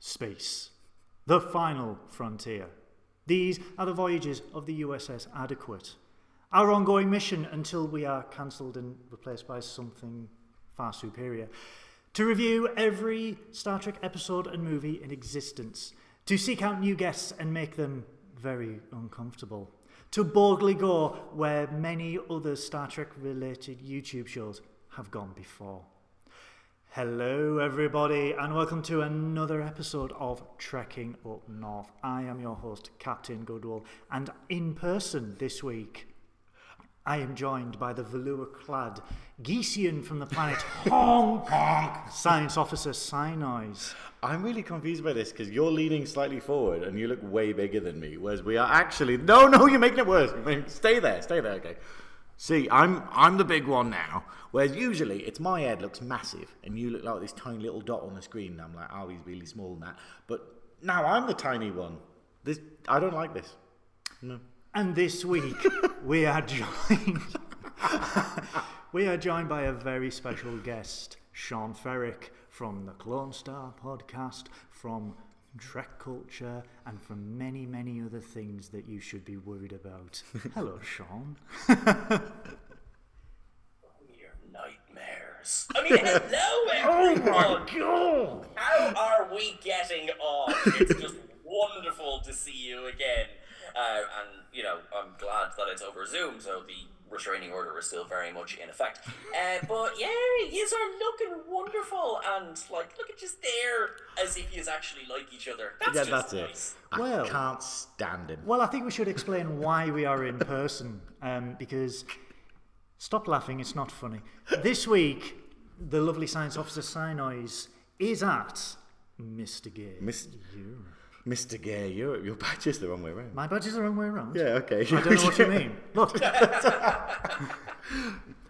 Space. The final frontier. These are the voyages of the USS Adequate. Our ongoing mission until we are cancelled and replaced by something far superior. To review every Star Trek episode and movie in existence. To seek out new guests and make them very uncomfortable. To boldly go where many other Star Trek related YouTube shows have gone before. Hello everybody and welcome to another episode of Trekking Up North. I am your host, Captain Goodwill, and in person this week I am joined by the velour-clad Geesian from the planet Hong Kong, Science Officer Synoiz. I'm really confused by this because you're leaning slightly forward and you look way bigger than me, whereas we are actually... No, you're making it worse. Stay there, okay. See, I'm the big one now, whereas usually it's my head looks massive and you look like this tiny little dot on the screen and I'm like, oh, he's really small and that. But now I'm the tiny one. I don't like this. No. And this week we are joined by a very special guest, Seán Ferrick from the Clone Star podcast, from Trek Culture, and from many, many other things that you should be worried about. Hello, Seán. Your nightmares. Hello, everyone. Oh my God! How are we getting on? It's just wonderful to see you again. I'm glad that it's over Zoom, so the restraining order is still very much in effect. But yeah, yous are looking wonderful, and look at you there, as if yous actually like each other. That's nice. I can't stand him. Well, I think we should explain why we are in person, because stop laughing, it's not funny. This week, the lovely Science Officer Synoiz is at Mr. Gay. Mr. Gay, your badge is the wrong way around. My badge is the wrong way around? Yeah, okay. I don't know what you mean. Look.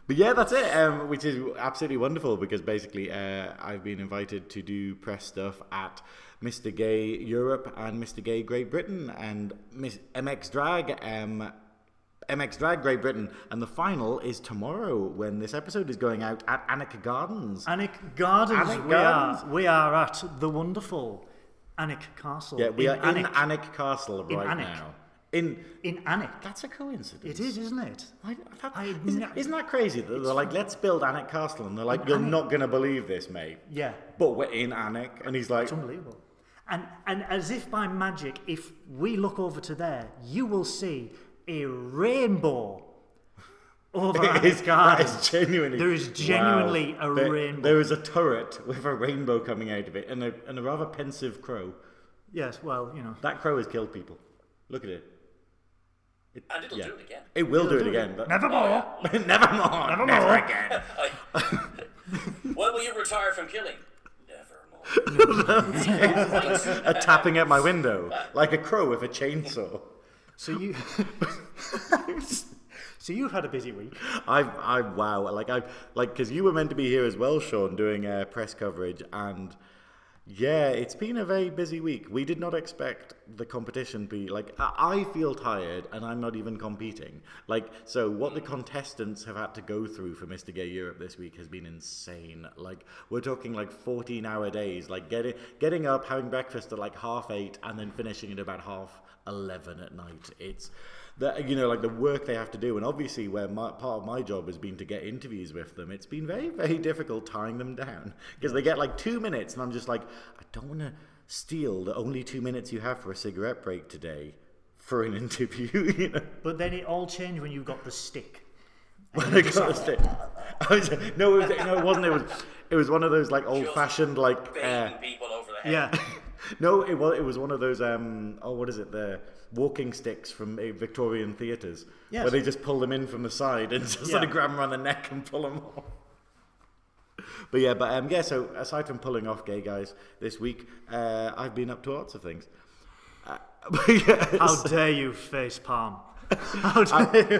But yeah, that's it, which is absolutely wonderful because basically I've been invited to do press stuff at Mr. Gay Europe and Mr. Gay Great Britain and MX Drag Great Britain, and the final is tomorrow when this episode is going out at Alnwick Gardens. Alnwick Gardens. We are at the wonderful Alnwick Castle. Yeah, we are in Alnwick Castle right now. In Alnwick. That's a coincidence. It is, isn't it? Isn't that crazy? They're like, let's build Alnwick Castle, and they're like, you're not going to believe this, mate. Yeah. But we're in Alnwick, and he's like... It's unbelievable. And as if by magic, if we look over to there, you will see a rainbow over Alnwick Gardens. There is genuinely a rainbow. There is a turret with a rainbow coming out of it, and a rather pensive crow. Yes, well, That crow has killed people. Look at it. And it'll do it again. It will do it again. But Nevermore. Never again. When will you retire from killing? Nevermore. Tapping at my window like a crow with a chainsaw. So you've had a busy week. Because you were meant to be here as well, Seán, doing press coverage, and yeah, it's been a very busy week. We did not expect the competition to be I feel tired, and I'm not even competing. So what the contestants have had to go through for Mr. Gay Europe this week has been insane. We're talking 14-hour days, getting up, having breakfast at 8:30, and then finishing at about 11:30 at night. It's the work they have to do, and obviously where part of my job has been to get interviews with them, it's been very, very difficult tying them down because they get 2 minutes, and I'm just I don't want to steal the only 2 minutes you have for a cigarette break today for an interview. But then it all changed when you got the stick. When I got the stick. It wasn't. It was one of those old-fashioned banging people over the head. Yeah. No, it was one of those what is it, the walking sticks from Victorian theatres, where they just pull them in from the side and just sort of grab them around the neck and pull them off. So aside from pulling off gay guys this week, I've been up to lots of things. How dare you face palm? How dare you?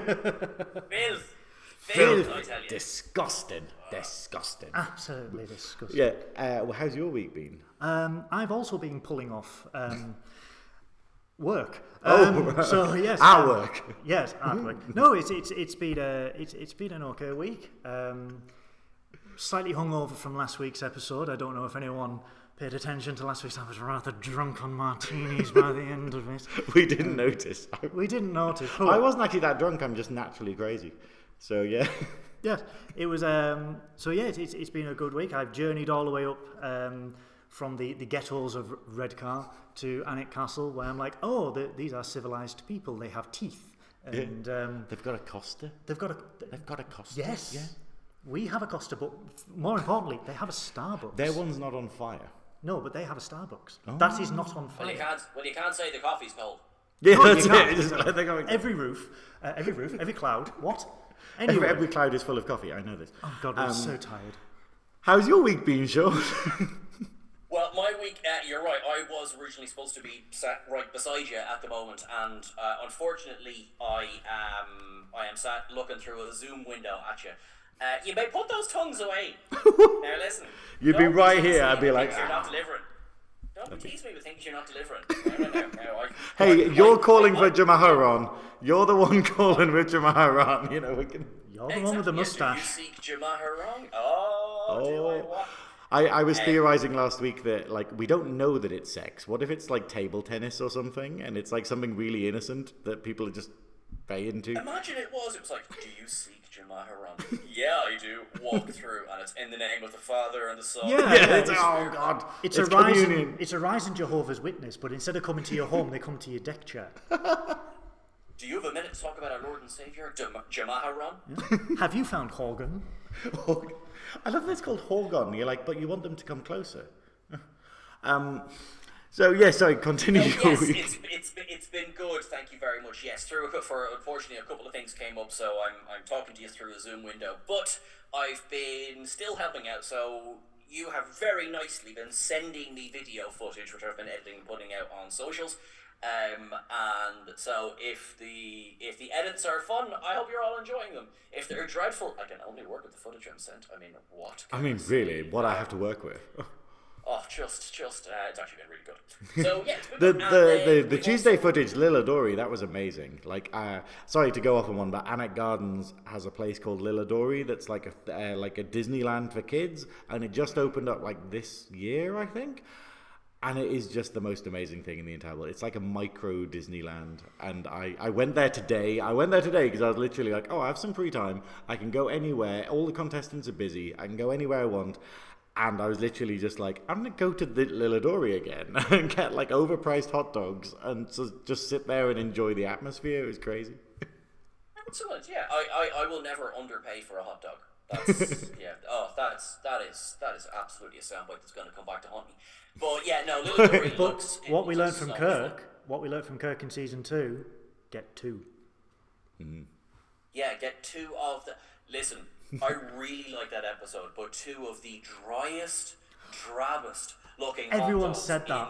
Filth, I tell you. Disgusting. Absolutely disgusting. Yeah. How's your week been? I've also been pulling off work. Right. So yes, our work. Yes, our work. No, it's been an okay week. slightly hungover from last week's episode. I don't know if anyone paid attention to last week's. I was rather drunk on martinis by the end of it. We didn't notice. We didn't notice. I wasn't actually that drunk. I'm just naturally crazy. So, yeah. Yeah, it was. It's been a good week. I've journeyed all the way up from the ghettos of Redcar to Alnwick Castle, where I'm like, these are civilized people. They have teeth, and they've got a Costa. They've got a Costa. Yes, yeah. We have a Costa, but more importantly, they have a Starbucks. Their one's not on fire. No, but they have a Starbucks. Oh. That is not on fire. Well, you can't say the coffee's cold. Yeah, that's it. Every roof, every cloud. What? Anyway. Every cloud is full of coffee. I know this. Oh God, I'm so tired. How's your week been, Sean? Well, my week, you're right. I was originally supposed to be sat right beside you at the moment, and unfortunately, I am sat looking through a Zoom window at you. You may put those tongues away. Now listen. You'd be right here. I'd be like, you're not delivering. Don't tease me with things you're not delivering. No. Hey, you're calling for Jamaharon. You're the one calling with Jamaharon. You know, we can. You're the one with the mustache. Do you seek Jamaharon? Oh. I was theorizing last week that, like, we don't know that it's sex. What if it's, like, table tennis or something, and it's, like, something really innocent that people are just bay into? Imagine it was like, do you seek Jamaharon? Yeah, I do. Walk through, and it's in the name of the Father and the Son. Yeah, oh, God. It's a rise in Jehovah's Witness, but instead of coming to your home, they come to your deck chair. Do you have a minute to talk about our Lord and Saviour, Jamaharon? Yeah. Have you found Horgan? I love that it's called Horgon. You're like, but you want them to come closer. So, yes, sorry, continue. Yes, it's been good, thank you very much. Yes, unfortunately, a couple of things came up, so I'm talking to you through a Zoom window. But I've been still helping out, so you have very nicely been sending me video footage, which I've been editing and putting out on socials. And so if the edits are fun, I hope you're all enjoying them. If they're dreadful, I can only work with the footage I'm sent. I mean, what? Really, what I have to work with. Just it's actually been really good. So yeah, it's the been good. The Tuesday footage, Lilladori, that was amazing. Like, sorry to go off on one, but Alnwick Gardens has a place called Lilladori that's like a Disneyland for kids, and it just opened up like this year, I think. And it is just the most amazing thing in the entire world. It's like a micro Disneyland. And I went there today. Because I was literally like, I have some free time. I can go anywhere. All the contestants are busy. I can go anywhere I want. And I was literally just like, I'm going to go to the Lilladori again and get like overpriced hot dogs and just sit there and enjoy the atmosphere. It was crazy. Excellent. Yeah, I will never underpay for a hot dog. That's yeah. That is absolutely a soundbite that's going to come back to haunt me. But yeah, no. Lilladori looks. What we learned from Kirk in season 2, get 2. Mm-hmm. Yeah, get 2 of the. Listen, I really like that episode, but 2 of the driest, drabbest looking. Everyone said that.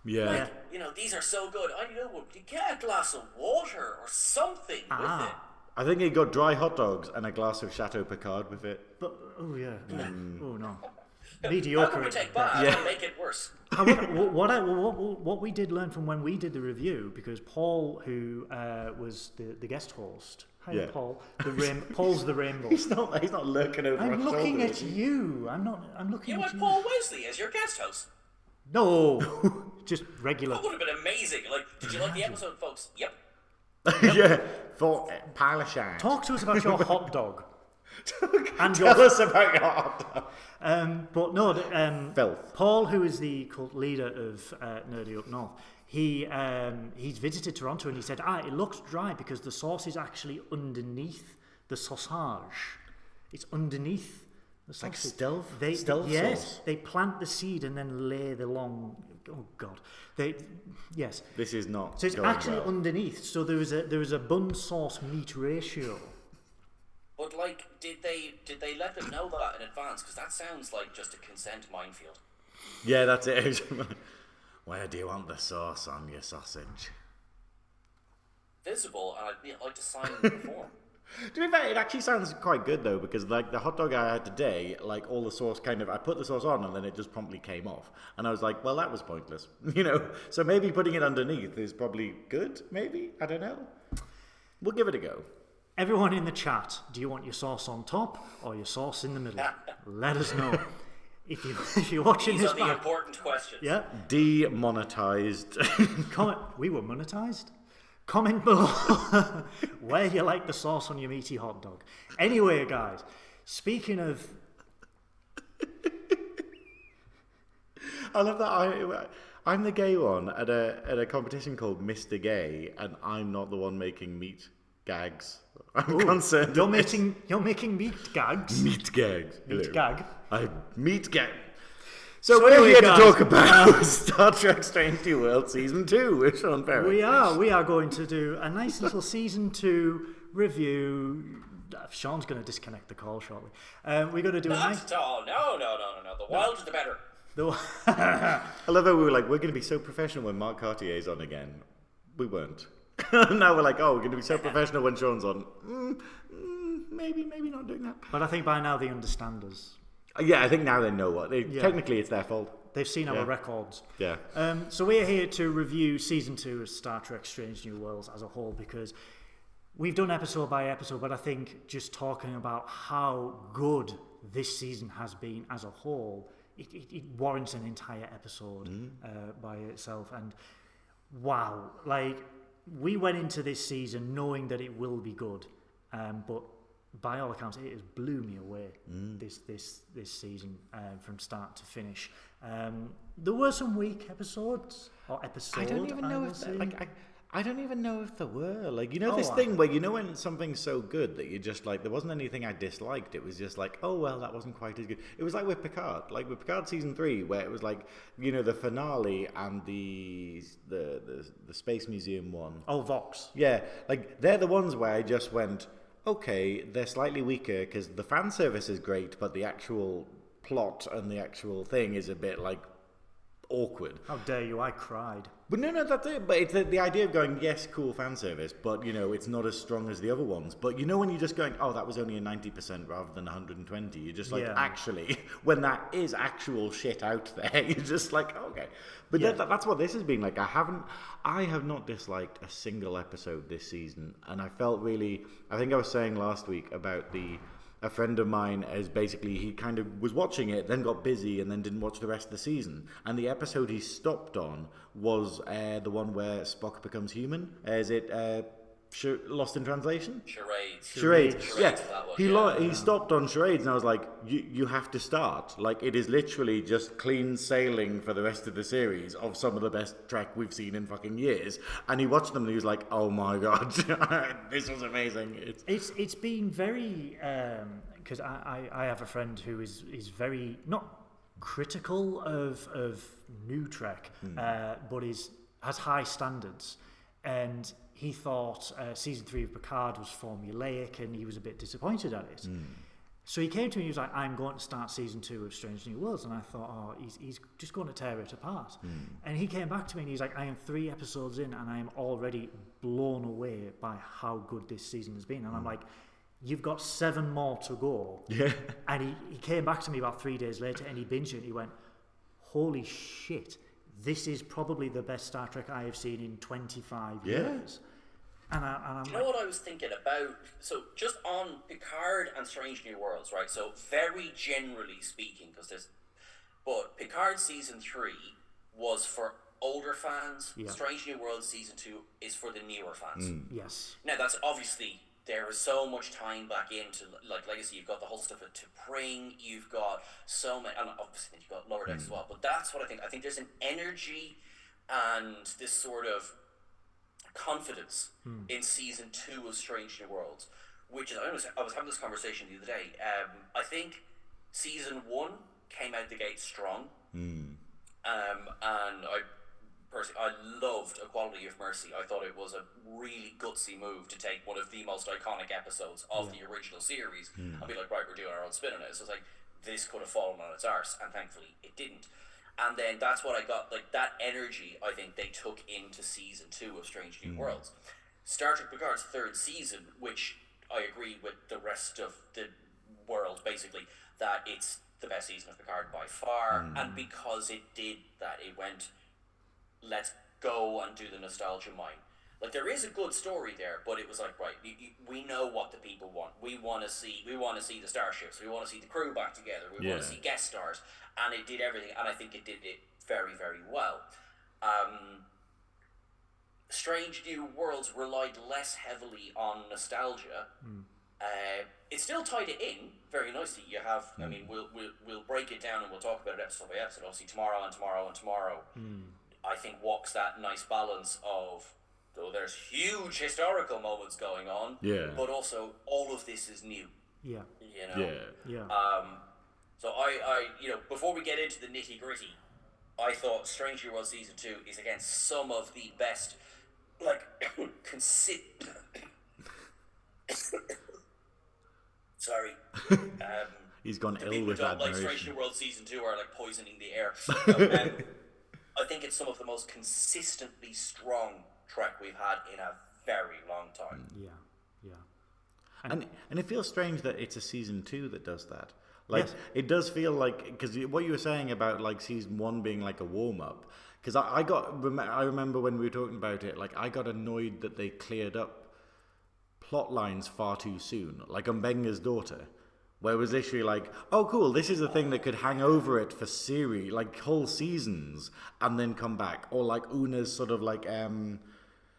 Yeah. Like, you know, these are so good. I know. You get a glass of water or something with it. I think he got dry hot dogs and a glass of Chateau Picard with it. But oh no, mediocre. How can we take bad and make it worse? However, what we did learn from when we did the review, because Paul, who was the guest host, Paul, Paul's the rainbow. He's not lurking over. I'm looking at you. I'm looking. You at want Paul Wesley as your guest host? No, just regular. That would have been amazing. Like, did you like the episode, folks? Yep. Yeah, for Palashan. Talk to us about your hot dog. Tell us about your hot dog. But no, Filth. Paul, who is the cult leader of Nerdy Up North, he's visited Toronto and he said, it looks dry because the sauce is actually underneath the sausage. It's underneath the sausage. Like stealth? Stealth sauce? Yes, they plant the seed and then lay the long... Oh God! Yes. This is not. So it's actually underneath. So there is a bun sauce meat ratio. But like, did they let them know that in advance? Because that sounds like just a consent minefield. Yeah, that's it. Where do you want the sauce on your sausage? Visible, and I'd like to sign the form. To be fair, it actually sounds quite good though, because like the hot dog I had today, like all the sauce I put the sauce on and then it just promptly came off. And I was like, well, that was pointless. You know, so maybe putting it underneath is probably good, maybe? I don't know. We'll give it a go. Everyone in the chat, do you want your sauce on top or your sauce in the middle? Let us know. If you're watching These this are the important questions. yeah, Demonetized. comment. We were monetized. Comment below where you like the sauce on your meaty hot dog. Anyway, guys, speaking of, I love that I'm the gay one at a competition called Mr. Gay, and I'm not the one making meat gags. I'm concerned. You're making meat gags. Meat gags. Meat gag. Meat gag. So we're anyway, here guys, to talk about Star Trek Strange New World Season 2 with Seán Ferrick. We are going to do a nice little Season 2 review. Sean's going to disconnect the call shortly. We're going to do a nice... Not at all. No. The wilder the better. I love how we were like, we're going to be so professional when Mark Cartier's on again. We weren't. Now we're like, we're going to be so professional when Sean's on. Maybe not doing that. But I think by now they understand us. Yeah, I think now they know what. Technically, it's their fault. They've seen our records. Yeah. So we're here to review Season 2 of Star Trek Strange New Worlds as a whole, because we've done episode by episode, but I think just talking about how good this season has been as a whole, it warrants an entire episode by itself. And wow, like, we went into this season knowing that it will be good, but by all accounts, it has blew me away this season from start to finish. There were some weak episodes or episodes. I don't even know if I don't even know if there were. Like, you know, this thing where, you know, when something's so good that you just like, there wasn't anything I disliked. It was just like, oh well, that wasn't quite as good. It was like with Picard, Season 3, where it was like, you know, the finale and the Space Museum one. Oh, Vox. Yeah, like they're the ones where I just went, okay, they're slightly weaker because the fan service is great, but the actual plot and the actual thing is a bit like awkward. How dare you? I cried. But no, that's it. But it's the idea of going, yes, cool fan service, but, you know, it's not as strong as the other ones. But, you know, when you're just going, oh, that was only a 90% rather than 120, you're just like, actually, when that is actual shit out there, you're just like, okay. But that's what this has been like. I have not disliked a single episode this season. And I felt really, I think I was saying last week about a friend of mine is basically, he kind of was watching it, then got busy, and then didn't watch the rest of the season. And the episode he stopped on was the one where Spock becomes human. Is it Lost in Translation? Charades. Yeah. He stopped on Charades, and I was like, you have to start. Like, it is literally just clean sailing for the rest of the series of some of the best Trek we've seen in fucking years. And he watched them, and he was like, oh my god, this was amazing. It's been very, because I have a friend who is very, not critical of new Trek, but has high standards. And he thought Season 3 of Picard was formulaic, and he was a bit disappointed at it. So he came to me and he was like, I'm going to start Season 2 of Strange New Worlds. And I thought, he's just going to tear it apart. And he came back to me and he's like, I am 3 episodes in and I am already blown away by how good this season has been. And I'm like, you've got 7 more to go. Yeah. And he came back to me about 3 days later and he binged it and he went, holy shit. This is probably the best Star Trek I have seen in 25 years. And I'm you know what I was thinking about? So just on Picard and Strange New Worlds, right? So very generally speaking, but Picard Season 3 was for older fans. Strange New Worlds Season 2 is for the newer fans. Yes. Now that's obviously, there is so much time back into like Legacy. You've got the whole stuff at Turing. You've got so many, and obviously you've got Lower Decks as well. But that's what I think. I think there's an energy and this sort of confidence in Season 2 of Strange New Worlds, which is, I was having this conversation the other day. I think Season 1 came out the gate strong, and I loved Equality of Mercy. I thought it was a really gutsy move to take one of the most iconic episodes of the original series and be like, right, we're doing our own spin on it. So it's like, this could have fallen on its arse, and thankfully it didn't. And then that's what I got, like, that energy I think they took into Season 2 of Strange New Worlds. Star Trek Picard's 3rd season, which I agree with the rest of the world, basically, that it's the best season of Picard by far, and because it did that, it went, let's go and do the nostalgia mine. Like, there is a good story there, but it was like, right, we know what the people want. We want to see the starships. We want to see the crew back together. We want to see guest stars, and it did everything. And I think it did it very, very well. Strange New Worlds relied less heavily on nostalgia. It still tied it in very nicely. You have, I mean, we'll break it down and we'll talk about it episode by episode. Obviously, tomorrow and tomorrow and tomorrow, I think walks that nice balance of, though there's huge historical moments going on, but also all of this is new. Yeah. You know? So I before we get into the nitty gritty, I thought Strange New World Season 2 is again some of the best, like, sorry. He's gone ill people with who don't like admiration. Strange New World Season 2 are like poisoning the air. I think it's some of the most consistently strong Trek we've had in a very long time. And it feels strange that it's a season 2 that does that. Like, it does feel like, because what you were saying about like season 1 being like a warm up, because I remember when we were talking about it, like I got annoyed that they cleared up plot lines far too soon, like Mbenga's daughter, where it was literally like, oh cool, this is a thing that could hang over it for series, like whole seasons, and then come back, or like Una's sort of like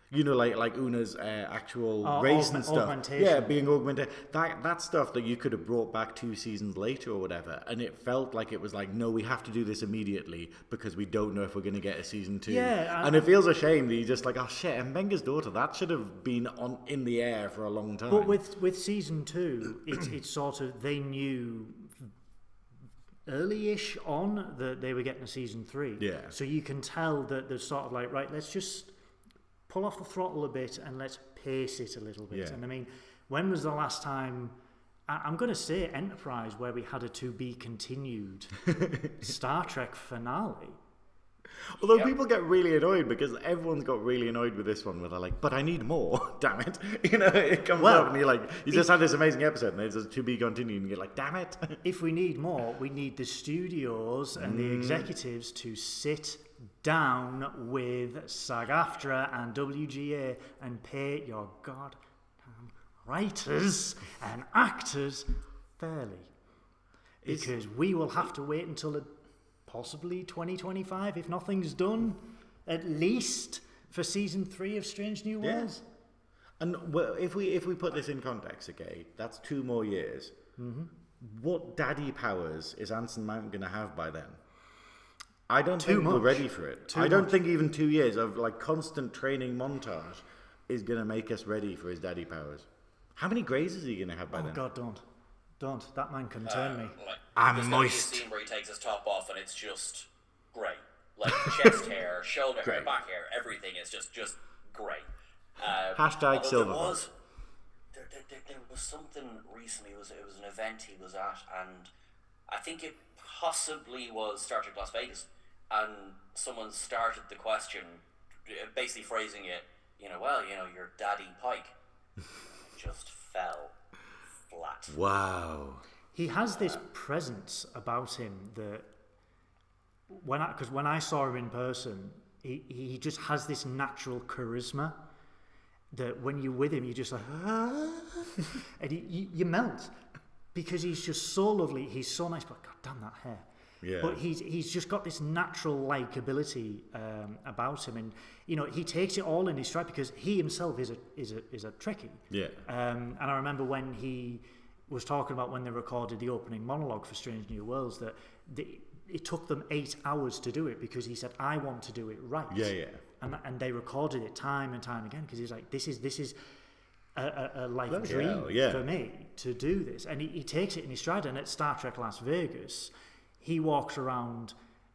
like Una's actual race and stuff. Yeah, being augmented. That stuff that you could have brought back 2 seasons later or whatever. And it felt like it was like, no, we have to do this immediately because we don't know if we're going to get a season 2. Yeah, and it feels a shame that you're just like, oh shit, Mbenga's daughter, that should have been in the air for a long time. But with season 2, it's sort of, they knew early-ish on that they were getting a season 3. Yeah. So you can tell that they're sort of like, right, let's just pull off the throttle a bit and let's pace it a little bit. Yeah. And I mean, when was the last time, I'm going to say Enterprise, where we had a to be continued Star Trek finale? Although people get really annoyed because everyone's got really annoyed with this one where they're like, but I need more, damn it. It comes up and you're like, you just had this amazing episode and it's a to be continued and you're like, damn it. If we need more, we need the studios and the executives to sit down with SAG-AFTRA and WGA and pay your goddamn writers and actors fairly. Because we will have to wait until possibly 2025, if nothing's done, at least for season 3 of Strange New Worlds. And if we put this in context, okay, that's 2 more years. What daddy powers is Anson Mount going to have by then? I don't think we're ready for it. I don't think even 2 years of like constant training montage is going to make us ready for his daddy powers. How many greys is he going to have by then? Oh God, don't. That man can turn me. Like, I'm moist. Scene where he takes his top off and it's just great. Like chest hair, shoulder hair, back hair, everything is just great. Hashtag Silverfox. There was something recently. It was an event he was at, and I think it possibly was Star Trek Las Vegas, and someone started the question, basically phrasing it, your daddy Pike. It just fell flat. Wow. He has this presence about him that when I saw him in person, he just has this natural charisma that when you're with him, you're just like, and you melt because he's just so lovely. He's so nice, but God damn that hair. Yeah. But he's just got this natural likability about him, and he takes it all in his stride because he himself is a Trekkie. Yeah. And I remember when he was talking about when they recorded the opening monologue for Strange New Worlds that it took them 8 hours to do it because he said, I want to do it right. Yeah. And they recorded it time and time again because he's like, this is a life Bloody dream hell, for me to do this. And he takes it in his stride. And at Star Trek Las Vegas, he walks around,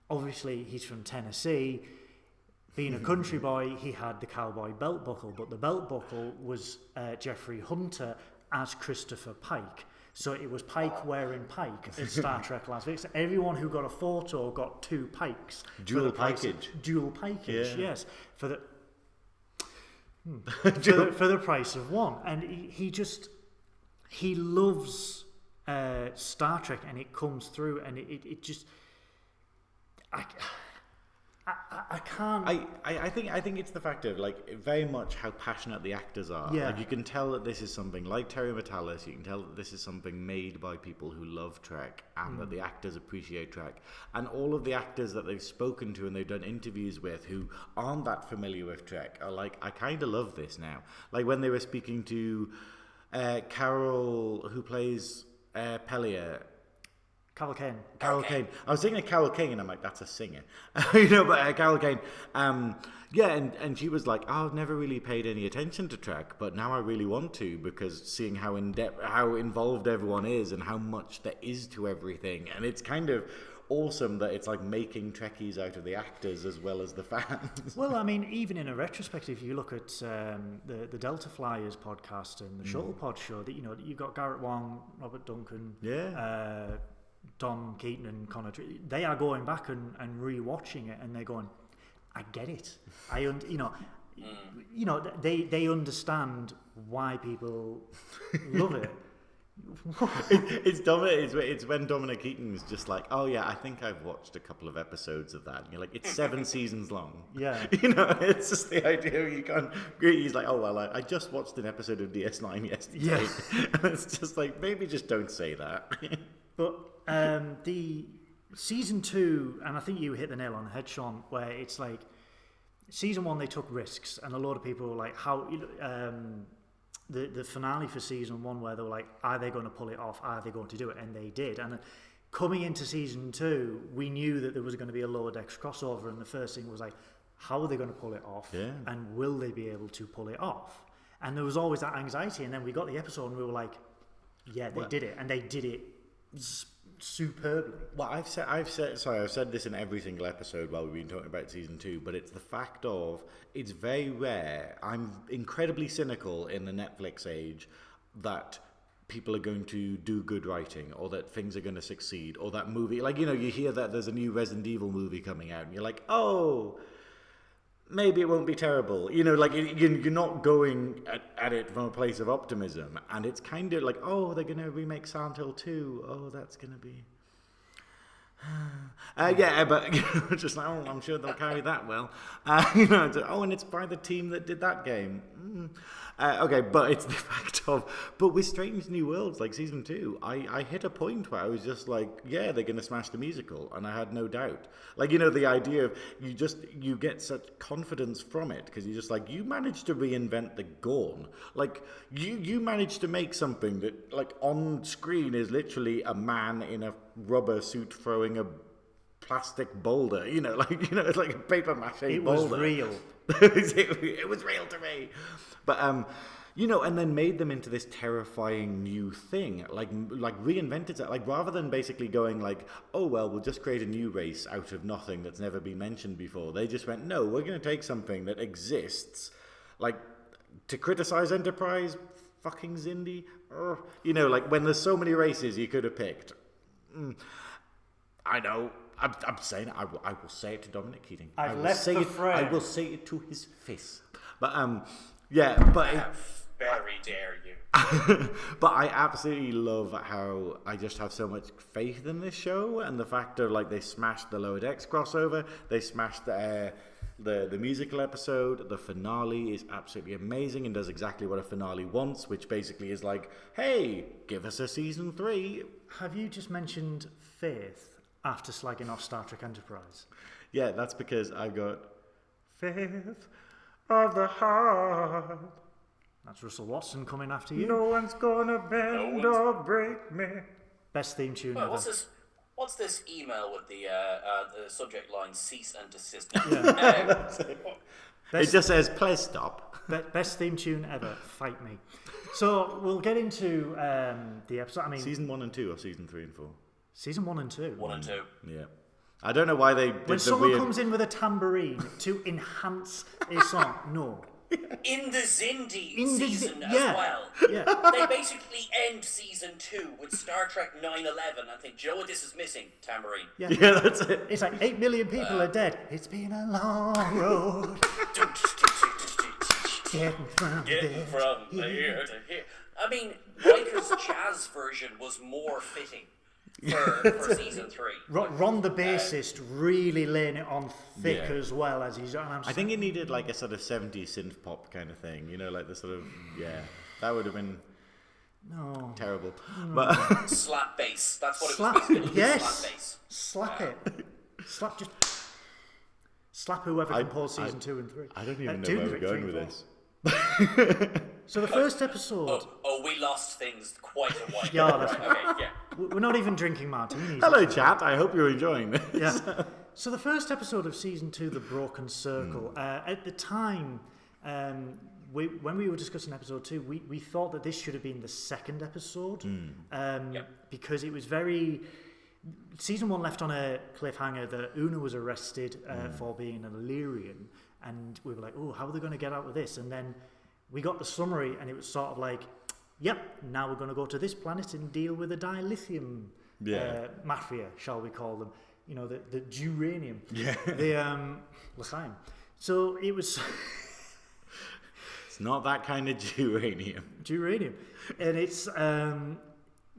obviously he's from Tennessee, being a country boy, he had the cowboy belt buckle, but the belt buckle was Jeffrey Hunter as Christopher Pike. So it was Pike wearing Pike at Star Trek Las Vegas. Everyone who got a photo got 2 Pikes. Dual pikeage. Dual pikeage, Yeah. yes. For the price of one. And he loves Star Trek, and it comes through, and it just... I can't. I think it's the fact of like very much how passionate the actors are. Yeah. Like you can tell that this is something like Terry Metalis. You can tell that this is something made by people who love Trek and that the actors appreciate Trek. And all of the actors that they've spoken to and they've done interviews with who aren't that familiar with Trek are like, I kind of love this now. Like when they were speaking to Carol, who plays Pellier. Carol Kane. Carol Kane. I was thinking of Carol King, and I'm like, that's a singer. But Carol Kane. And she was like, I've never really paid any attention to Trek, but now I really want to, because seeing how how involved everyone is and how much there is to everything. And it's kind of awesome that it's like making Trekkies out of the actors as well as the fans. Well, I mean, even in a retrospective, you look at the Delta Flyers podcast and the Shuttle Pod show, that you've got Garrett Wang, Robert Duncan, Don Keaton and Connor. They are going back and rewatching it, and they're going, I get it. They understand why people love it. It's when Dominic Keaton's just like, oh yeah, I think I've watched a couple of episodes of that. And you're like, it's 7 seasons long. Yeah. It's just the idea you can't. He's like, oh well, I just watched an episode of DS9 yesterday. Yeah. And it's just like, maybe just don't say that. But the season 2, and I think you hit the nail on the head, Sean, where it's like season 1 they took risks, and a lot of people were like, how the finale for season 1 where they were like, are they going to pull it off? Are they going to do it? And they did. And coming into season 2, we knew that there was going to be a Lower Decks crossover, and the first thing was like, how are they going to pull it off? Yeah. And will they be able to pull it off? And there was always that anxiety, and then we got the episode and we were like, yeah, they did it, and they did it superbly. Well, I've said this in every single episode while we've been talking about season 2, but it's the fact of, it's very rare. I'm incredibly cynical in the Netflix age that people are going to do good writing, or that things are going to succeed, or that movie, like, you hear that there's a new Resident Evil movie coming out and you're like, oh, maybe it won't be terrible. Like, you're not going at it from a place of optimism. And it's kind of like, oh, they're going to remake Silent Hill 2. Oh, that's going to be... but just like, oh, I'm sure they'll carry that well. And it's by the team that did that game. But it's the fact of, but with Strange New Worlds, like season 2, I hit a point where I was just like, yeah, they're going to smash the musical, and I had no doubt. Like, the idea of you get such confidence from it, because you're just like, you managed to reinvent the Gorn. Like, you managed to make something that, like, on screen is literally a man in a rubber suit throwing a plastic boulder, it's like a paper mache boulder. It was real. It was real to me. But and then made them into this terrifying new thing, like reinvented it. Like, rather than basically going like, oh well, we'll just create a new race out of nothing that's never been mentioned before. They just went, no, we're going to take something that exists, like, to criticize Enterprise, fucking Xindi. Like, when there's so many races you could have picked. I know. I'm saying it. I will say it to Dominic Keating. I will say it to his face. But but very dare you. But I absolutely love how I just have so much faith in this show, and the fact of, like, they smashed the Lower Decks crossover, they smashed the musical episode. The finale is absolutely amazing and does exactly what a finale wants, which basically is like, hey, give us a season 3. Have you just mentioned faith after slagging off Star Trek Enterprise? Yeah, that's because I got faith of the heart. That's Russell Watson coming after you. No one's gonna bend or break me. Best theme tune ever. What's this email with the subject line cease and desist? It just says, please stop. Best theme tune ever. Fight me. So we'll get into the episode. I mean, season 1 and 2 or season 3 and 4? Season 1 and 2. 1 and 2. Yeah. I don't know why they did when someone comes in with a tambourine to enhance a song, no. In the Xindi season as well. Yeah. They basically end season 2 with Star Trek 9/11 and think, Joe, this is missing. Tambourine. Yeah, that's it. It's like 8 million people are dead. It's been a long road. Getting from here to here. I mean, Riker's jazz version was more fitting. for season 3. Ron the bassist really laying it on thick as well as he's. I think it needed like a sort of 70s synth pop kind of thing, you know, like the sort of that would have been terrible. But slap bass. That's what slap, it was. Basically. Yes, Slap bass. Slap it. Slap whoever composed season 2 and 3. I don't even know where we're going with this. So the first episode. Oh, we lost things quite a while. Yeah, that's right. Okay, yeah. We're not even drinking martinis. Hello, chat. I hope you're enjoying this. Yeah. So the first episode of season 2, The Broken Circle. At the time, when we were discussing episode 2, we thought that this should have been the second episode because it was very. Season 1 left on a cliffhanger that Una was arrested for being an Illyrian, and we were like, oh, how are they going to get out of this? And then we got the summary, and it was sort of like, yep, now we're going to go to this planet and deal with the dilithium mafia, shall we call them? You know, the Duranium. Yeah. The Lasaim. So it was. It's not that kind of Duranium. Duranium, and it's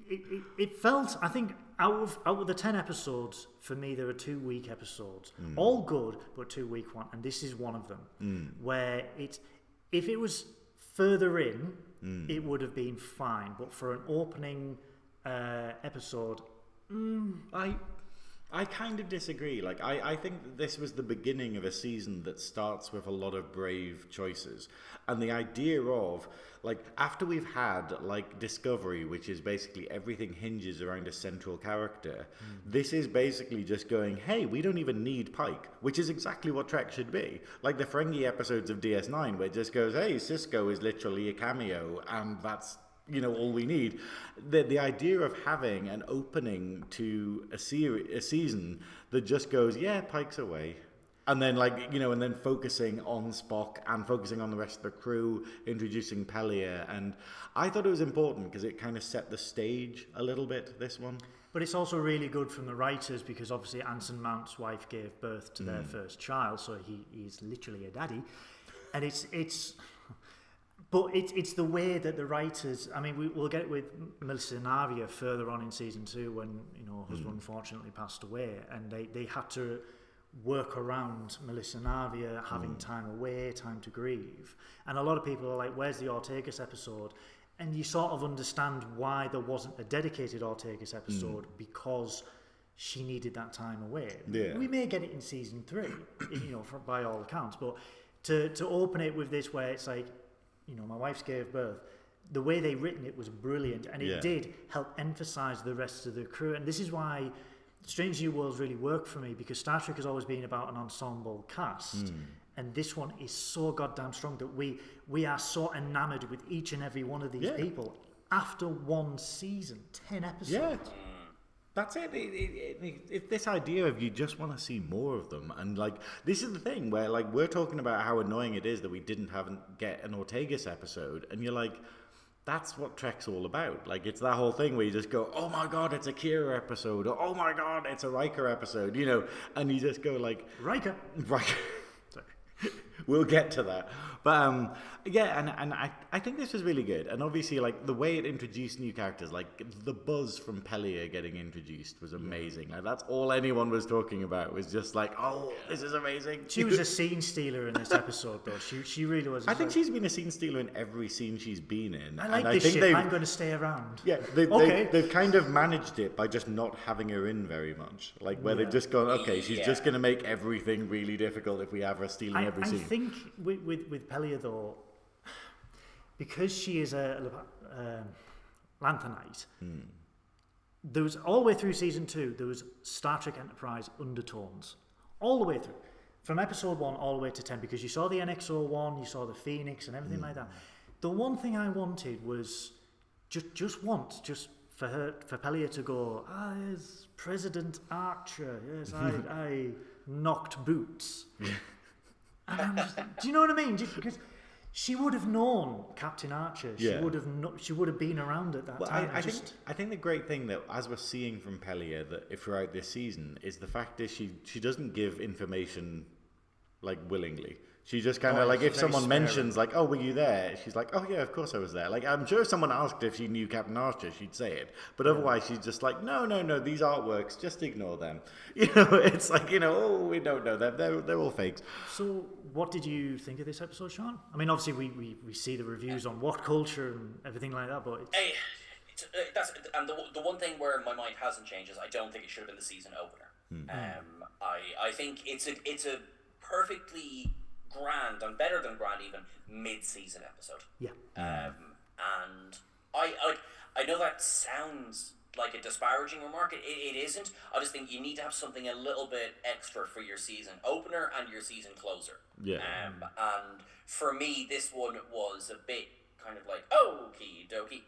it felt, I think, out of the 10 episodes, for me, there were 2 weak episodes. All good, but 2 weak ones. And this is one of them. Where if it was further in, it would have been fine. But for an opening episode, I kind of disagree. Like, I think that this was the beginning of a season that starts with a lot of brave choices. And the idea of, like, after we've had, like, Discovery, which is basically everything hinges around a central character, this is basically just going, hey, we don't even need Pike, which is exactly what Trek should be. Like the Ferengi episodes of DS9, where it just goes, hey, Sisko is literally a cameo, and that's, you know, all we need. The idea of having an opening to a season that just goes, yeah, Pike's away. And then, like, you know, and then focusing on Spock and focusing on the rest of the crew, introducing Pelia. And I thought it was important because it kind of set the stage a little bit, this one. But it's also really good from the writers because obviously Anson Mount's wife gave birth to their first child, so he's literally a daddy. And it's the way that the writers, I mean, we'll get it with Melissa Navia further on in season 2 when, you know, her husband unfortunately passed away, and they had to work around Melissa Navia having time away, time to grieve. And a lot of people are like, where's the Ortegas episode? And you sort of understand why there wasn't a dedicated Ortegas episode, because she needed that time away. Yeah. We may get it in season 3, you know, by all accounts, but to open it with this where it's like, you know, my wife's gave birth, the way they written it was brilliant, and it did help emphasize the rest of the crew. And this is why Strange New Worlds really worked for me, because Star Trek has always been about an ensemble cast, and this one is so goddamn strong that we are so enamored with each and every one of these people after one season, 10 episodes. Yeah. That's it. It's this idea of you just want to see more of them. And, like, this is the thing where, like, we're talking about how annoying it is that we didn't get an Ortegas episode, and you're like, that's what Trek's all about. Like, it's that whole thing where you just go, oh my god, it's a Kira episode, or oh my god, it's a Riker episode, you know, and you just go like, Riker. We'll get to that. But and I think this was really good. And obviously, like, the way it introduced new characters, like the buzz from Pelia getting introduced was amazing. Like, that's all anyone was talking about, was just like, oh, this is amazing. She was a scene stealer in this episode, though. She really was. I think she's been a scene stealer in every scene she's been in. I like this shit. I'm going to stay around. Yeah, they've kind of managed it by just not having her in very much. Like, where they've just gone, okay, she's just going to make everything really difficult if we have her stealing every scene. I think with Pelia, though, because she is a Lanthanite, there was, all the way through season 2, there was Star Trek Enterprise undertones. All the way through. From episode 1 all the way to 10, because you saw the NX-01, you saw the Phoenix and everything like that. The one thing I wanted was just for Pelia to go, yes, President Archer, yes, I knocked boots. And I'm just, do you know what I mean? Because she would have known Captain Archer. She would have been around at that time. I think the great thing that, as we're seeing from Pelia, that throughout this season, is the fact is she doesn't give information like willingly. She just kind of if someone mentions oh, were you there? She's like, oh yeah, of course I was there. Like, I'm sure if someone asked if she knew Captain Archer, she'd say it. But otherwise, she's just like, no, these artworks, just ignore them. It's oh, we don't know them. They're all fakes. So, what did you think of this episode, Sean? I mean, obviously we see the reviews on What Culture and everything like that, but and the one thing where my mind hasn't changed is I don't think it should have been the season opener. I think it's a perfectly grand and better than grand even mid-season episode. Yeah. And I know that sounds like a disparaging remark. It isn't. I just think you need to have something a little bit extra for your season opener and your season closer. Yeah. And for me, this one was a bit kind of like, okie dokie.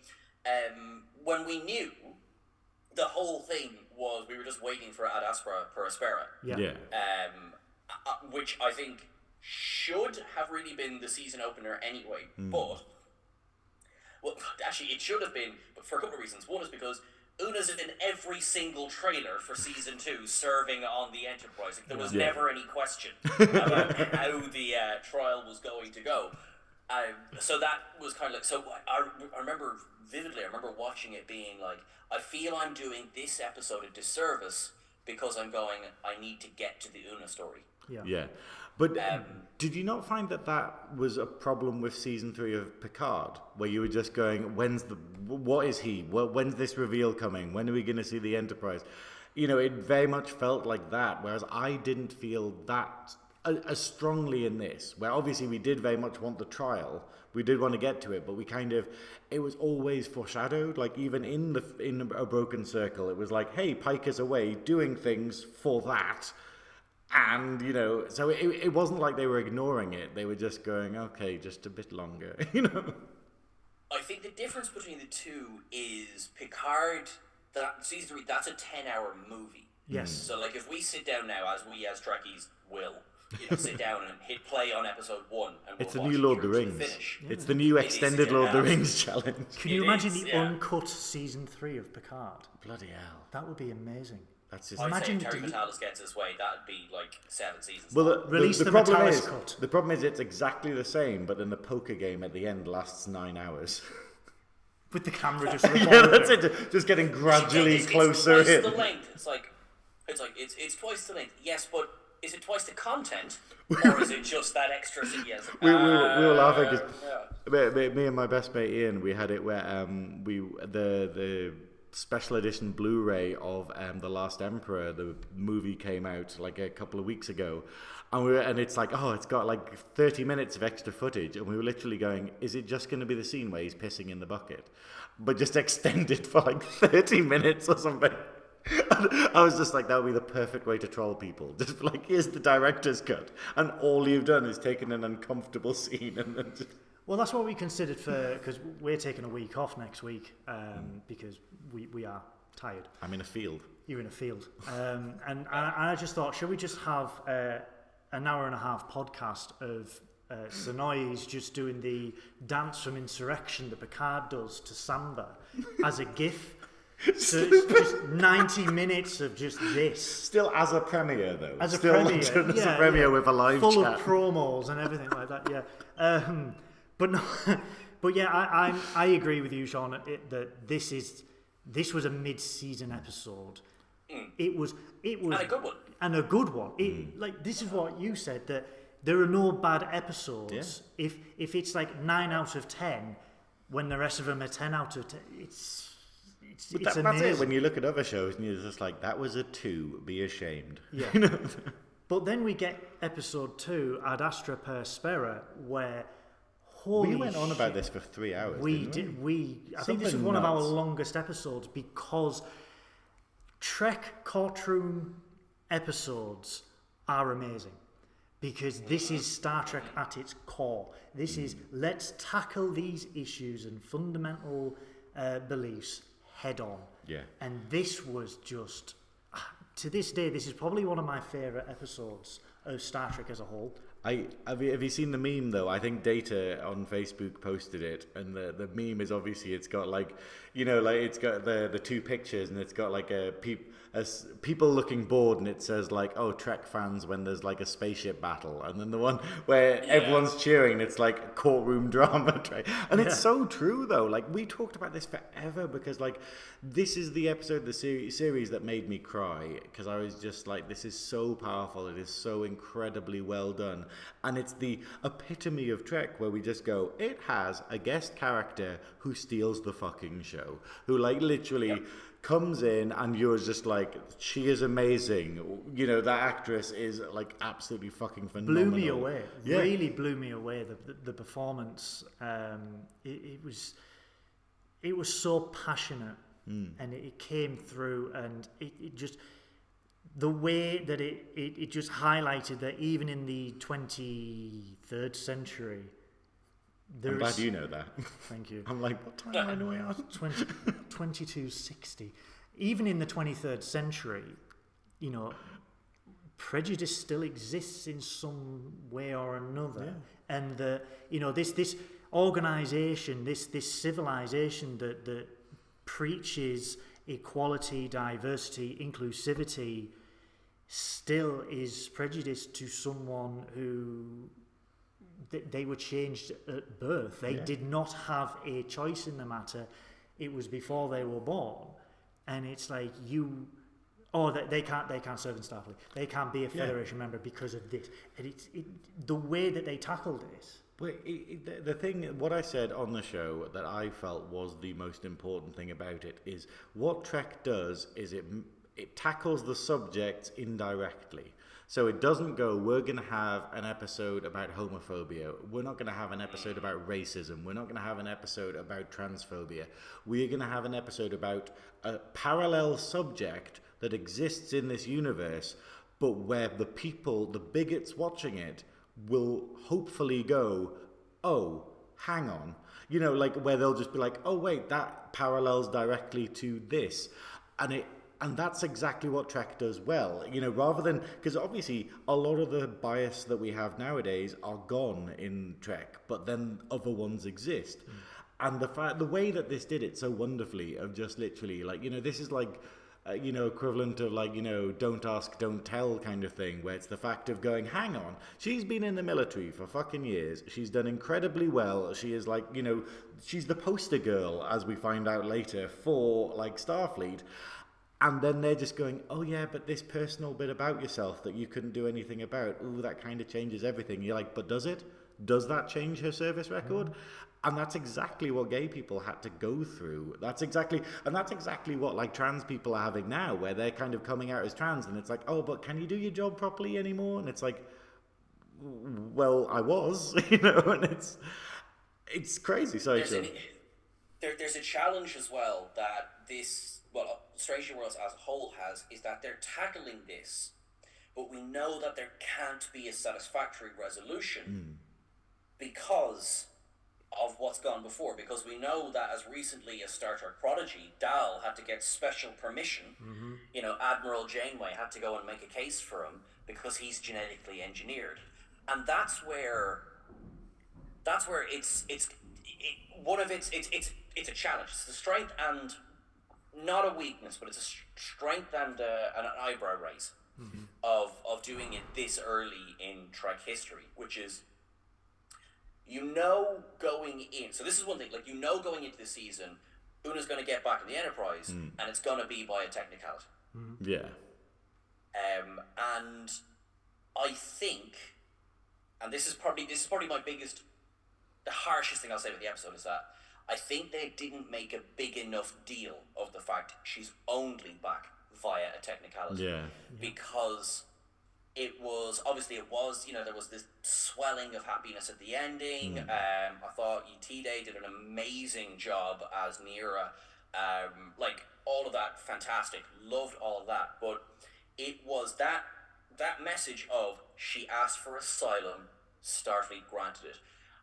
When we knew the whole thing was we were just waiting for Ad Astra per Aspera. Yeah. Which I think should have really been the season opener anyway, but actually it should have been, but for a couple of reasons. One is because Una's in every single trailer for season 2 serving on the Enterprise. There was never any question about how the trial was going to go. So that was kind of like, so I remember vividly, I remember watching it being like, I feel I'm doing this episode a disservice because I'm going, I need to get to the Una story. Yeah. But did you not find that was a problem with season 3 of Picard, where you were just going, what is he? When's this reveal coming? When are we going to see the Enterprise? It very much felt like that, whereas I didn't feel that as strongly in this, where obviously we did very much want the trial. We did want to get to it, but it was always foreshadowed. Like, even in A Broken Circle, it was like, hey, Pike is away doing things for that. And, so it wasn't like they were ignoring it. They were just going, okay, just a bit longer, I think the difference between the two is Picard, that season 3, that's a 10-hour movie. Yes. So, if we sit down now, as we as Trekkies will, sit down and hit play on episode 1, and it's the new Lord of the Rings. It's the new extended Lord of the Rings challenge. Can you imagine the uncut season 3 of Picard? Bloody hell. That would be amazing. That's just imagine Terry Matalas gets his way. That'd be 7 seasons. Well, release the problem Matalas is, cut. The problem is it's exactly the same, but then the poker game at the end lasts 9 hours. With the camera just that's it. Just getting gradually closer it's in. Twice the length. It's twice the length. Yes, but is it twice the content, or is it just that extra? Yes. We were laughing because me and my best mate Ian, we had it where the special edition Blu-ray of The Last Emperor, the movie, came out a couple of weeks ago, and it's it's got 30 minutes of extra footage, and we were literally going, is it just going to be the scene where he's pissing in the bucket, but just extended for 30 minutes or something? I was just like, that would be the perfect way to troll people. Just here's the director's cut, and all you've done is taken an uncomfortable scene and then just... Well, that's what we considered because we're taking a week off next week because we are tired. I'm in a field. You're in a field. And I just thought, should we just have an hour and a half podcast of Synoiz just doing the dance from Insurrection that Picard does to Samba as a GIF? So it's just 90 minutes of just this. Still as a premiere, though. As a premiere with a live full chat. Full of promos and everything like that, yeah. But no, but yeah, I agree with you, Sean, that this was a mid-season episode. It was and a good one. And a good one. This is what you said, that there are no bad episodes. Yeah. If it's 9 out of 10, when the rest of them are 10 out of 10, it's amazing. That's it. When you look at other shows and you're just like, that was a 2, be ashamed. Yeah. But then we get episode 2, Ad Astra per Spera, where we went on about this for 3 hours. I think this was one of our longest episodes because Trek courtroom episodes are amazing. Because this is Star Trek at its core. This is, let's tackle these issues and fundamental beliefs head on. Yeah. And this was just, to this day, this is probably one of my favourite episodes of Star Trek as a whole. Have you seen the meme though? I think Data on Facebook posted it, and the meme is obviously it's got like, like it's got the two pictures, and it's got like people looking bored, and it says like, oh, Trek fans when there's like a spaceship battle, and then the one where everyone's cheering, it's like courtroom drama, and it's so true though. Like we talked about this forever because like this is the episode of the series that made me cry, because I was just like, this is so powerful, it is so incredibly well done. And it's the epitome of Trek where we just go, it has a guest character who steals the fucking show, who like literally comes in and you're just like, she is amazing. That actress is like absolutely fucking phenomenal. Blew me away. Yeah. Really blew me away. The performance. It was so passionate, and it came through, and it just. The way that it just highlighted that even in the 23rd century, I'm glad you know that. Thank you. I'm like, what timeline are we on? 2260. Even in the 23rd century, prejudice still exists in some way or another. Yeah. And this organisation, this civilization that preaches equality, diversity, inclusivity, still is prejudiced to someone who they were changed at birth. They did not have a choice in the matter. It was before they were born, and it's like they can't serve in Starfleet. They can't be a Federation member because of this. And the way that they tackled it. But the thing, what I said on the show that I felt was the most important thing about it is what Trek does is it tackles the subjects indirectly. So it doesn't go, we're going to have an episode about homophobia. We're not going to have an episode about racism. We're not going to have an episode about transphobia. We're going to have an episode about a parallel subject that exists in this universe, but where the people, the bigots watching it, will hopefully go, oh, hang on. Like where they'll just be like, oh, wait, that parallels directly to this. And that's exactly what Trek does well, rather than, because obviously a lot of the bias that we have nowadays are gone in Trek, but then other ones exist. And the way that this did it so wonderfully of just literally like, this is like, equivalent of like, don't ask, don't tell kind of thing, where it's the fact of going, hang on, she's been in the military for fucking years. She's done incredibly well. She is like, she's the poster girl, as we find out later, for like Starfleet. And then they're just going, oh yeah, but this personal bit about yourself that you couldn't do anything about, ooh, that kind of changes everything. You're like, but does it? Does that change her service record? And that's exactly what gay people had to go through. That's exactly what like trans people are having now, where they're kind of coming out as trans, and it's like, oh, but can you do your job properly anymore? And it's like, well, I was, and it's crazy. Sorry, there's a challenge as well that Strange New Worlds as a whole has, is that they're tackling this, but we know that there can't be a satisfactory resolution because of what's gone before, because we know that as recently as Star Trek Prodigy, Dal had to get special permission. Admiral Janeway had to go and make a case for him because he's genetically engineered, and that's where it's a challenge. It's the strength and not a weakness, but it's a strength and an eyebrow raise of doing it this early in Trek history, which is, going in. So this is one thing, like, going into the season, Una's going to get back in the Enterprise, and it's going to be by a technicality. Yeah. And I think, and this is probably my biggest, the harshest thing I'll say about the episode is that I think they didn't make a big enough deal of the fact she's only back via a technicality. Yeah. Because it was, there was this swelling of happiness at the ending. I thought Day did an amazing job as Neera. All of that, fantastic. Loved all of that. But it was that message of she asked for asylum, Starfleet granted it.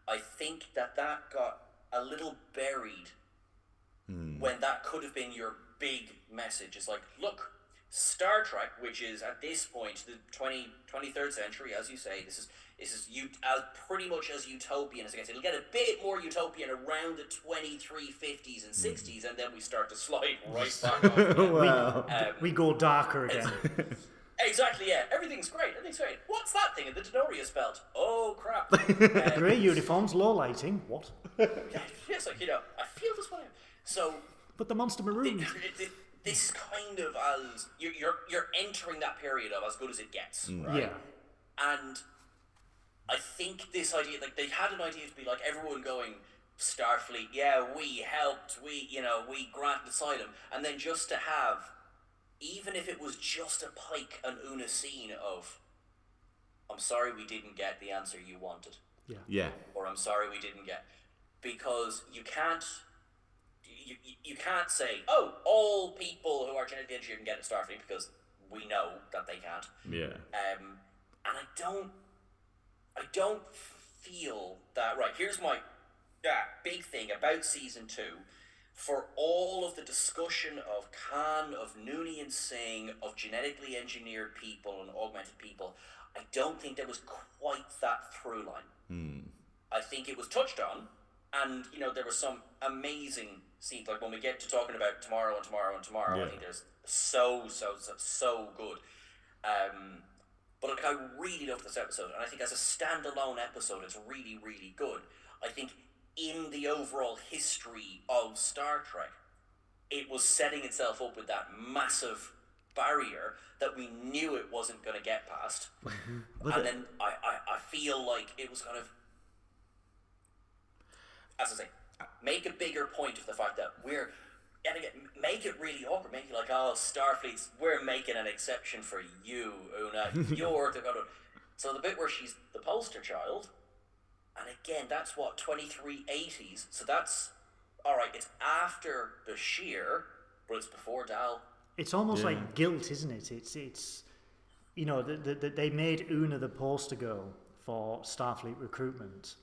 I think that got a little buried when that could have been your big message. It's like, look, Star Trek, which is at this point the 23rd century, as you say, this is as pretty much as utopian as it gets. It'll get a bit more utopian around the 2350s and 60s, and then we start to slide right back off. Wow. We go darker again. Exactly, yeah. Everything's great. What's that thing in the Denorius belt? Oh, crap. Grey uniforms, low lighting. What? It's like, I feel this way. So, but the monster maroon. this kind of as you're entering that period of as good as it gets, right? Yeah. And I think this idea, like they had an idea to be like everyone going Starfleet, yeah, we helped, we granted asylum, and then just to have, even if it was just a Pike and Una scene of, I'm sorry we didn't get the answer you wanted. Yeah. Or I'm sorry we didn't get, because you can't say, oh, all people who are genetically engineered can get a Starfleet, because we know that they can't. Yeah. And I don't feel that, right, here's my big thing about season 2. For all of the discussion of Khan, of Noonien Singh, of genetically engineered people and augmented people, I don't think there was quite that through line. I think it was touched on, and there were some amazing scenes, like when we get to talking about tomorrow, I think there's so good. But like, I really love this episode, and I think as a standalone episode, it's really, really good. I think in the overall history of Star Trek, it was setting itself up with that massive barrier that we knew it wasn't going to get past. And then I feel like it was kind of, as I say, make a bigger point of the fact that we're, and again, make it really awkward, make it like, oh, Starfleet's, we're making an exception for you, Una, you're the god of... So the bit where she's the poster child, and again, that's what, 2380s, so that's, alright, it's after Bashir, but it's before Dal. It's almost like guilt, isn't it? It's they made Una the poster girl for Starfleet recruitment,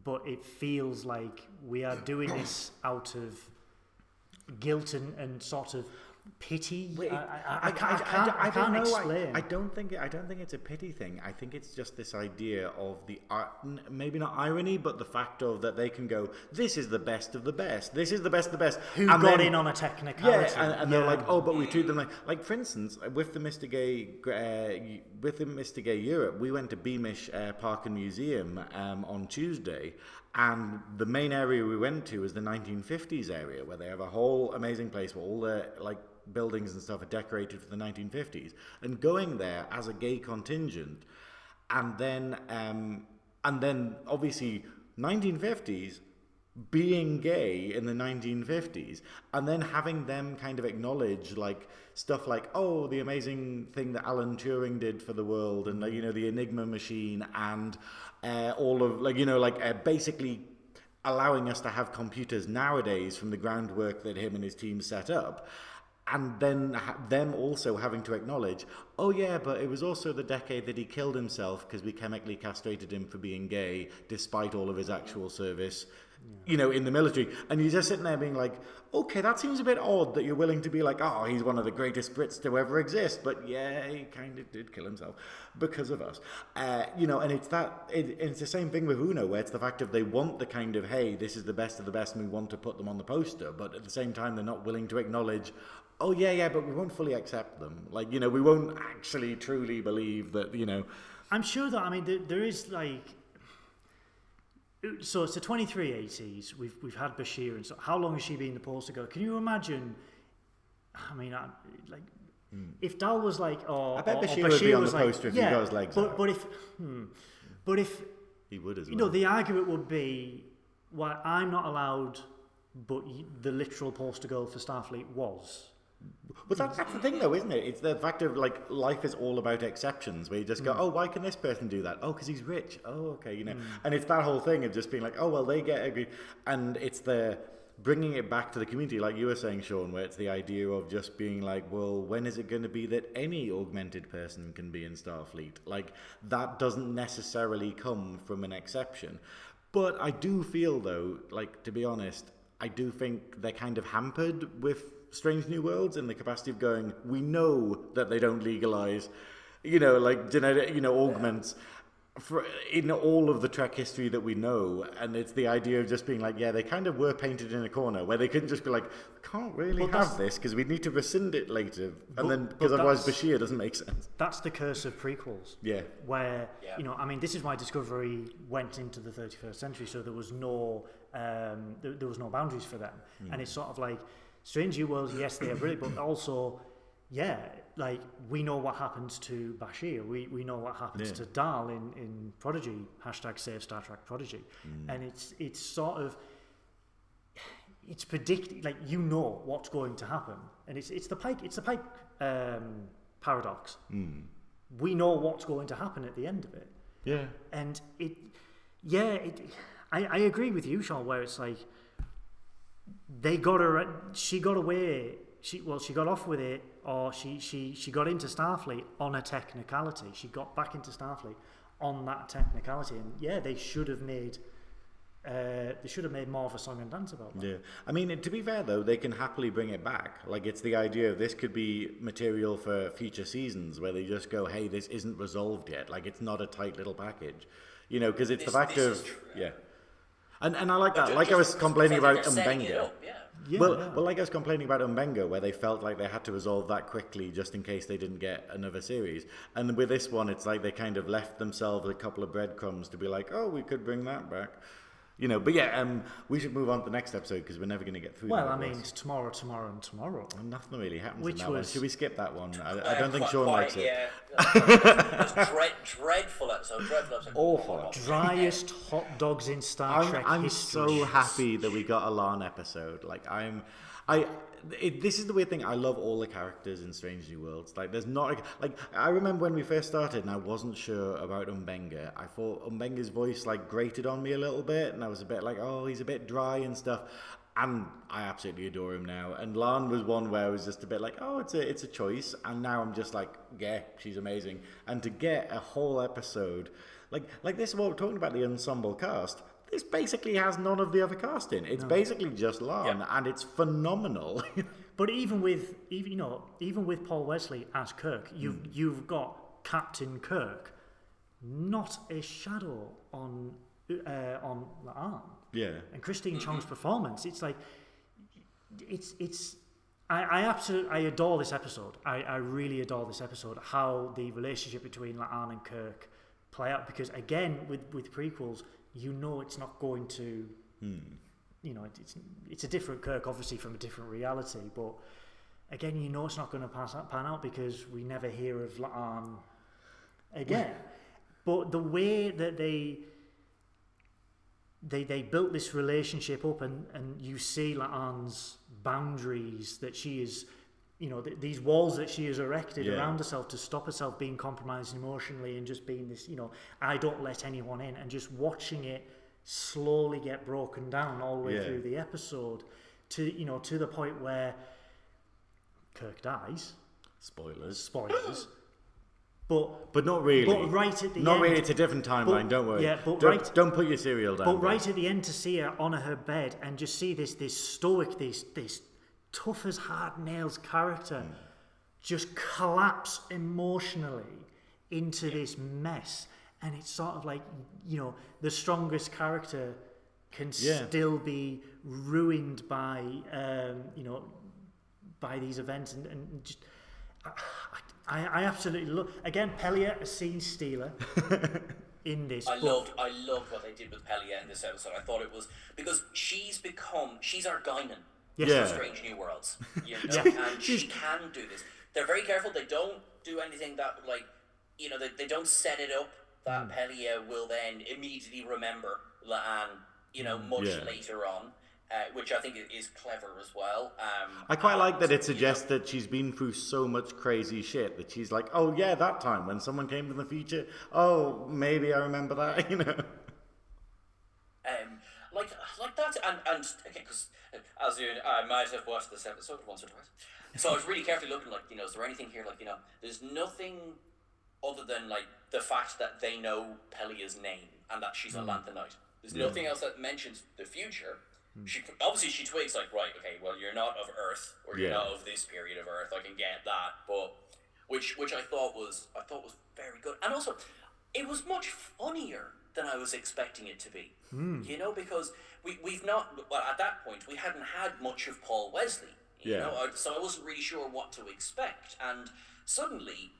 but it feels like we are doing this out of guilt and sort of pity. I can't explain. I don't think it's a pity thing. I think it's just this idea of the maybe not irony, but the fact of that they can go, this is the best of the best. This is the best of the best. Who and got in on a technicality? Yeah, and they're like, oh, but we treat them like for instance, with the Mr. Gay Europe, we went to Beamish Park and Museum on Tuesday. And the main area we went to is the 1950s area, where they have a whole amazing place where all the buildings and stuff are decorated for the 1950s. And going there as a gay contingent, and then obviously 1950s being gay in the 1950s, and then having them kind of acknowledge stuff like, oh, the amazing thing that Alan Turing did for the world, and the Enigma machine, and all of basically allowing us to have computers nowadays from the groundwork that him and his team set up. And then them also having to acknowledge, oh yeah, but it was also the decade that he killed himself because we chemically castrated him for being gay, despite all of his actual service, in the military. And you're just sitting there being like, okay, that seems a bit odd that you're willing to be like, oh, he's one of the greatest Brits to ever exist, but yeah, he kind of did kill himself because of us. And it's it's the same thing with Uno, where it's the fact of they want the kind of, hey, this is the best of the best and we want to put them on the poster, but at the same time they're not willing to acknowledge, oh yeah, but we won't fully accept them. We won't actually truly believe that, I'm sure that, there is so it's the 2380s. We've had Bashir, and so how long has she been the poster girl? Can you imagine? If Dal was like, I bet Bashir would be on the poster if he got his legs out. But if he would as well. The argument would be, well, I'm not allowed, but the literal poster girl for Starfleet was. But that's the thing, though, isn't it? It's the fact of life is all about exceptions, where you just go, oh, why can this person do that? Oh, because he's rich. Oh, okay, And it's that whole thing of just being like, oh, well, they get agreed, and it's the bringing it back to the community, like you were saying, Sean, where it's the idea of just being like, well, when is it going to be that any augmented person can be in Starfleet? That doesn't necessarily come from an exception. But I do feel, though, to be honest, I do think they're kind of hampered with Strange New Worlds in the capacity of going, we know that they don't legalize, like genetic, augments in all of the Trek history that we know. And it's the idea of just being like, yeah, they kind of were painted in a corner where they couldn't just be like, we can't really have this because we need to rescind it later. And then, because otherwise Bashir doesn't make sense. That's the curse of prequels. Yeah. Where, this is why Discovery went into the 31st century, so there was no boundaries for them. And it's sort of like, Strange New Worlds, yes, they are brilliant, but also, like, we know what happens to Bashir. We know what happens to Dal in Prodigy, #save Star Trek Prodigy. And it's sort of, it's predicted, like, what's going to happen. And it's the Pike paradox. We know what's going to happen at the end of it. Yeah. And I agree with you, Sean, where it's like, she got away, she got off with it, or she got into Starfleet on a technicality. She got back into Starfleet on that technicality, and they should have made more of a song and dance about that. Yeah, I mean, to be fair though, they can happily bring it back. Like, it's the idea of this could be material for future seasons where they just go, hey, this isn't resolved yet. Like, it's not a tight little package, because it's the fact of And I like that. Like I was complaining about Umbenga. Well, like I was complaining about Umbenga, where they felt like they had to resolve that quickly just in case they didn't get another series. And with this one, it's like they kind of left themselves a couple of breadcrumbs to be like, oh, we could bring that back. But we should move on to the next episode because we're never going to get through. Well, it's tomorrow, and tomorrow. And nothing really happens in that one. Should we skip that one? I don't think Sean likes it. Dreadful episode. Awful. Driest hot dogs in Star Trek I'm history. so happy that we got a Lan episode. Like, this is the weird thing. I love all the characters in Strange New Worlds. Like, there's not like I remember when we first started, and I wasn't sure about Umbenga. I thought Umbenga's voice like grated on me a little bit, and I was a bit like, oh, he's a bit dry and stuff. And I absolutely adore him now. And Lan was one where I was just a bit like, oh, it's a choice. And now I'm just like, yeah, she's amazing. And to get a whole episode like this, what we're talking about, the ensemble cast. This basically has none of the other cast in. It's basically just Lan, and it's phenomenal. But even with Paul Wesley as Kirk, you've got Captain Kirk, not a shadow on Laan. Yeah. And Christine Chong's performance, it's like, I adore this episode. I really adore this episode. How the relationship between Laan and Kirk play out, because again with prequels, it's not going to, it's a different Kirk, obviously from a different reality, but again, it's not going to pan out because we never hear of Laan again. But the way that they built this relationship up, and you see La'an's boundaries, that she is, these walls that she has erected around herself to stop herself being compromised emotionally and just being this, I don't let anyone in, and just watching it slowly get broken down all the way through the episode to the point where Kirk dies. Spoilers. But not really. But right at the end. Not really. It's a different timeline. Don't worry. Yeah, but don't put your cereal down. But right at the end, to see her on her bed and just see this stoic, this tough as hard nails character just collapse emotionally into this mess, and it's sort of like, the strongest character can still be ruined by by these events, and just. I absolutely love, again, Pelia, a scene stealer in this. I loved what they did with Pelia in this episode. I thought it was because she's our Guinan for Strange New Worlds, and she can do this. They're very careful. They don't do anything that, like, they don't set it up that Pelia will then immediately remember Laan, much later on. Which I think is clever as well. I quite like that it suggests that she's been through so much crazy shit that she's like, oh yeah, that time when someone came from the future, oh, maybe I remember that, Like that, and okay, because as I might have watched this episode once or twice, so I was really carefully looking, like, is there anything here, like, there's nothing other than, like, the fact that they know Pelia's name and that she's a Lanthanite. There's nothing else that mentions the future. She twigs like, right, okay, well, you're not of Earth, or you're not of this period of Earth. I can get that, but which I thought was very good, and also it was much funnier than I was expecting it to be. You know, because we've not, well, at that point we hadn't had much of Paul Wesley. You know, so I wasn't really sure what to expect, and suddenly,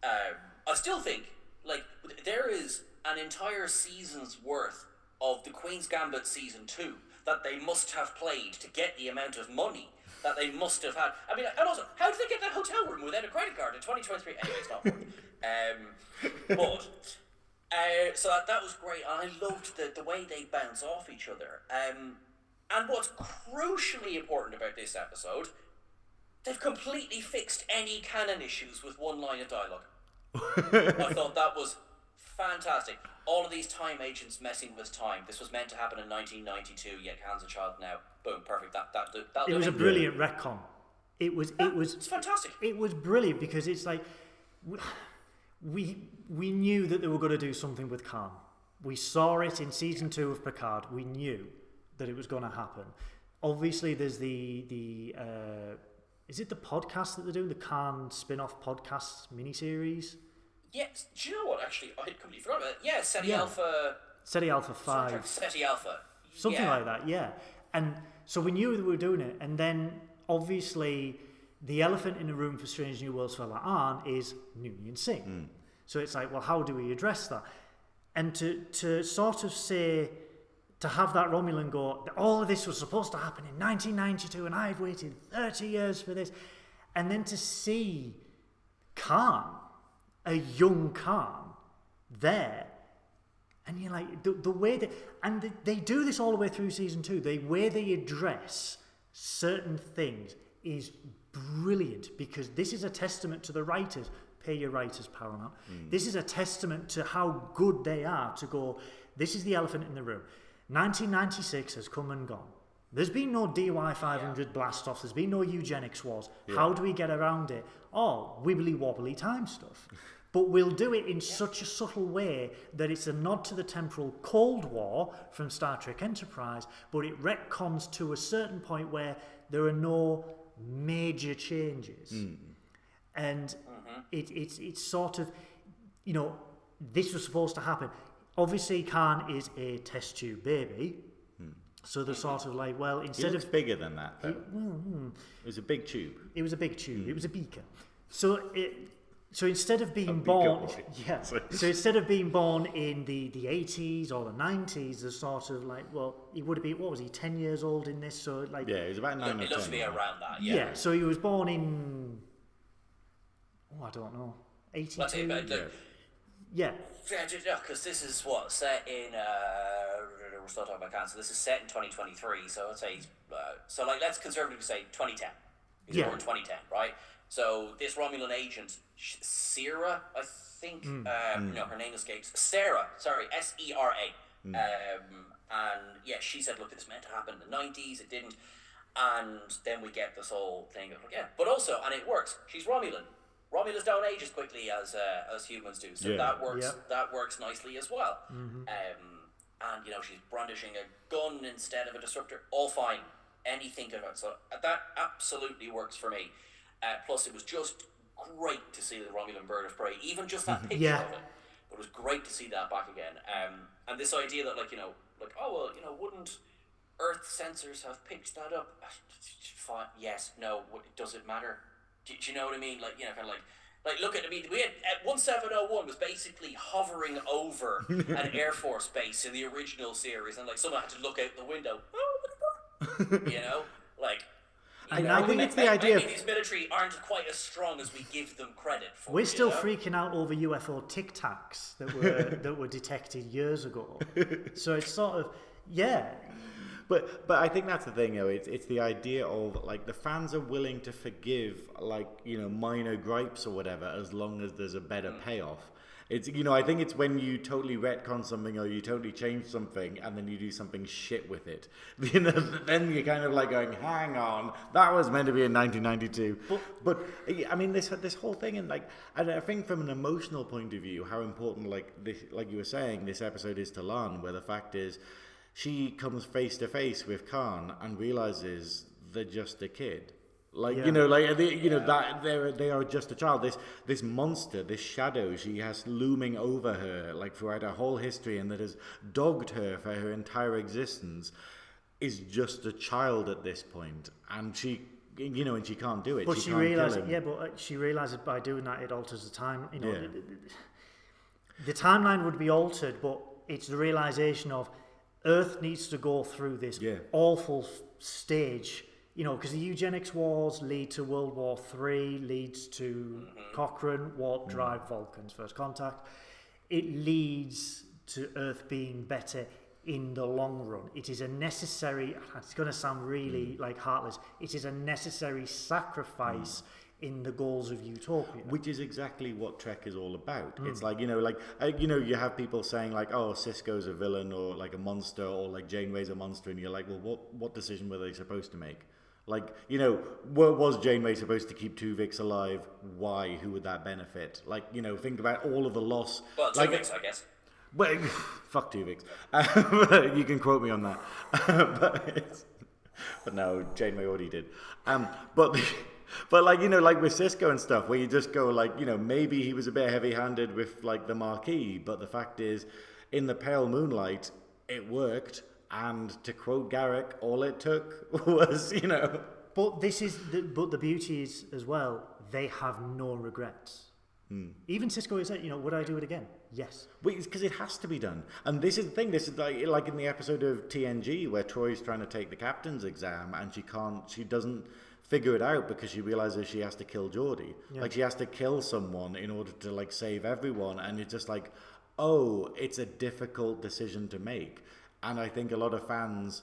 I still think like there is an entire season's worth of the Queen's Gambit season 2 that they must have played to get the amount of money that they must have had. I mean, and also, how did they get that hotel room without a credit card in 2023? Anyway, it's not worth. So that was great, and I loved the way they bounce off each other. And what's crucially important about this episode, they've completely fixed any canon issues with one line of dialogue. I thought that was fantastic. All of these time agents messing with time. This was meant to happen in 1992, yet Khan's a child now. Boom, perfect. It was a brilliant retcon. It's fantastic. It was brilliant because it's like we knew that they were going to do something with Khan. We saw it in season 2 of Picard. We knew that it was going to happen. Obviously, there's the is it the podcast that they're doing, the Khan spin-off podcast miniseries? Yes. Do you know what? Actually, I had completely forgotten about it. Yeah, SETI Alpha. SETI Alpha 5. SETI Alpha. Something like that. Yeah. And so we knew that we were doing it, and then obviously the elephant in the room for Strange New Worlds for La'an is Noonien Singh. So it's like, well, how do we address that? And to sort of say, to have that Romulan go, all of this was supposed to happen in 1992 and I've waited 30 years for this. And then to see Khan, a young Khan, there, and you're like, the way that, and they do this all the way through season 2, the way they address certain things is brilliant, because this is a testament to the writers. Pay your writers, Paramount. This is a testament to how good they are to go, this is the elephant in the room. 1996 has come and gone. There's been no DY500 blast-offs. There's been no eugenics wars. How do we get around it? Oh, wibbly-wobbly time stuff. But we'll do it in such a subtle way that it's a nod to the temporal Cold War from Star Trek Enterprise, but it retcons to a certain point where there are no major changes. And it's sort of, you know, this was supposed to happen. Obviously, Khan is a test tube baby, so they're sort of like, well, instead he looks of bigger than that, though. It was a big tube. It was a big tube. It was a beaker. So instead of being born, so instead of being born in the 80s or the 90s, they're sort of like, well, he would have been, what was he, 10 years old in this? So like, yeah, he was about 9 or 10. It looks to be around that. Yeah. So he was born in, I don't know, 82. Let's say about yeah, because this is what set in. We're still talking about cancer. This is set in 2023, so I'd say so. Like, let's conservatively say 2010. He's born in 2010, right? So this Romulan agent, Sera, I think. No, her name escapes. Sarah, sorry, Sera. And yeah, she said, "Look, this meant to happen in the 90s. It didn't." And then we get this whole thing of like, but also, and it works. She's Romulan. Romulans don't age as quickly as humans do, so that works. Yep. That works nicely as well. And you know, she's brandishing a gun instead of a disruptor. All fine, anything of it. So that absolutely works for me. Plus, it was just great to see the Romulan bird of prey, even just that picture of it. It was great to see that back again. And this idea that, like, you know, like, oh well, you know, wouldn't Earth sensors have picked that up? Fine. Yes. No. Does it matter? Do you know what I mean? Like, you know, kind of like look at, I mean, we had 1701 was basically hovering over an Air Force base in the original series, and like someone had to look out the window. You know, like. I think it's the idea. Maybe these military aren't quite as strong as we give them credit for. We're still freaking out over UFO Tic Tacs that were detected years ago. So it's sort of But I think that's the thing, you know, it's the idea of, like, the fans are willing to forgive, like, you know, minor gripes or whatever, as long as there's a better payoff. It's, you know, I think it's when you totally retcon something or you totally change something and then you do something shit with it. You know, then you're kind of like going, hang on, that was meant to be in 1992. But I mean, this whole thing, and like, and I think from an emotional point of view, how important, like this, like you were saying, this episode is to Lan, where the fact is, she comes face to face with Khan and realizes they're just a kid. Like, Yeah. you know, like that they are just a child. This monster, this shadow she has looming over her, like throughout her whole history, and that has dogged her for her entire existence, is just a child at this point, and she, you know, and she can't do it. But she she can't realizes, kill him. yeah, but she realizes by doing that it alters the time. You know, Yeah. the timeline would be altered, but it's the realization of Earth needs to go through this awful stage. You know, because the eugenics wars lead to World War III, leads to Cochrane, warp drive, Vulcans, first contact. It leads to Earth being better in the long run. It is a necessary, it's going to sound really like heartless, it is a necessary sacrifice in the goals of utopia. Which is exactly what Trek is all about. It's like, you know, you have people saying like, oh, Sisko's a villain or like a monster, or like Janeway's a monster, and you're like, well, what decision were they supposed to make? Like, you know, was Janeway supposed to keep Tuvix alive? Why? Who would that benefit? Like, you know, think about all of the loss. Well, like, Tuvix, I guess. Well, fuck Tuvix. You can quote me on that. but no, Janeway already did. But like, you know, like with Sisko and stuff, where you just go like, you know, maybe he was a bit heavy-handed with like the Marquis, but the fact is, in the pale moonlight, it worked. And to quote Garrick, all it took was, you know. But the beauty is as well, they have no regrets. Even Sisko is like, you know, would I do it again? Yes. Because it has to be done. And this is the thing. This is like in the episode of TNG where Troy's trying to take the captain's exam and she doesn't figure it out because she realizes she has to kill Geordi. Yeah. Like she has to kill someone in order to like save everyone. And it's just like, oh, it's a difficult decision to make. And I think a lot of fans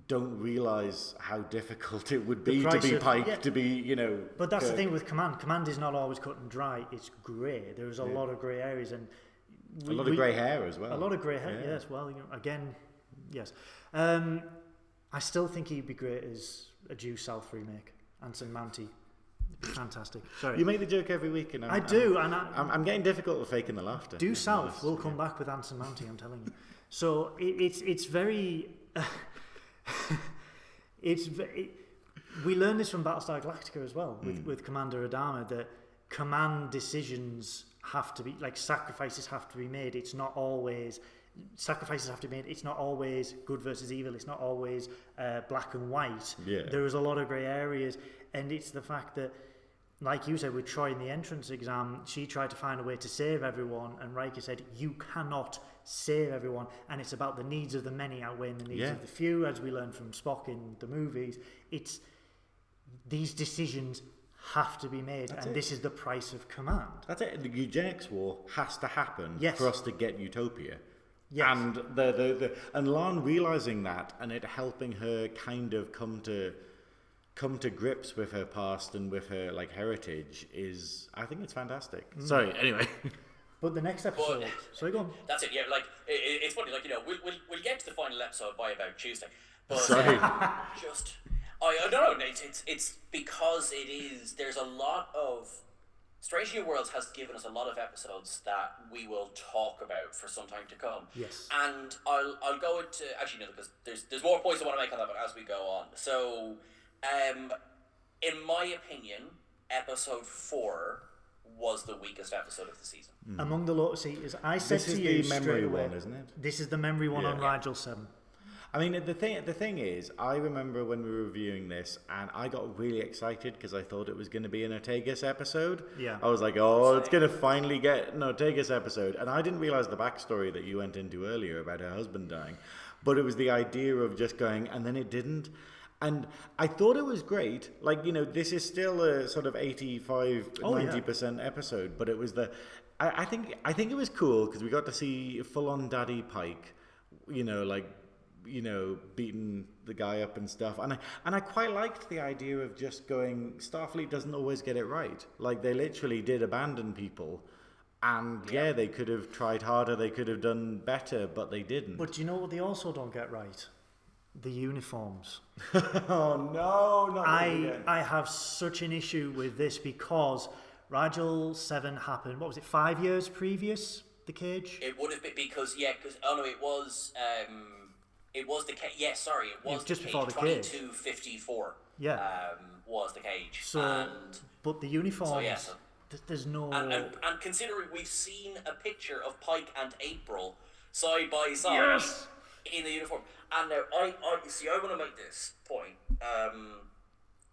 don't realise how difficult it would be to be Pike, to be, you know... But that's the thing with Command. Command is not always cut and dry. It's grey. There's a lot of grey areas. And a lot of grey hair as well. A lot of grey hair, yes. Well, you know, again, yes. I still think he'd be great as a due South remake. Anson Mounty. Fantastic. Sorry. You make the joke every week. And I do. I'm getting difficult with faking the laughter. Due South will come back with Anson Mounty, I'm telling you. So it's very... we learned this from Battlestar Galactica as well, with Commander Adama, that command decisions have to be, like sacrifices have to be made. It's not always... Sacrifices have to be made. It's not always good versus evil. It's not always black and white. Yeah. There is a lot of grey areas. And it's the fact that, like you said, with Troy in the entrance exam, she tried to find a way to save everyone, and Riker said, you cannot save everyone, and it's about the needs of the many outweighing the needs of the few, as we learned from Spock in the movies. It's these decisions have to be made, this is the price of command. That's it. The eugenics war has to happen for us to get utopia. Yes. And and La'an realizing that and it helping her kind of come to grips with her past and with her like heritage is, I think it's fantastic. Sorry, anyway. But the next episode, sorry, go on. That's it. Yeah, like it's funny. Like, you know, we'll get to the final episode by about Tuesday. But sorry. I don't know. It's because it is. There's a lot of Strange New Worlds has given us a lot of episodes that we will talk about for some time to come. Yes. And I'll go into actually no, because there's more points I want to make on that, but as we go on. So, in my opinion, episode 4 was the weakest episode of the season. Among the Lotus Eaters, I said to you this is the memory one, isn't it? This is the memory one on Rigel 7. I mean, the thing is, I remember when we were reviewing this, and I got really excited because I thought it was going to be an Ortegas episode. Yeah. I was like, oh, it's going to finally get an Ortegas episode. And I didn't realize the backstory that you went into earlier about her husband dying. But it was the idea of just going, and then it didn't. And I thought it was great. Like, you know, this is still a sort of 85-90% episode, but it was I think it was cool because we got to see full-on Daddy Pike, you know, like, you know, beating the guy up and stuff. And I quite liked the idea of just going, Starfleet doesn't always get it right. Like, they literally did abandon people. And yeah, they could have tried harder, they could have done better, but they didn't. But do you know what they also don't get right? The uniforms. Oh no, not I have such an issue with this because Rigel 7 happened, what was it, 5 years previous, the Cage? It would have been because it It was the cage. Yeah, sorry, it was just the before cage. the cage. 2254. Yeah. Was the cage. So, but the uniforms. So, yeah, so, there's no. And considering we've seen a picture of Pike and April side by side Yes! in the uniform, and now I want to make this point.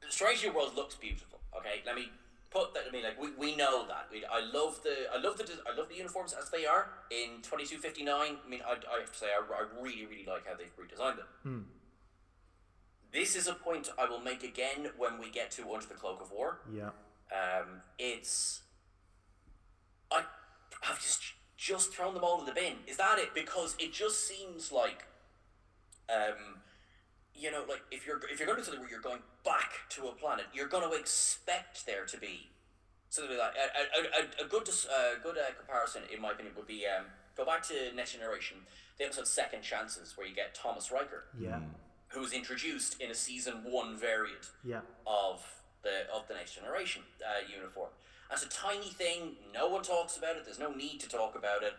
Strange New World looks beautiful. Okay, let me put that. I mean, like we know that. I love the uniforms as they are in 2259. I mean, I have to say I really like how they've redesigned them. This is a point I will make again when we get to Under the Cloak of War. Yeah. I've just thrown them all in the bin. Is that it? Because it just seems like, like if you're going to do something where you're going back to a planet, you're going to expect there to be something like a good comparison, in my opinion, would be go back to Next Generation, the episode Second Chances, where you get Thomas Riker. Yeah. Who's introduced in a season 1 variant of the Next Generation uniform. And it's a tiny thing, no one talks about it, there's no need to talk about it.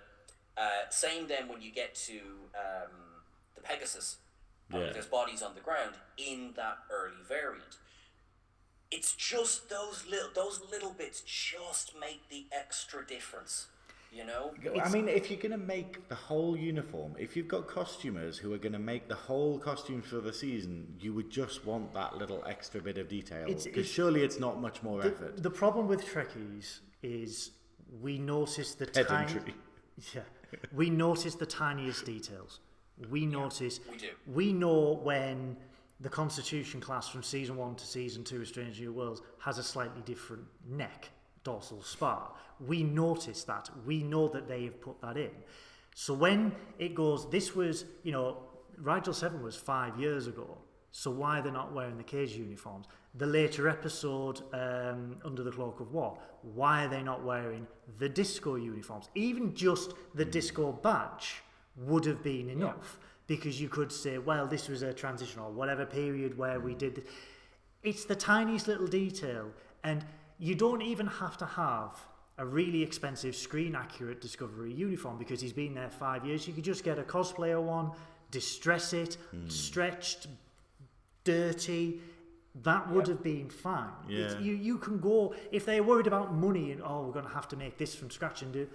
Same then when you get to the Pegasus, there's bodies on the ground in that early variant. It's just those little bits just make the extra difference. You know? I mean, if you're going to make the whole uniform, if you've got costumers who are going to make the whole costume for the season, you would just want that little extra bit of detail. Because surely it's not much more effort. The problem with Trekkies is we notice the we notice the tiniest details. We notice. We do. We know when the Constitution class from season 1 to season 2 of Strange New Worlds has a slightly different neck. Dorsal spar. We notice that. We know that they have put that in. So when it goes, this was, Rigel 7 was 5 years ago. So why they're not wearing the cage uniforms? The later episode, Under the Cloak of War, why are they not wearing the disco uniforms? Even just the disco badge would have been enough. Because you could say, well, this was a transition or whatever period where we did this. It's the tiniest little detail. And you don't even have to have a really expensive screen-accurate Discovery uniform because he's been there 5 years. You could just get a cosplayer one, distress it, stretched, dirty. That would have been fine. Yeah. You can go, if they're worried about money and, we're going to have to make this from scratch and do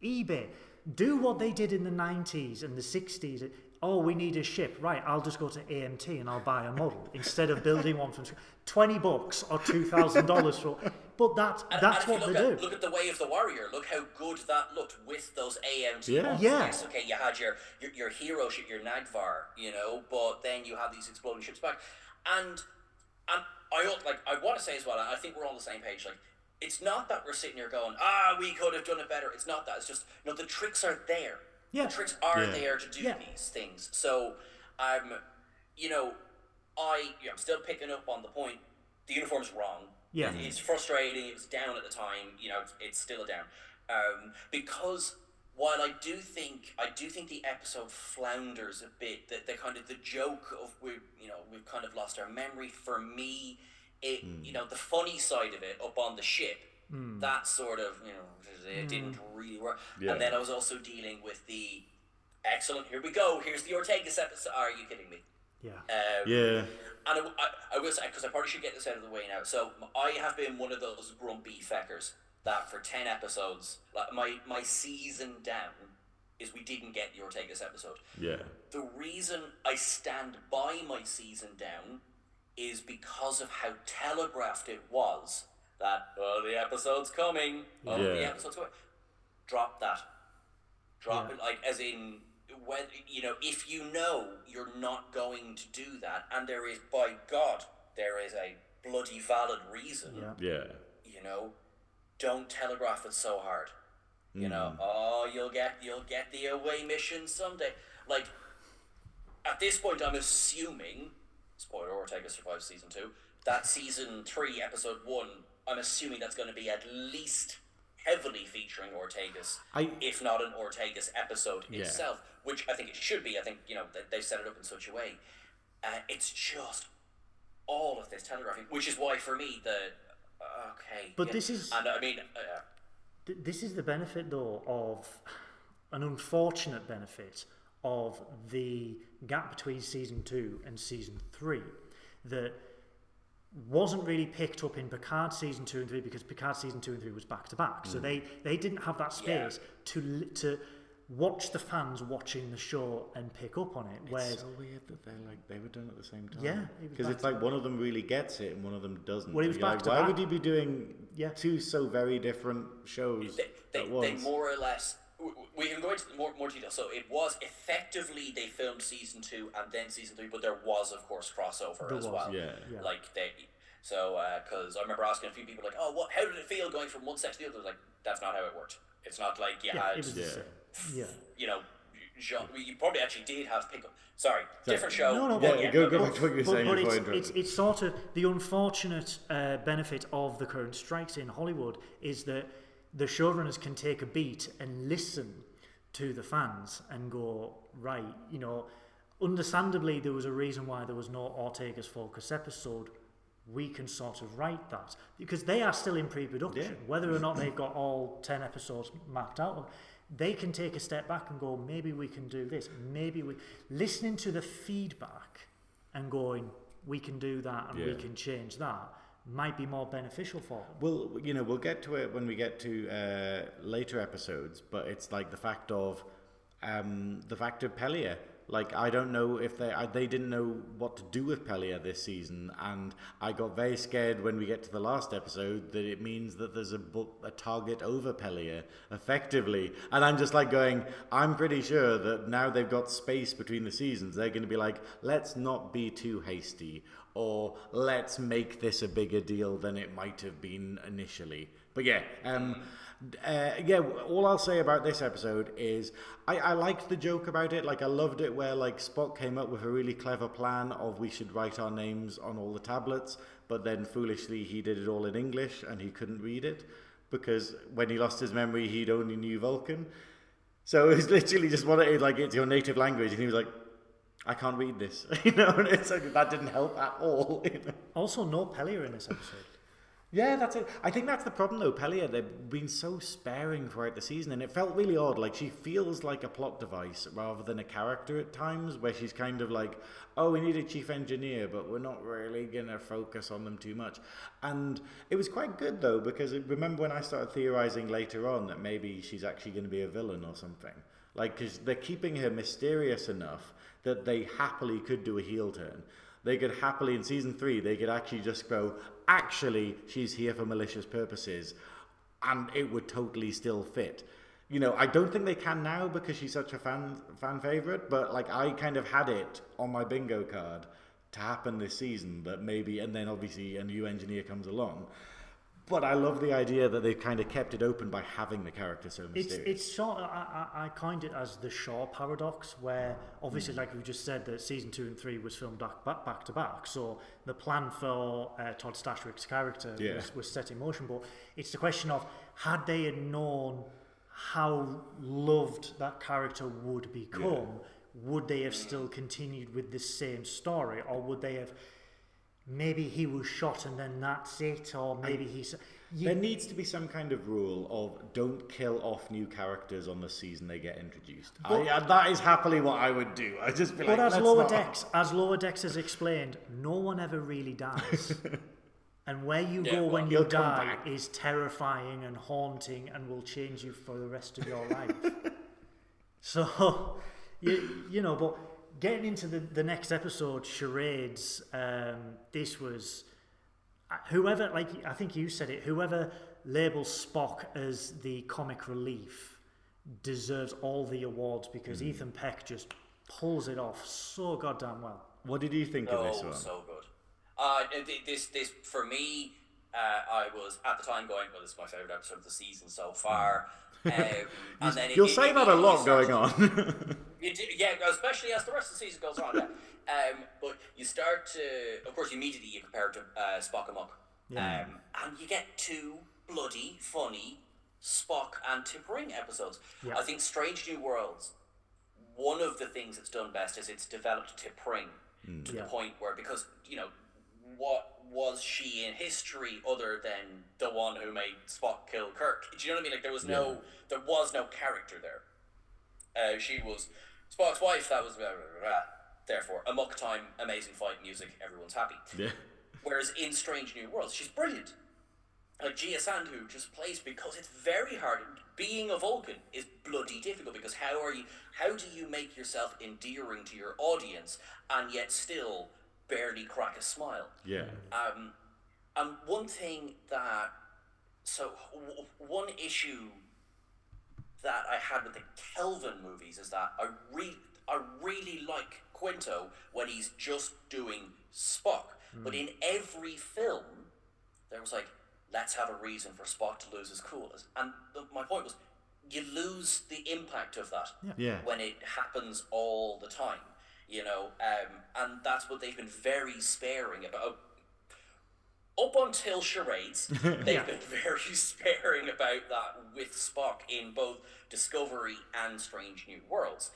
eBay. Do what they did in the 90s and the 60s. We need a ship. Right, I'll just go to AMT and I'll buy a model instead of building one from scratch. $20 or $2,000 for. But that's what they do. Look at the Way of the Warrior. Look how good that looked with those AMT. Yeah. Yes, okay, you had your hero ship, your Nagvar, but then you have these exploding ships back, and I want to say as well. I think we're all on the same page. Like, it's not that we're sitting here going, we could have done it better. It's not that. It's just the tricks are there. Yeah. The tricks are there to do these things. So, I'm still picking up on the point. The uniform's wrong. Yeah. It's frustrating. It was down at the time. It's still a down. Because while I do think the episode flounders a bit, the kind of the joke of we've kind of lost our memory. For me, the funny side of it up on the ship, that sort of it didn't really work. Yeah. And then I was also dealing with the excellent. Here we go. Here's the Ortegas episode. Are you kidding me? Yeah. And I will say, because I probably should get this out of the way now. So I have been one of those grumpy feckers that for 10 episodes, like my season down is we didn't get the Ortegas episode. Yeah. The reason I stand by my season down is because of how telegraphed it was that, the episode's coming. The episode's coming. Drop that. Drop it, like, as in, when if you're not going to do that, and there is, by God, there is a bloody valid reason. Don't telegraph it so hard. You'll get the away mission someday. Like, at this point, I'm assuming, spoiler, Ortega survives season 2. That season 3, episode 1, I'm assuming that's going to be at least heavily featuring Ortegas, if not an Ortegas episode itself, which I think it should be. I think, they've set it up in such a way. It's just all of this telegraphing, which is why, for me, But this is... And I mean... this is the benefit, though, of an unfortunate benefit of the gap between season 2 and season 3 that wasn't really picked up in Picard season 2 and 3 because Picard season 2 and 3 was back to back. So they didn't have that space to watch the fans watching the show and pick up on it. Whereas, it's so weird that they were done at the same time. Yeah, because it's like one of them really gets it and one of them doesn't. Well, it was back to why back. would you be doing two so very different shows at once? They more or less. We can go into more detail. So it was effectively they filmed season 2 and then season 3, but there was of course crossover as well. Yeah. Like because I remember asking a few people like, "Oh, how did it feel going from one set to the other?" Like that's not how it worked. It's not like you had. It was the same. Yeah. You know, you probably actually did have pickup. Sorry, different show. No, go back to what you were saying before I interrupted. It's sort of the unfortunate benefit of the current strikes in Hollywood is that the showrunners can take a beat and listen to the fans and go, right, you know, understandably there was a reason why there was no Ortega's Focus episode. We can sort of write that because they are still in pre-production. Yeah. Whether or not they've got all 10 episodes mapped out, they can take a step back and go, maybe we can do this. Maybe we listening to the feedback and going, we can do that and we can change that might be more beneficial for them. Well, you know, we'll get to it when we get to later episodes, but it's like the fact of Pelia. Like, I don't know if they didn't know what to do with Pelia this season, and I got very scared when we get to the last episode that it means that there's a target over Pelia, effectively. And I'm just like going, I'm pretty sure that now they've got space between the seasons, they're going to be like, let's not be too hasty, or let's make this a bigger deal than it might have been initially. But all I'll say about this episode is I liked the joke about it. Like, I loved it where like Spock came up with a really clever plan of we should write our names on all the tablets, but then foolishly he did it all in English and he couldn't read it because when he lost his memory he'd only knew Vulcan. So it was literally just it's your native language, and he was like, I can't read this, you know, and it's like that didn't help at all. You know? Also, no Pelia in this episode. Yeah, that's it. I think that's the problem, though. Pelia, they've been so sparing throughout the season, and it felt really odd. Like, she feels like a plot device rather than a character at times, where she's kind of like, oh, we need a chief engineer, but we're not really going to focus on them too much. And it was quite good, though, because remember when I started theorizing later on that maybe she's actually going to be a villain or something? Like, because they're keeping her mysterious enough that they happily could do a heel turn. They could happily, in season 3, they could actually just go, actually, she's here for malicious purposes, and it would totally still fit. You know, I don't think they can now because she's such a fan favorite, but like I kind of had it on my bingo card to happen this season, that maybe, and then obviously a new engineer comes along. But I love the idea that they've kind of kept it open by having the character so mysterious. It's sort of, I coined it as the Shaw paradox, where obviously, like we just said, that season 2 and 3 was filmed back to back. So the plan for Todd Stashwick's character was set in motion. But it's the question of, had they known how loved that character would become, would they have still continued with the same story, or would they have... Maybe he was shot and then that's it, or maybe there needs to be some kind of rule of don't kill off new characters on the season they get introduced. That is happily what I would do. I just be like, as Lower Decks has explained, no one ever really dies. And where you go when you die is terrifying and haunting and will change you for the rest of your life. So, you know, but... Getting into the next episode, Charades, this was... Whoever, like I think you said it, whoever labels Spock as the comic relief deserves all the awards because Ethan Peck just pulls it off so goddamn well. What did you think of this one? Oh, so good. This for me, I was at the time going, well, this is my favourite episode of the season so far. And then You'll say that a lot going on. Yeah, especially as the rest of the season goes on. But you start to, of course, immediately you compare it to Spock and Muck. And you get 2 bloody funny Spock and Turing episodes. I think Strange New Worlds, one of the things it's done best is it's developed Turing to the point where, because, you know, what was she in history other than the one who made Spock kill Kirk? Do you know what I mean? Like, there was no character there. She was Spock's wife, that was blah, blah, blah, blah. Therefore, amok time, amazing fight music, everyone's happy. Yeah. Whereas in Strange New Worlds, she's brilliant. Like Gia Sandhu just plays because it's very hard. Being a Vulcan is bloody difficult because how do you make yourself endearing to your audience and yet still barely crack a smile? Yeah. And one thing that, one issue that I had with the Kelvin movies is that I really like Quinto when he's just doing Spock. But in every film, there was like, let's have a reason for Spock to lose his coolness. And my point was, you lose the impact of that when it happens all the time, and that's what they've been very sparing about. Up until Charades, they've been very sparing about that with Spock in both Discovery and Strange New Worlds.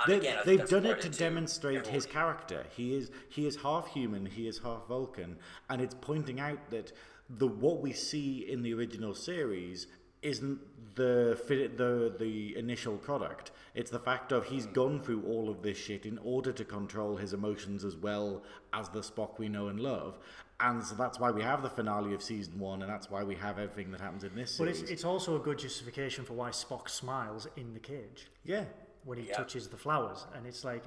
They've done it to demonstrate his character. He is half human, he is half Vulcan, and it's pointing out that what we see in the original series isn't the initial product. It's the fact of he's gone through all of this shit in order to control his emotions as well as the Spock we know and love. And so that's why we have the finale of season 1, and that's why we have everything that happens in this series. But it's also a good justification for why Spock smiles in the cage. Yeah. When he touches the flowers, and it's like,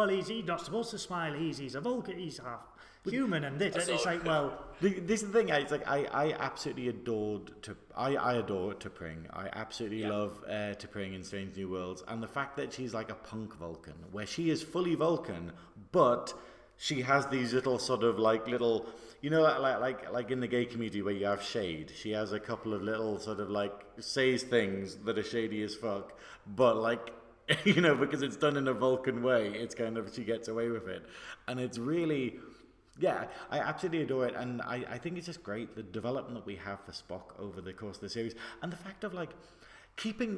he's not supposed to smile. He's a Vulcan. He's half human, and this. And it's like, well, this is the thing. It's like I absolutely adored I adore T'Pring. I absolutely love T'Pring in Strange New Worlds, and the fact that she's like a punk Vulcan, where she is fully Vulcan, but she has these little sort of like like in the gay community where you have shade. She has a couple of little sort of like says things that are shady as fuck, but like. Because it's done in a Vulcan way, it's kind of, she gets away with it. And it's really, I absolutely adore it. And I think it's just great, the development that we have for Spock over the course of the series. And the fact of, like, keeping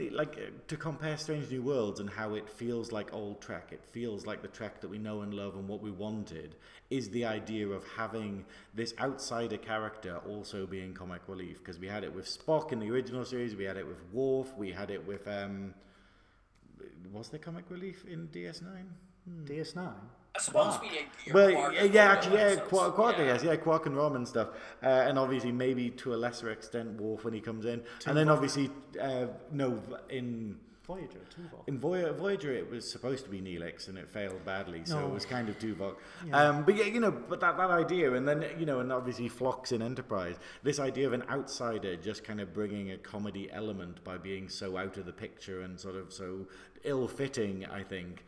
to compare Strange New Worlds and how it feels like old Trek, it feels like the Trek that we know and love and what we wanted, is the idea of having this outsider character also being comic relief. Because we had it with Spock in the original series, we had it with Worf, we had it with... was there comic relief in DS9? DS9? Supposed to be Quark and Rom and stuff. And obviously, maybe to a lesser extent, Worf when he comes in. And then obviously, in Voyager, Tuvok. In Voyager, it was supposed to be Neelix, and it failed badly, so it was kind of Tuvok. Yeah. But that idea, and then, and obviously Phlox in Enterprise, this idea of an outsider just kind of bringing a comedy element by being so out of the picture and sort of so ill-fitting, I think.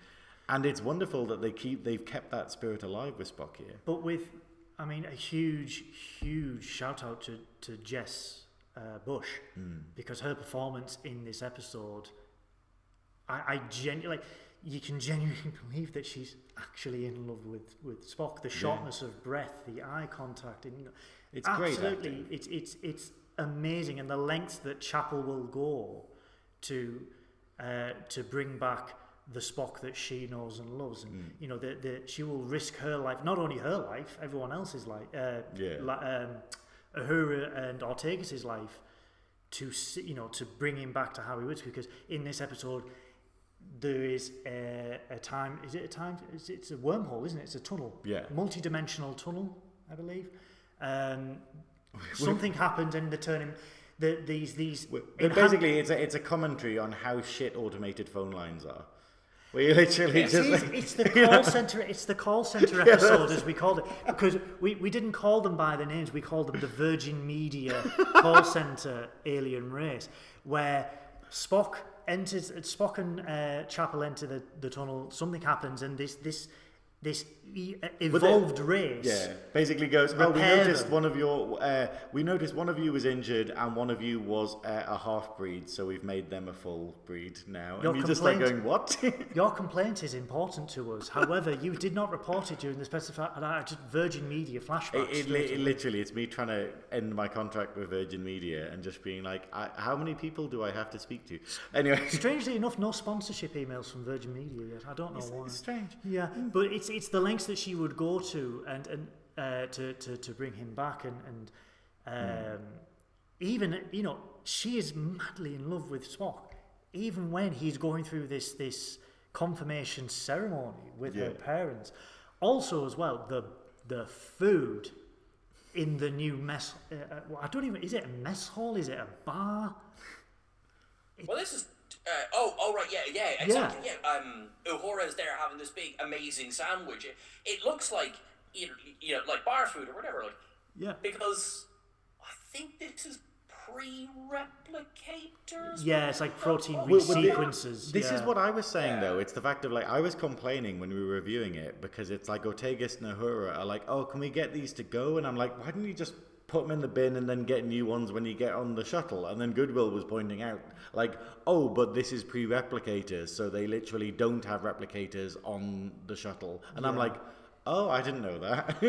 And it's wonderful that they've kept that spirit alive with Spock here. But with, a huge shout out to Jess Bush, because her performance in this episode, I genuinely, you can genuinely believe that she's actually in love with Spock. The shortness of breath, the eye contact, and it's absolutely great. It's amazing, and the lengths that Chapel will go to bring back the Spock that she knows and loves, and she will risk her life, not only her life, everyone else's life, Uhura and Ortegas' life, to bring him back to how he was, because in this episode there is a time. Is it a time? It's a wormhole, isn't it? It's a tunnel. Yeah. Multi-dimensional tunnel, I believe. Something happened, and they turn him. Basically, it's a commentary on how shit automated phone lines are. Where you literally it's the call center. It's the call center episode, as we called it, because we didn't call them by the names. We called them the Virgin Media call center alien race, where Spock and Chapel enter the tunnel. Something happens, and this evolved race basically goes, we noticed one of you was injured and one of you was a half-breed, so we've made them a full breed now. And you're just like going, what? Your complaint is important to us. However, you did not report it during the specified Virgin Media flashbacks. Literally, it's me trying to end my contract with Virgin Media and just being like, how many people do I have to speak to? Anyway. Strangely enough, no sponsorship emails from Virgin Media yet. I don't know why. It's strange. Yeah, but it's the lengths that she would go to and to bring him back, and even she is madly in love with Spock, even when he's going through this confirmation ceremony with her parents. Also, as well, the food in the new mess. I don't even. Is it a mess hall? Is it a bar? Well, this is. Right, yeah, exactly. Yeah. Uhora's there having this big, amazing sandwich. It looks like like bar food or whatever. Because I think this is pre-replicators. Yeah, it's like protein resequences. This is what I was saying though. It's the fact of like I was complaining when we were reviewing it because it's like Ortegas and Uhura are like, oh, can we get these to go? And I'm like, why didn't you just put them in the bin and then get new ones when you get on the shuttle? And then Goodwill was pointing out like, oh, but this is pre-replicators, so they literally don't have replicators on the shuttle. And I'm like, oh, I didn't know that.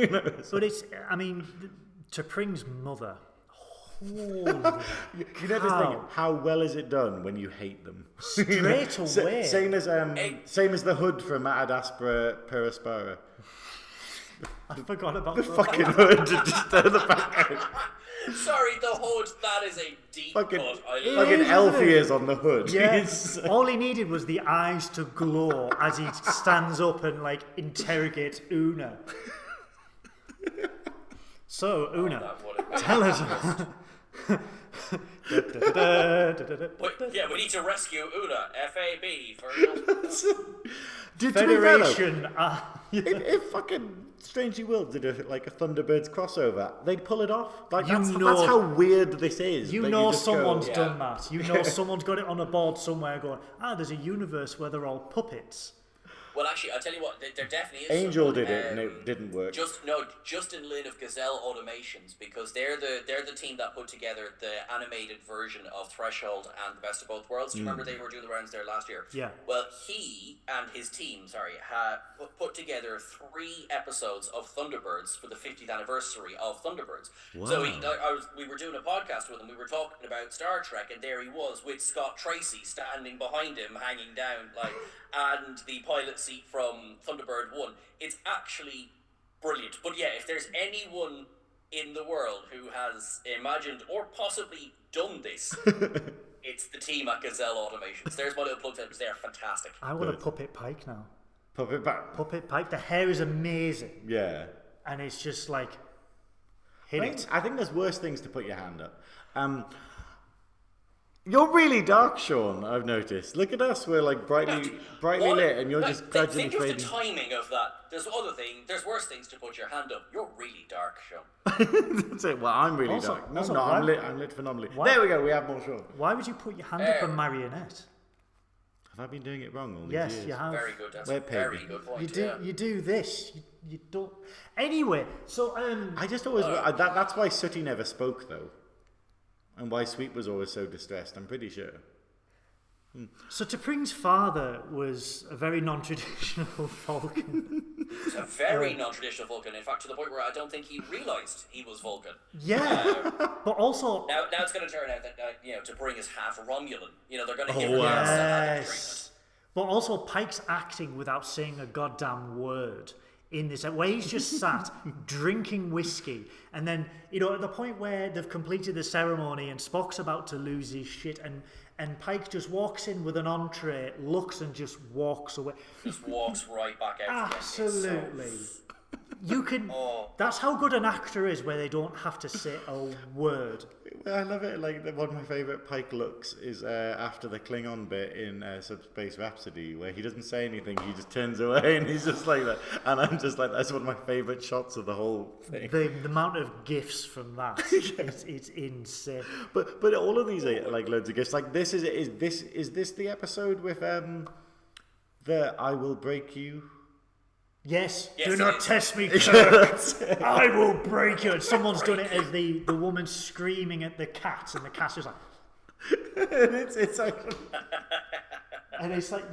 But it's, I mean, T'Pring's mother. You know this thing, how well is it done when you hate them? Straight away. Same as the hood from Ad Aspera per Aspera. I forgot about the fucking hood. Just the back out. Sorry, the hood. That is a deep fucking hood. elf ears on the hood. Yes. All he needed was the eyes to glow as he stands up and like interrogates Una. So Una, tell us. We need to rescue Una. FAB for Federation. If fucking Strangely Willed did a Thunderbirds crossover, they'd pull it off. Like that's how weird this is. Someone's done that. Someone's got it on a board somewhere going, there's a universe where they're all puppets. Well, actually, I'll tell you what, there definitely is. Angel did it, and it didn't work. Justin Lin of Gazelle Automations, because they're the team that put together the animated version of Threshold and The Best of Both Worlds. Do you remember they were doing the rounds there last year? Yeah. Well, he and his team, put together 3 episodes of Thunderbirds for the 50th anniversary of Thunderbirds. Wow. So we were doing a podcast with him. We were talking about Star Trek, and there he was with Scott Tracy standing behind him, hanging down and the pilot seat from Thunderbird 1. It's actually brilliant. But yeah, if there's anyone in the world who has imagined or possibly done this, it's the team at Gazelle Automations. There's my little plug for them. They're fantastic. I want a Puppet Pike now. Puppet Pike. The hair is amazing. Yeah. And it's just like, hit it. I think there's worse things to put your hand up. You're really dark, Sean, I've noticed. Look at us, we're like brightly lit, and you're just gradually fading. Think of the timing of that. There's worse things to put your hand up. You're really dark, Sean. That's it. Well, I'm really dark. No, I'm lit phenomenally. There we go, we have more Sean. Why would you put your hand up a marionette? Have I been doing it wrong all these years? Yes, you have. Very good. That's a very good point. You do this. You don't. Anyway, so I just always that's why Sooty never spoke though. And why Sweet was always so distressed, I'm pretty sure. So T'Pring's father was a very non-traditional Vulcan. He's a very non-traditional Vulcan. In fact, to the point where I don't think he realised he was Vulcan. Yeah, but also now it's going to turn out that T'Pring is half Romulan. They're going to give her yes. But also Pike's acting without saying a goddamn word. In this, where he's just sat drinking whiskey, and then at the point where they've completed the ceremony and Spock's about to lose his shit, and Pike just walks in with an entree, looks and just walks away. Just walks right back out. Absolutely. You can. That's how good an actor is, where they don't have to say a word. I love it. Like one of my favourite Pike looks is after the Klingon bit in Subspace Rhapsody, where he doesn't say anything, he just turns away, and he's just like that. And I'm just like, that's one of my favourite shots of the whole thing. The amount of gifs from that, it's insane. But all of these are like loads of gifs. Like this is this the episode with the I will break you. Yes, do not test me, Kirk. I will break you. And someone's done it as the woman screaming at the cat, and the cat's just like... and it's like... And it's like,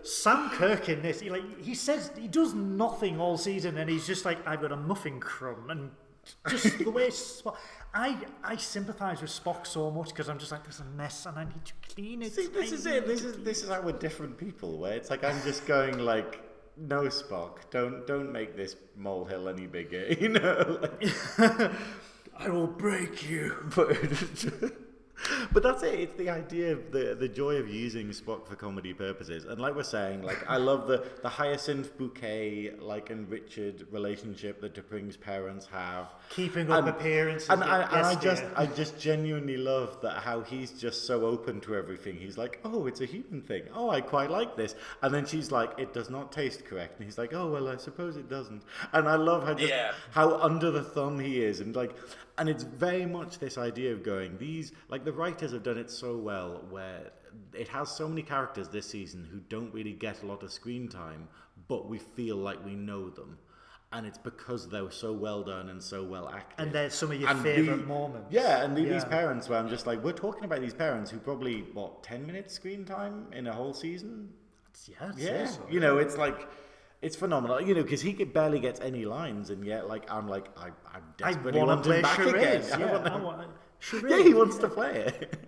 Sam Kirk in this, he says, he does nothing all season, and he's just like, I've got a muffin crumb, and just the way Spock... I sympathise with Spock so much, because I'm just like, there's a mess, and I need to clean it. See, this is it. This is how we're different people, where it's like, I'm just going like... No, Spock, don't make this molehill any bigger, I will break you. But that's it. It's the idea of the joy of using Spock for comedy purposes. And like we're saying, like I love the hyacinth bouquet, like and Richard relationship that T'Pring's parents have. Keeping up appearances. And I just genuinely love that how he's just so open to everything. He's like, oh, it's a human thing. Oh, I quite like this. And then she's like, it does not taste correct. And he's like, oh, well, I suppose it doesn't. And I love how under the thumb he is. And it's very much this idea of going, the writers have done it so well where it has so many characters this season who don't really get a lot of screen time, but we feel like we know them. And it's because they were so well done and so well acted. And they're some of your favourite moments. Yeah, and these parents where I'm just like, we're talking about these parents who probably, 10 minutes screen time in a whole season? Yeah. So. It's like... It's phenomenal, because he barely gets any lines, and yet, I'm desperately want him back again. Charade. He wants to play it.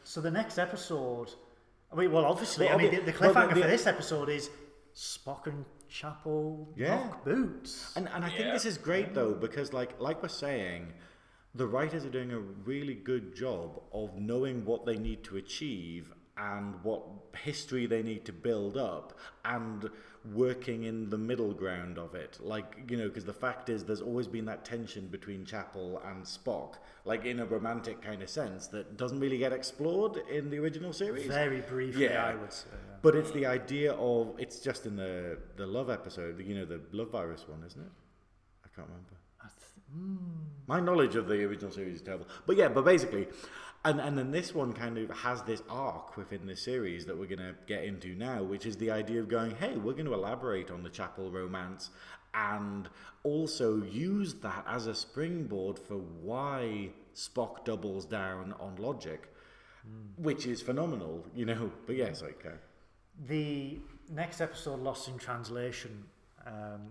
So the next episode, the cliffhanger for this episode is Spock and Chapel rock boots. And I think this is great though, because like we're saying, the writers are doing a really good job of knowing what they need to achieve and what history they need to build up and working in the middle ground of it. Because the fact is there's always been that tension between Chapel and Spock, in a romantic kind of sense that doesn't really get explored in the original series. Very briefly, I would say. Yeah. But it's the idea of, it's just in the love episode, the love virus one, isn't it? I can't remember. My knowledge of the original series is terrible. But basically... And then this one kind of has this arc within this series that we're going to get into now, which is the idea of going, hey, we're going to elaborate on the Chapel romance and also use that as a springboard for why Spock doubles down on logic, which is phenomenal, But yes, okay. The next episode, Lost in Translation,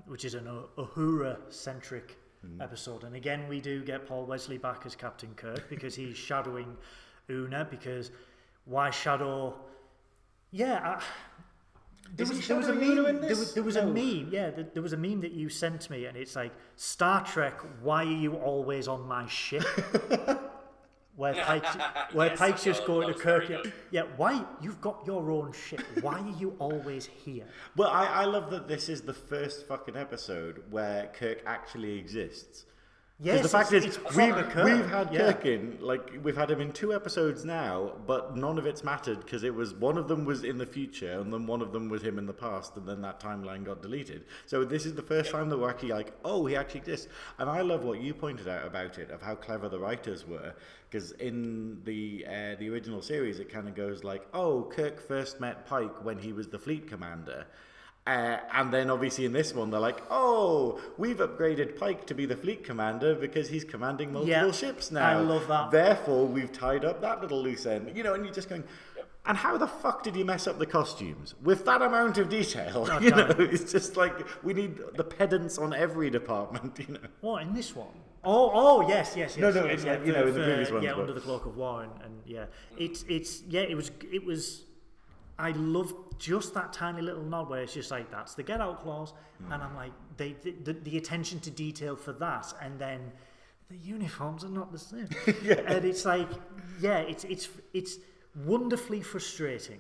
which is an Uhura-centric episode, and again we do get Paul Wesley back as Captain Kirk because he's shadowing Una, because why shadow there was a meme that you sent me, and it's like, Star Trek, why are you always on my ship? Where Pike's just going to Kirk. Why? You've got your own ship. Why are you always here? Well, I love that this is the first fucking episode where Kirk actually exists. Yes, the fact is, we've had Kirk in, we've had him in 2 episodes now, but none of it's mattered because it was one of them was in the future and then one of them was him in the past, and then that timeline got deleted. So this is the first time that we're actually he actually exists. And I love what you pointed out about it, of how clever the writers were, because in the original series it kind of goes Kirk first met Pike when he was the fleet commander. And then obviously in this one they're we've upgraded Pike to be the fleet commander because he's commanding multiple ships now. I love that. Therefore we've tied up that little loose end, and you're just going, and how the fuck did you mess up the costumes with that amount of detail? It's just we need the pedants on every department. What, in this one? Oh yes. No, in the previous one. Yeah, Under the Cloak of War, and it was. I love just that tiny little nod where it's just that's the get out clause, and I'm the attention to detail for that, and then the uniforms are not the same, and it's it's wonderfully frustrating.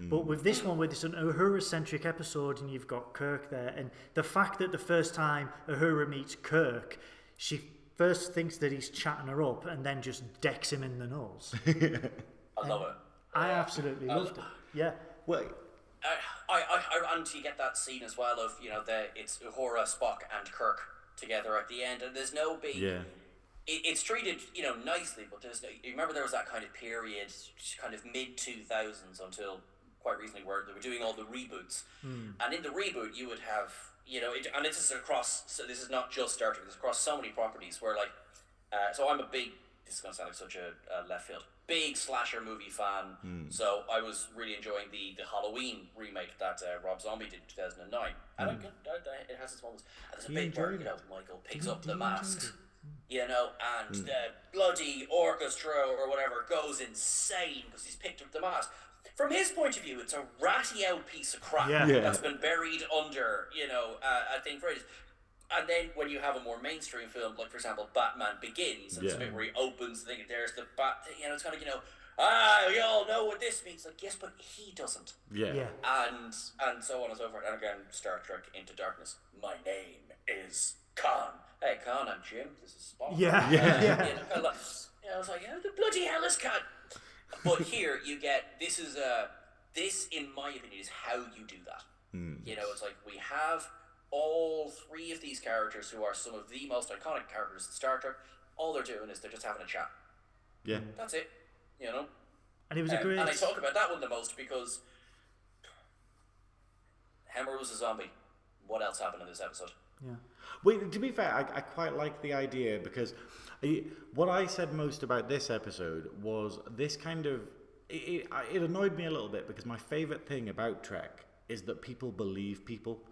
But with this one, where it's an Uhura-centric episode, and you've got Kirk there, and the fact that the first time Uhura meets Kirk, she first thinks that he's chatting her up, and then just decks him in the nose. I love it. I absolutely loved it. Yeah. Well, and you get that scene as well of it's Uhura, Spock, and Kirk together at the end, and there's no big. Yeah. It's treated nicely, but there's no. You remember there was that kind of period, kind of mid 2000s until quite recently, where they were doing all the reboots, and in the reboot you would have and this is across. So this is not just Star Trek. It's across so many properties where so I'm a big. This is going to sound like such a left field. Big slasher movie fan, so I was really enjoying the Halloween remake that Rob Zombie did in 2009, and it has its moments. And there's a bit where Michael picks up the masks, and the bloody orchestra or whatever goes insane because he's picked up the mask. From his point of view, it's a ratty out piece of crap that's been buried under a thing for ages. And then when you have a more mainstream film, like for example, Batman Begins, and it's a bit where he opens the thing, and there's the bat, it's kind of, we all know what this means. Like, yes, but he doesn't. Yeah. And so on and so forth. And again, Star Trek Into Darkness. My name is Khan. Hey, Khan, I'm Jim. This is Spock. Yeah. I was like, the bloody hell is Khan? But here you get, this in my opinion is how you do that. It's like we have all three of these characters who are some of the most iconic characters in Star Trek. All they're doing is they're just having a chat. Yeah. That's it. And it was a great... And I talk about that one the most because Hammer was a zombie. What else happened in this episode? Yeah. Wait, to be fair, I quite like the idea because what I said most about this episode was this kind of... It annoyed me a little bit because my favourite thing about Trek is that people believe people.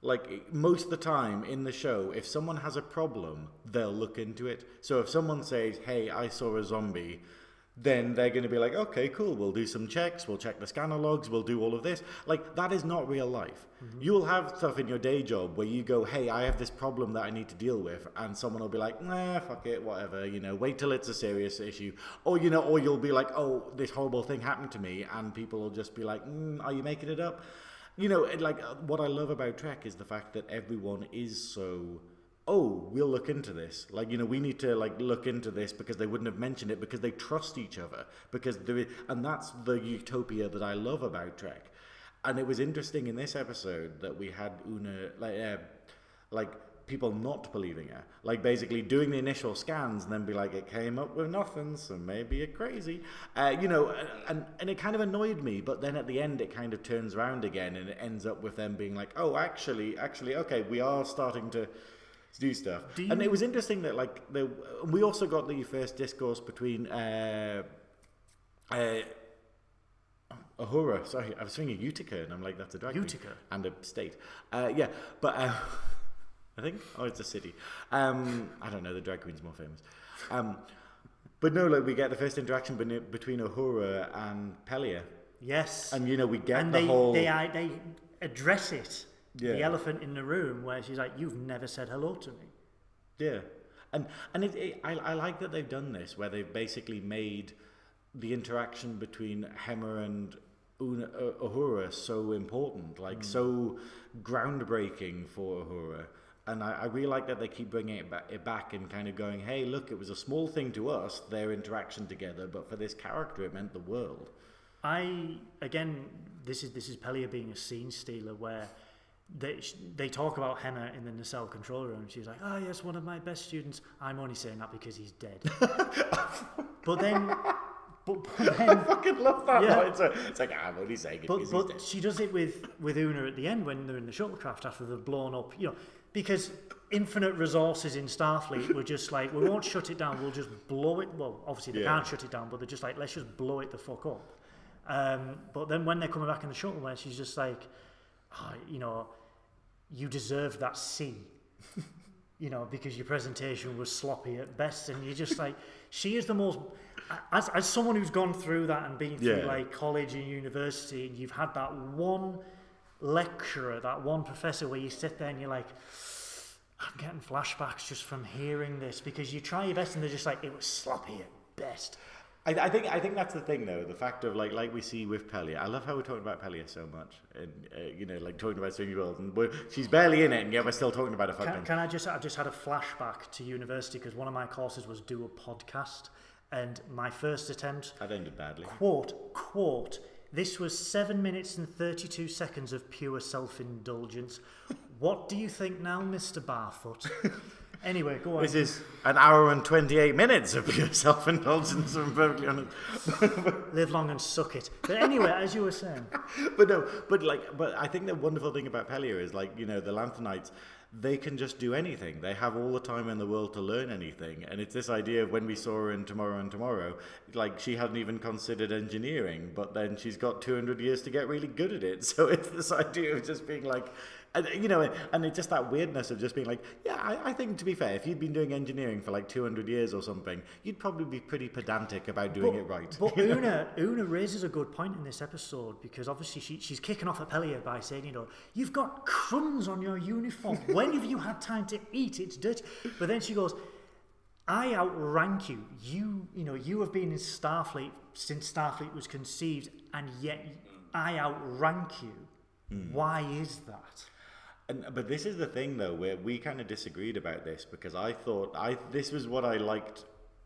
Like, most of the time in the show, if someone has a problem, they'll look into it. So if someone says, hey, I saw a zombie, then they're going to be like, okay, cool, we'll do some checks, we'll check the scanner logs, we'll do all of this. Like, that is not real life. You will have stuff in your day job where you go, hey, I have this problem that I need to deal with, and someone will be like, nah, fuck it, whatever, wait till it's a serious issue. Or you'll be like, oh, this horrible thing happened to me, and people will just be like, are you making it up? What I love about Trek is the fact that everyone is so, we'll look into this. We need to, look into this because they wouldn't have mentioned it because they trust each other. And that's the utopia that I love about Trek. And it was interesting in this episode that we had Una, people not believing her. Basically doing the initial scans and then be like, it came up with nothing, so maybe you're crazy. And it kind of annoyed me, but then at the end it kind of turns around again and it ends up with them being like, oh, actually, okay, we are starting to do stuff. And it was interesting that, we also got the first discourse between Uhura, sorry, I was thinking Utica, and I'm like, that's a drag Utica? queen. And a state. I think. Oh, it's a city. I don't know. The drag queen's more famous. But no, we get the first interaction between Uhura and Pelia. Yes. And we get and the whole. They address it. Yeah. The elephant in the room, where she's like, "You've never said hello to me." Yeah, and I like that they've done this, where they've basically made the interaction between Hemmer and Uhura so important, so groundbreaking for Uhura. And I really like that they keep bringing it back and kind of going, hey, look, it was a small thing to us, their interaction together, but for this character, it meant the world. This is Pelia being a scene stealer, where they talk about Henna in the nacelle control room. She's like, oh, yes, one of my best students. I'm only saying that because he's dead. But then... I fucking love that line. It's like, I'm only saying it because he's dead. But she does it with Una at the end when they're in the shuttlecraft after they've blown up, because infinite resources in Starfleet were just like, we won't shut it down, we'll just blow it. Well, obviously they can't shut it down, but they're just like, let's just blow it the fuck up. But then when they're coming back in the shuttle, where she's just like, you deserved that C, because your presentation was sloppy at best, and you're just like, she is the most, as someone who's gone through that and been through college and university, and you've had that one lecturer, that one professor where you sit there and you're like, I'm getting flashbacks just from hearing this, because you try your best and they're just like, it was sloppy at best. I think that's the thing, though, the fact of like we see with Pelia. I love how we're talking about Pelia so much, and talking about Strange World, and she's barely in it, and yet we're still talking about her. I've just had a flashback to university, because one of my courses was do a podcast, and my first attempt, that ended badly. Quote. This was 7 minutes and 32 seconds of pure self-indulgence. What do you think now, Mr. Barfoot? Anyway, go on. This is an hour and 28 minutes of pure self-indulgence, I'm perfectly honest. Live long and suck it. But anyway, as you were saying. But I think the wonderful thing about Pelia is, the Lanthanites, they can just do anything. They have all the time in the world to learn anything. And it's this idea of when we saw her in Tomorrow, she hadn't even considered engineering, but then she's got 200 years to get really good at it. So it's this idea of just being like, and, you know, and it's just that weirdness of just being like, yeah, I think, to be fair, if you'd been doing engineering for like 200 years or something, you'd probably be pretty pedantic about doing it right. But Una raises a good point in this episode, because obviously she's kicking off at Pellier by saying, you know, you've got crumbs on your uniform. When have you had time to eat? It's dirty. But then she goes, I outrank you. You have been in Starfleet since Starfleet was conceived, and yet I outrank you. Why is that? But this is the thing, though, where we kind of disagreed about this, because I thought this was what I liked,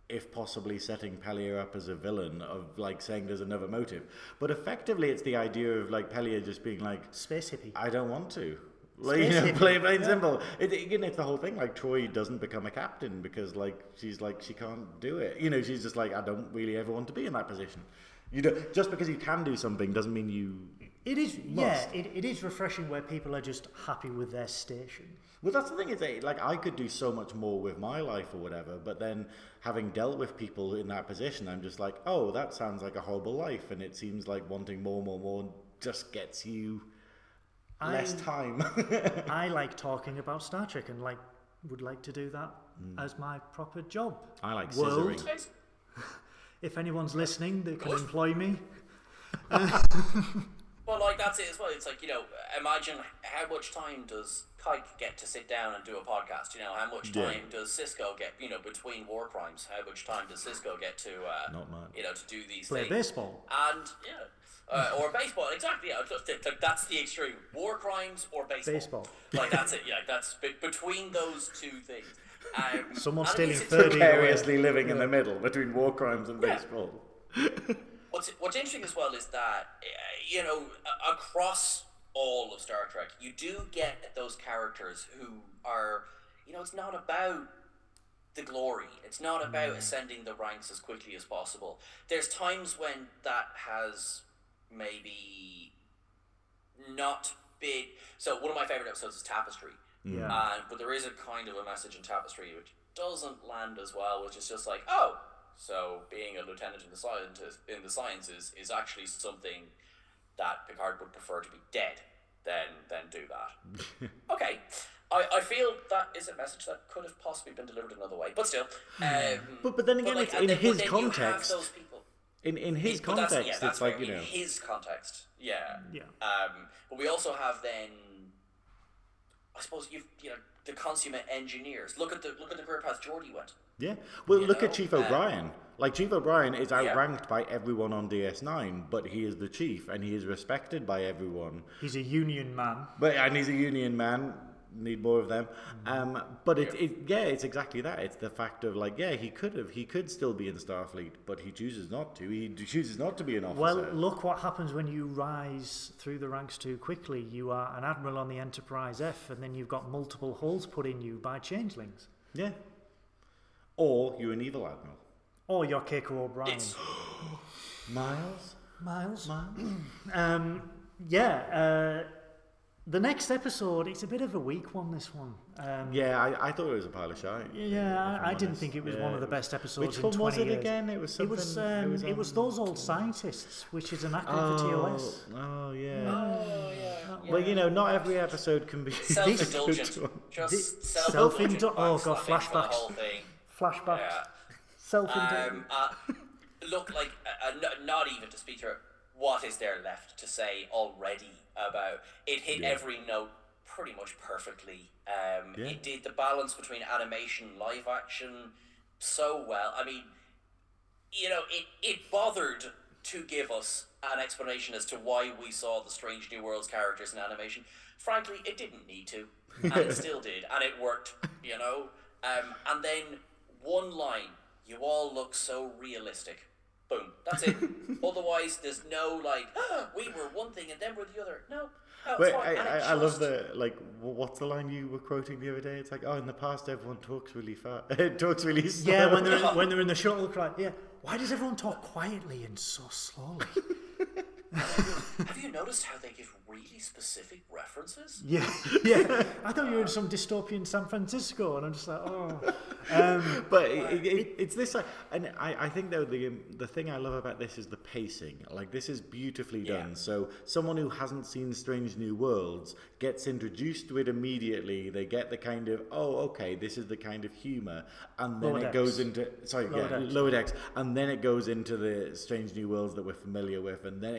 if possibly setting Pellier up as a villain, of like saying there's another motive. But effectively, it's the idea of like Pellier just being like, space hippie. I don't want to. Like, you know, plain simple. It's the whole thing. Like, Troy doesn't become a captain because, like, she's like, she can't do it. You know, she's just like, I don't really ever want to be in that position. You know, just because you can do something doesn't mean you. It is, must. Yeah. It is refreshing where people are just happy with their station. Well, that's the thing. Is like, I could do so much more with my life or whatever, but then having dealt with people in that position, I'm just like, oh, that sounds like a horrible life, and it seems like wanting more just gets you less time. I like talking about Star Trek and would like to do that as my proper job. I like scissoring. If anyone's listening, they can employ me. Well, like, that's it as well. It's like, you know, imagine how much time does Pike get to sit down and do a podcast? You know, how much time does Cisco get, you know, between war crimes? How much time does Cisco get to, not much. You know, to do these Play things? baseball. And, or baseball, exactly. Yeah, that's the extreme. War crimes or baseball. Like, that's it. Yeah, that's between those two things. Someone stealing 30 precariously living in the middle between war crimes and baseball. What's interesting as well is that, you know, across all of Star Trek, you do get those characters who are, you know, it's not about the glory. It's not about ascending the ranks as quickly as possible. There's times when that has maybe not been. So one of my favorite episodes is Tapestry. Yeah. But there is a kind of a message in Tapestry which doesn't land as well, which is just like, oh, so being a lieutenant in the sciences is actually something that Picard would prefer to be dead than do that. Okay. I feel that is a message that could have possibly been delivered another way, but still. But then again, it's in his context. In his context, that's it's like, you know. In his context, yeah. Yeah. But we also have then, I suppose, you know, the consummate engineers. Look at the career path Geordi went. Yeah. Well, look at Chief O'Brien. Like, Chief O'Brien is outranked by everyone on DS9, but he is the chief, and he is respected by everyone. He's a union man. And he's a union man. Need more of them. But it's exactly that. It's the fact of, like, yeah, he could still be in Starfleet, but he chooses not to. He chooses not to be an officer. Well, look what happens when you rise through the ranks too quickly. You are an admiral on the Enterprise F, and then you've got multiple holes put in you by changelings. Yeah. Or you're an evil admiral. Or you're Keiko O'Brien. Miles. The next episode, it's a bit of a weak one, this one. I thought it was a pile of shite. Yeah, I didn't think it was one of the best episodes in 20 years. Which one was it again? It was something... It was Those Old Scientists, which is an acronym for TOS. Oh, yeah. Well, you know, not every episode can be... Self-indulgent. Just self-indulgent. Oh, God, flashbacks. Flashbacks. Yeah. Self-indulgent. Look, like, not even to speak to her, what is there left to say already about it? Hit every note pretty much perfectly. It did the balance between animation, live action so well. I mean, you know, it bothered to give us an explanation as to why we saw the Strange New Worlds characters in animation. Frankly, it didn't need to, and it still did, and it worked, you know. And then one line, you all look so realistic. Boom. That's it. Otherwise, there's no, like, we were one thing and then we're the other. No. Wait, I love the, like, what's the line you were quoting the other day? It's like, oh, in the past, everyone talks really fast. Talks really slow. Yeah, when they're in the shuttle cry. Yeah. Why does everyone talk quietly and so slowly? Have you you noticed how they give really specific references? Yeah. I thought you were in some dystopian San Francisco, and I'm just like, oh. But it's this, and I think though the thing I love about this is the pacing. Like, this is beautifully done. Yeah. So someone who hasn't seen Strange New Worlds gets introduced to it immediately. They get the kind of, oh, okay, this is the kind of humor, and then it goes into Lower Decks, and then it goes into the Strange New Worlds that we're familiar with, and then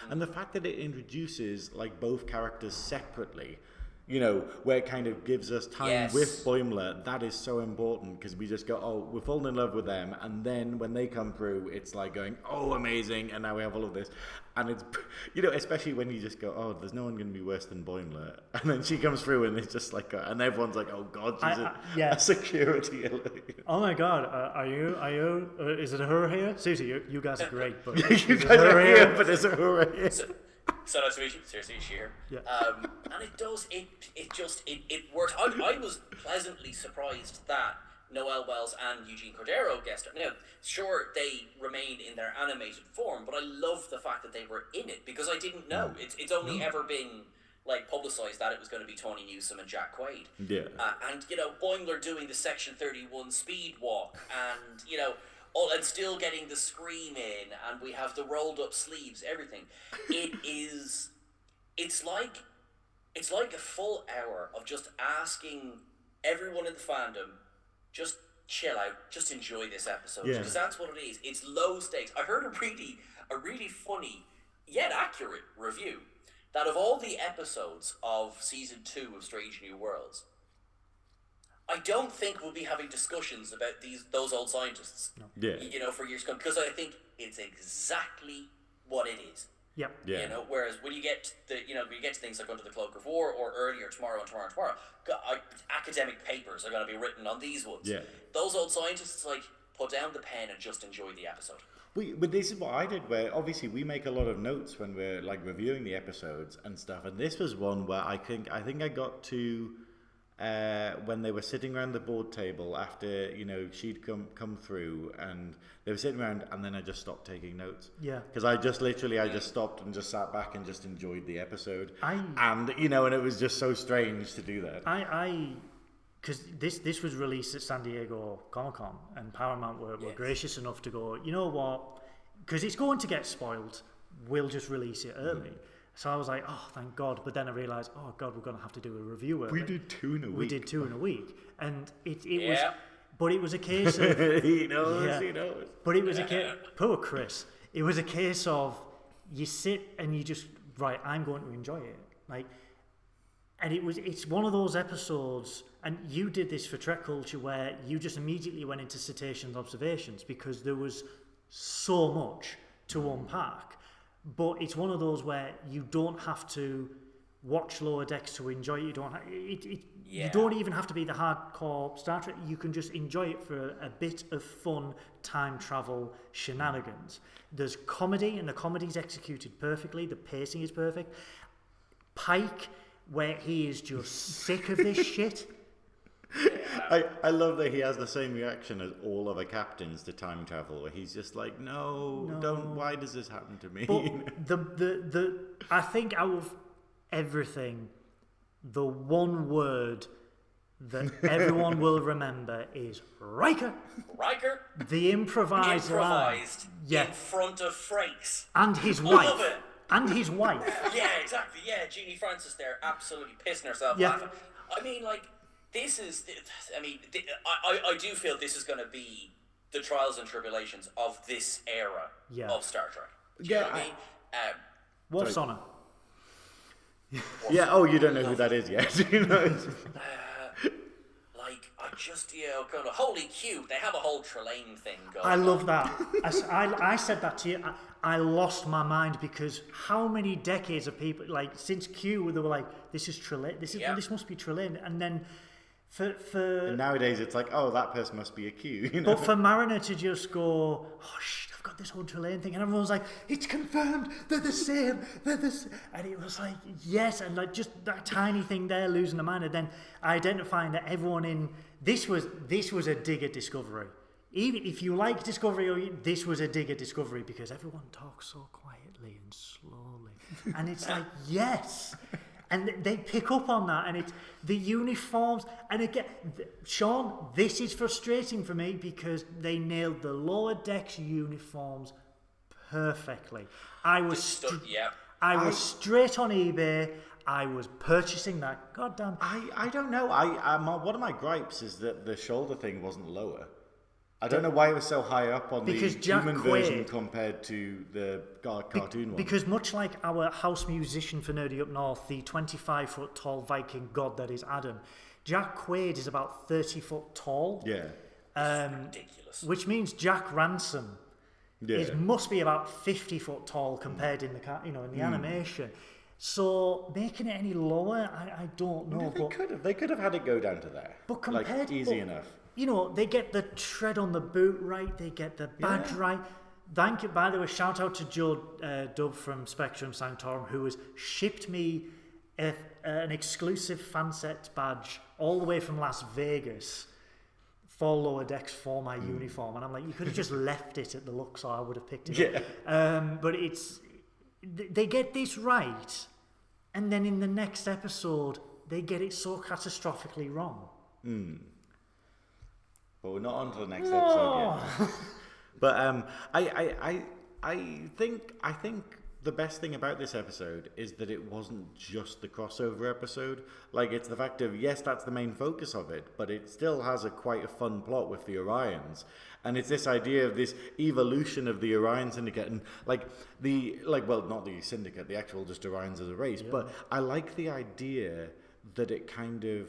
and the fact that it introduces like both characters separately, you know, where it kind of gives us time with Boimler, that is so important, because we just go, oh, we're falling in love with them, and then when they come through, it's like going, oh, amazing, and now we have all of this, and it's, you know, especially when you just go, oh, there's no one going to be worse than Boimler, and then she comes through, and it's just like, and everyone's like, oh god, she's a security alert. Oh my god, are you, is it her here? Seriously, you guys are great, but you guys are here, but is it her here? So nice to meet you. Seriously, she here. Yeah. And it worked. I was pleasantly surprised that Noelle Wells and Eugene Cordero guest. Now, sure, they remained in their animated form, but I love the fact that they were in it, because I didn't know. It's only ever been like publicised that it was going to be Tony Newsom and Jack Quaid. Yeah. And, you know, Boimler doing the Section 31 speed walk, and, you know, and still getting the scream in, and we have the rolled up sleeves, everything. It's like a full hour of just asking everyone in the fandom, just chill out, just enjoy this episode, because that's what it is. It's low stakes. I heard a really funny yet accurate review that of all the episodes of season 2 of Strange New Worlds, I don't think we'll be having discussions about those old scientists, you know, for years to come, because I think it's exactly what it is. Yeah. You know, whereas when you get to things like Under the Cloak of War, or earlier Tomorrow, academic papers are going to be written on these ones. Yeah. Those old scientists, like, put down the pen and just enjoy the episode. But this is what I did, where obviously we make a lot of notes when we're like reviewing the episodes and stuff, and this was one where I think I got to when they were sitting around the board table after, you know, she'd come through, and they were sitting around, and then I just stopped taking notes. Yeah. Because I just stopped and just sat back and just enjoyed the episode. And you know, and it was just so strange to do that. Because this was released at San Diego Comic-Con, and Paramount were gracious enough to go, you know what, because it's going to get spoiled, we'll just release it early. So I was like, oh, thank God. But then I realised, oh God, we're going to have to do a review early. We did 2 in a week. We did 2 in a week. And it was, but it was a case of... he knows. But it was a case, poor Chris, it was a case of, you sit and you just, right, I'm going to enjoy it. Like, and it's one of those episodes, and you did this for Trek Culture, where you just immediately went into citations, observations, because there was so much to unpack. But it's one of those where you don't have to watch Lower Decks to enjoy it. You don't even have to be the hardcore Star Trek. You can just enjoy it for a bit of fun time travel shenanigans. There's comedy, and the comedy's executed perfectly. The pacing is perfect. Pike, where he is just sick of this shit. I love that he has the same reaction as all other captains to time travel, where he's just like, no, don't. Why does this happen to me? But I think out of everything, the one word that everyone will remember is Riker. The improvised in front of Frakes. And his wife. I love it. And his wife. Yeah, exactly. Yeah, Jeannie Francis there, absolutely pissing herself laughing. I mean, like, this is... I do feel this is going to be the trials and tribulations of this era of Star Trek. Do you know what I mean? Wolf's Honor. Yeah, oh, you don't know who that is yet. You know? Kind of holy cute. They have a whole Trelane thing going on. I love that. I said that to you. I lost my mind, because how many decades of people, like, since Q, they were like, this is Trelane, this must be Trelane, and then and nowadays it's like, oh, that person must be a Q. You know? But for Mariner to just go, oh shit, I've got this whole Trelane thing, and everyone's like, it's confirmed, they're the same, and it was like, yes, and like just that tiny thing there, losing the mind, and then identifying that everyone in this was a dig at Discovery. Even if you like Discovery, this was a dig at Discovery, because everyone talks so quietly and slowly. And it's like, yes. And they pick up on that, and it's the uniforms. And again, Sean, this is frustrating for me because they nailed the lower decks uniforms perfectly. I was straight on eBay. I was purchasing that. Goddamn. I don't know. One of my gripes is that the shoulder thing wasn't lower. I don't know why it was so high up on the human version compared to the cartoon one. Because much like our house musician for Nerdy Up North, the 25-foot tall Viking god that is Adam, Jack Quaid is about 30 foot tall. Yeah. Ridiculous. Which means Jack Ransom must be about 50 foot tall compared in the animation. So making it any lower, I don't know. They could have had it go down to there. But compared, easy enough. You know, they get the tread on the boot right, they get the badge right. Thank you, by the way, shout out to Joe Dub from Spectrum Sanctorum, who has shipped me an exclusive Fansets badge all the way from Las Vegas for Lower Decks for my uniform. And I'm like, you could have just left it at the Luxor, I would have picked it up. But they get this right, and then in the next episode, they get it so catastrophically wrong. But we're not on to the next episode yet. But I think the best thing about this episode is that it wasn't just the crossover episode. Like, it's the fact of, yes, that's the main focus of it, but it still has quite a fun plot with the Orions. And it's this idea of this evolution of the Orion Syndicate, and not the Syndicate, the actual just Orions as a race. Yeah. But I like the idea that it kind of...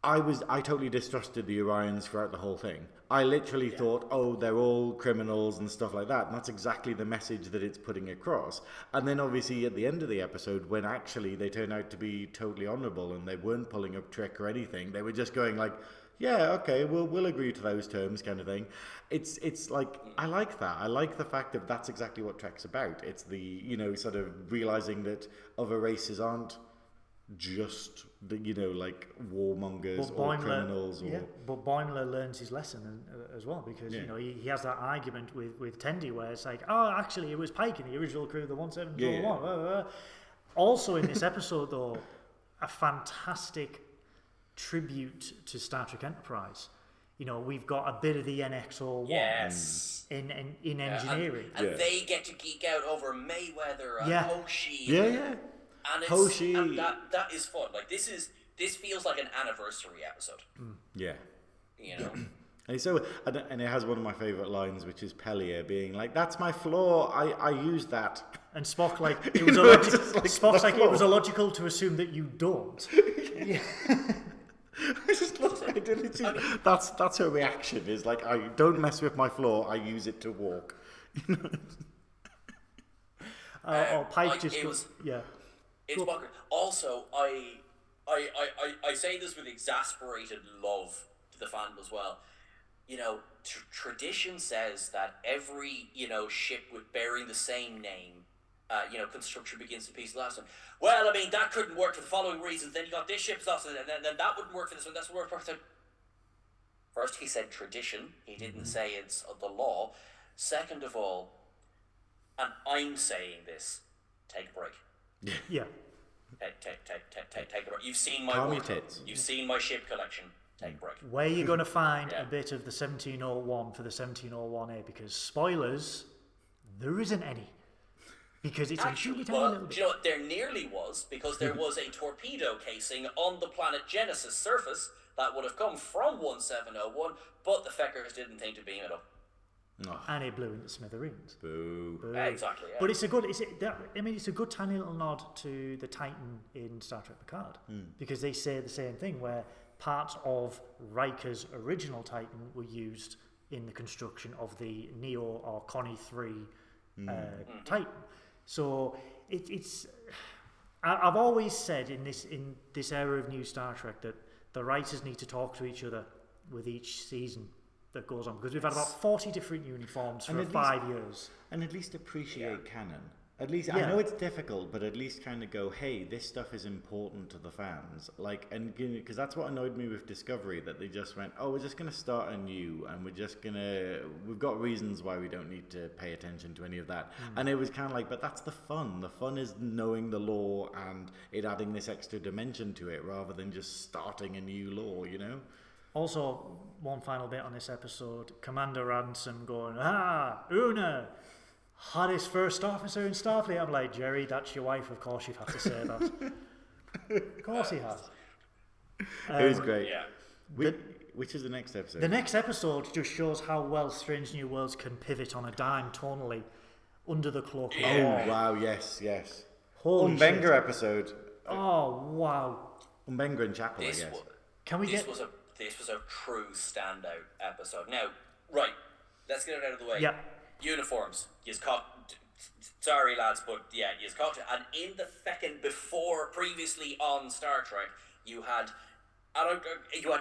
I totally distrusted the Orions throughout the whole thing. I literally thought, they're all criminals and stuff like that. And that's exactly the message that it's putting across. And then obviously at the end of the episode, when actually they turned out to be totally honourable and they weren't pulling up trick or anything, they were just going like, yeah, okay, we'll agree to those terms kind of thing. It's like, I like that. I like the fact that that's exactly what Trek's about. It's the, sort of realising that other races aren't just the warmongers or criminals. But Boimler learns his lesson as well, because he has that argument with Tendi where it's like, actually it was Pike in the original crew of the 1701. Also in this episode though, a fantastic tribute to Star Trek Enterprise. We've got a bit of the NX-01 in engineering, and they get to geek out over Mayweather and Hoshi. And Hoshi. And that is fun. Like, this feels like an anniversary episode. Yeah. And it has one of my favourite lines, which is Pellier being like, "That's my flaw. I used that." And Spock like it was illogical. Spock's like, it was illogical to assume that you don't. I just love it. That's her reaction. Is like, I don't mess with my flaw. I use it to walk. Pike just goes. It's bonkers. Also, I say this with exasperated love to the fandom as well. Tradition says that every ship with bearing the same name, construction begins to piece the last one. Well, I mean, that couldn't work for the following reasons. Then you got this ship's lost, and then that wouldn't work for this one. That's the worst part. First, he said tradition. He didn't say it's the law. Second of all, and I'm saying this, take a break. Yeah. Take a break. You've seen my wardrobe. You've seen my ship collection. Take a break. Where are you going to find a bit of the 1701 for the 1701A? Because spoilers, there isn't any. Because it's actually, well, do you know what? There nearly was, because there was a torpedo casing on the planet Genesis surface that would have come from 1701, but the feckers didn't think to beam it up. Oh. And it blew into smithereens. Boo. Exactly. Yeah. But it's a good tiny little nod to the Titan in Star Trek Picard, because they say the same thing where parts of Riker's original Titan were used in the construction of the Neo or Connie 3 Titan. So it's. I've always said in this era of new Star Trek that the writers need to talk to each other with each season that goes on, because we've had about 40 different uniforms for 5 years. And at least appreciate canon. At least, I know it's difficult, but at least kind of go, hey, this stuff is important to the fans. Like, and because that's what annoyed me with Discovery, that they just went, oh, we're just going to start anew, and we've got reasons why we don't need to pay attention to any of that. And it was kind of like, but that's the fun. The fun is knowing the lore and it adding this extra dimension to it, rather than just starting a new lore, you know? Also, one final bit on this episode, Commander Ransom going, Una! Hottest first officer in Starfleet. I'm like, Jerry, that's your wife. Of course you've had to say that. Of course he has. It was great. Yeah. Which is the next episode? The next episode just shows how well Strange New Worlds can pivot on a dime tonally under the cloak of war. Oh, wow, yes. Holy Umbenga shit. episode. Oh, wow. Umbenga and Chapel, I guess. This was a true standout episode. Now, right, let's get it out of the way. Yeah. Uniforms. Sorry, lads, but yeah, you've cocked it. And in the second before, previously on Star Trek, you had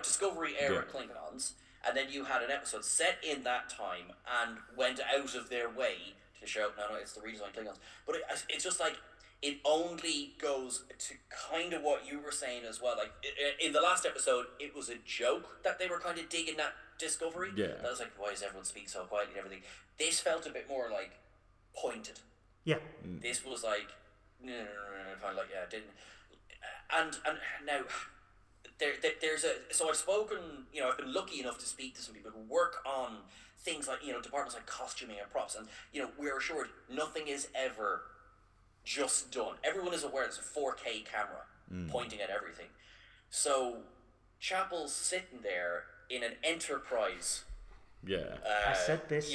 Discovery era Klingons, and then you had an episode set in that time and went out of their way to show, no, it's the redesigned Klingons. But it's just like, it only goes to kind of what you were saying as well. Like, in the last episode, it was a joke that they were kind of digging that Discovery. Yeah. That was like, why does everyone speak so quietly and everything? This felt a bit more like pointed. Yeah. This was like, no, kind of like, yeah, didn't. And now, there's so I've spoken, I've been lucky enough to speak to some people who work on things like, departments like costuming and props, and, we're assured nothing is ever just done. Everyone is aware there's a 4K camera pointing at everything. So Chapel's sitting there in an Enterprise. Yeah. I said this.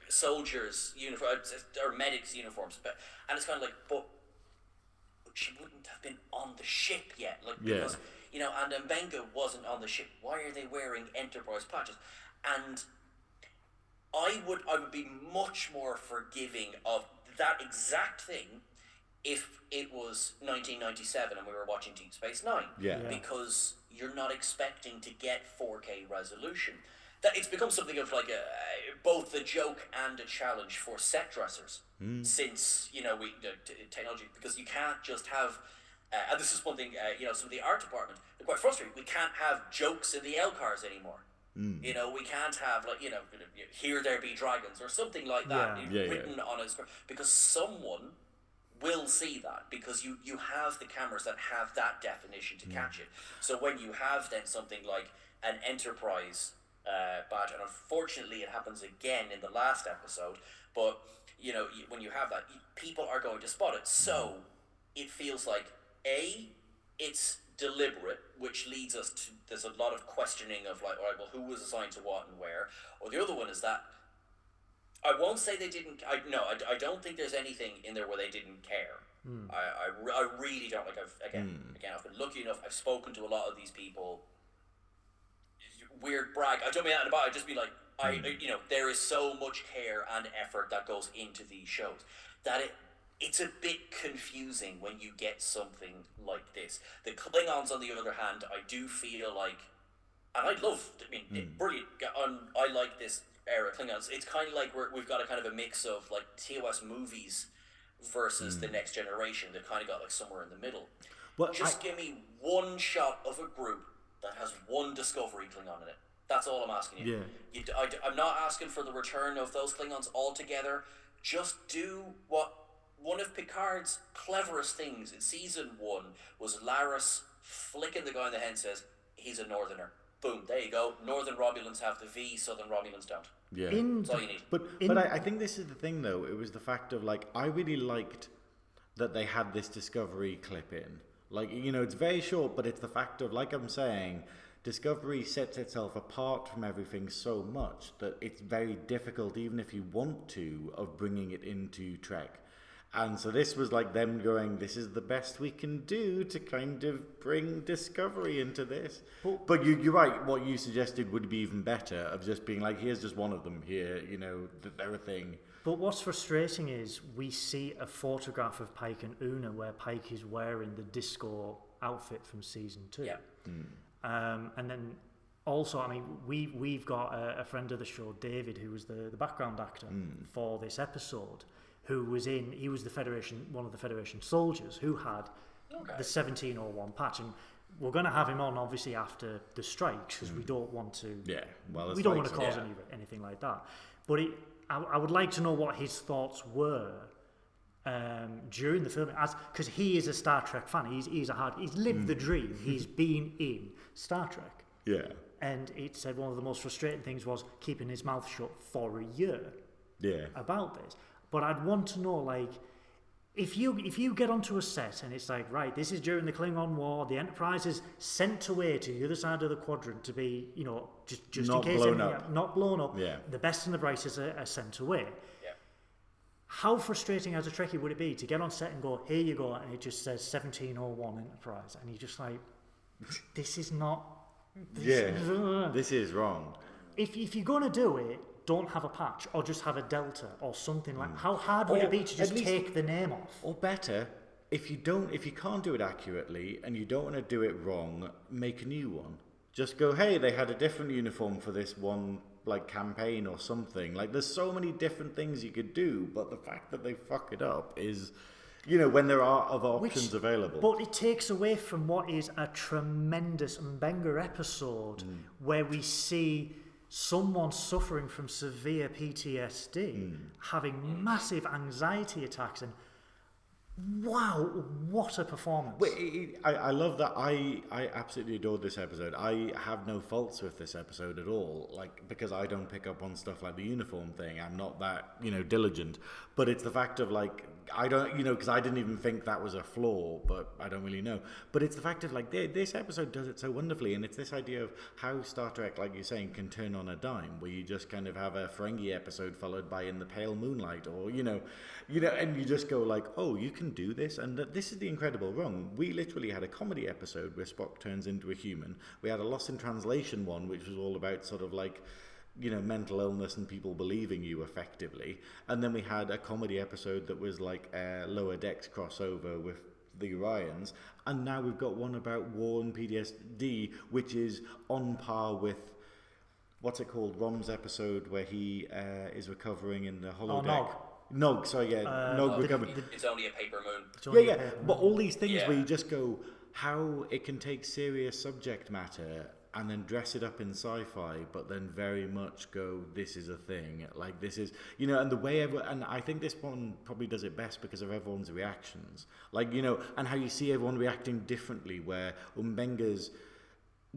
Soldiers' uniforms or medics' uniforms, and it's kind of like, but she wouldn't have been on the ship yet, because and Mbenga wasn't on the ship. Why are they wearing Enterprise patches? And I would be much more forgiving of that exact thing if it was 1997 and we were watching Deep Space Nine. Yeah. Because you're not expecting to get 4K resolution. That it's become something of like both a joke and a challenge for set dressers since technology, because you can't just have and this is one thing some of the art department, they're quite frustrated. We can't have jokes in the L cars anymore. We can't have here there be dragons or something like that written on a script, because someone will see that, because you have the cameras that have that definition to catch it. So when you have then something like an Enterprise badge, and unfortunately it happens again in the last episode, but when you have that, people are going to spot it. So it feels like it's deliberate, which leads us to, there's a lot of questioning of like, all right, well, who was assigned to what and where? Or the other one is that I won't say they didn't. I don't think there's anything in there where they didn't care. I really don't. Like, I've been lucky enough. I've spoken to a lot of these people. Weird brag. I don't mean that about. I'd just be like, there is so much care and effort that goes into these shows that it's a bit confusing when you get something like this. The Klingons, on the other hand, I do feel like, and brilliant. I like this era Klingons. It's kind of like we've got a kind of a mix of like TOS movies versus the Next Generation. They've kind of got like somewhere in the middle. Well, give me one shot of a group that has one Discovery Klingon in it. That's all I'm asking you. Yeah. I'm not asking for the return of those Klingons altogether. Just do what one of Picard's cleverest things in season 1 was Laris flicking the guy in the head and says, he's a Northerner. Boom, there you go. Northern Romulans have the V, Southern Romulans don't. Yeah. That's all you need. But I think this is the thing, though. It was the fact of, like, I really liked that they had this Discovery clip in. Like, it's very short, but it's the fact of, like I'm saying, Discovery sets itself apart from everything so much that it's very difficult, even if you want to, of bringing it into Trek. And so this was like them going, this is the best we can do to kind of bring Discovery into this. But you're right, what you suggested would be even better, of just being like, here's just one of them here, they're a thing. But what's frustrating is we see a photograph of Pike and Una where Pike is wearing the disco outfit from season 2. Yeah. And then also, we've got a friend of the show, David, who was the background actor for this episode. who was the Federation, one of the Federation soldiers who had the 1701 patch, and we're going to have him on obviously after the strikes because we don't want to. Yeah, well, we don't want to cause anything like that. But I would like to know what his thoughts were during the filming, because he is a Star Trek fan. He's lived the dream. He's been in Star Trek. Yeah. And it said one of the most frustrating things was keeping his mouth shut for a year. Yeah. About this, but I'd want to know, like, if you get onto a set and it's like, right, this is during the Klingon War, the Enterprise is sent away to the other side of the quadrant to be, just not in case not blown up. Yeah. The best and the brightest are sent away. Yeah. How frustrating as a Trekkie would it be to get on set and go, here you go, and it just says 1701 Enterprise, and you're just like, this is not. This is wrong. If you're going to do it, don't have a patch, or just have a delta, or something like. How hard would it be to just take the name off? Or better, if you can't do it accurately and you don't want to do it wrong, make a new one. Just go, hey, they had a different uniform for this one, like, campaign or something. Like, there's so many different things you could do, but the fact that they fuck it up is. When there are other options available. But it takes away from what is a tremendous Mbenga episode where we see someone suffering from severe PTSD, having massive anxiety attacks, and wow, what a performance. I love that. I absolutely adored this episode. I have no faults with this episode at all, like, because I don't pick up on stuff like the uniform thing. I'm not that, diligent. But it's the fact of, like, I don't, because I didn't even think that was a flaw, but I don't really know. But it's the fact of, like, this episode does it so wonderfully, and it's this idea of how Star Trek, like you're saying, can turn on a dime, where you just kind of have a Ferengi episode followed by In the Pale Moonlight, or, and you just go like, oh, you can do this, and this is the incredible run. We literally had a comedy episode where Spock turns into a human. We had a Lost in Translation one, which was all about sort of like, mental illness and people believing you effectively. And then we had a comedy episode that was like a Lower Decks crossover with the Orions. And now we've got one about war and PTSD, which is on par with, what's it called? Rom's episode where he is recovering in the holodeck. Nog, sorry, yeah. Nog recovering. It's only a paper moon. Yeah. But all these things where you just go, how it can take serious subject matter and then dress it up in sci-fi, but then very much go, this is a thing. Like, this is, and the way and I think this one probably does it best because of everyone's reactions. Like, and how you see everyone reacting differently, where Mbenga's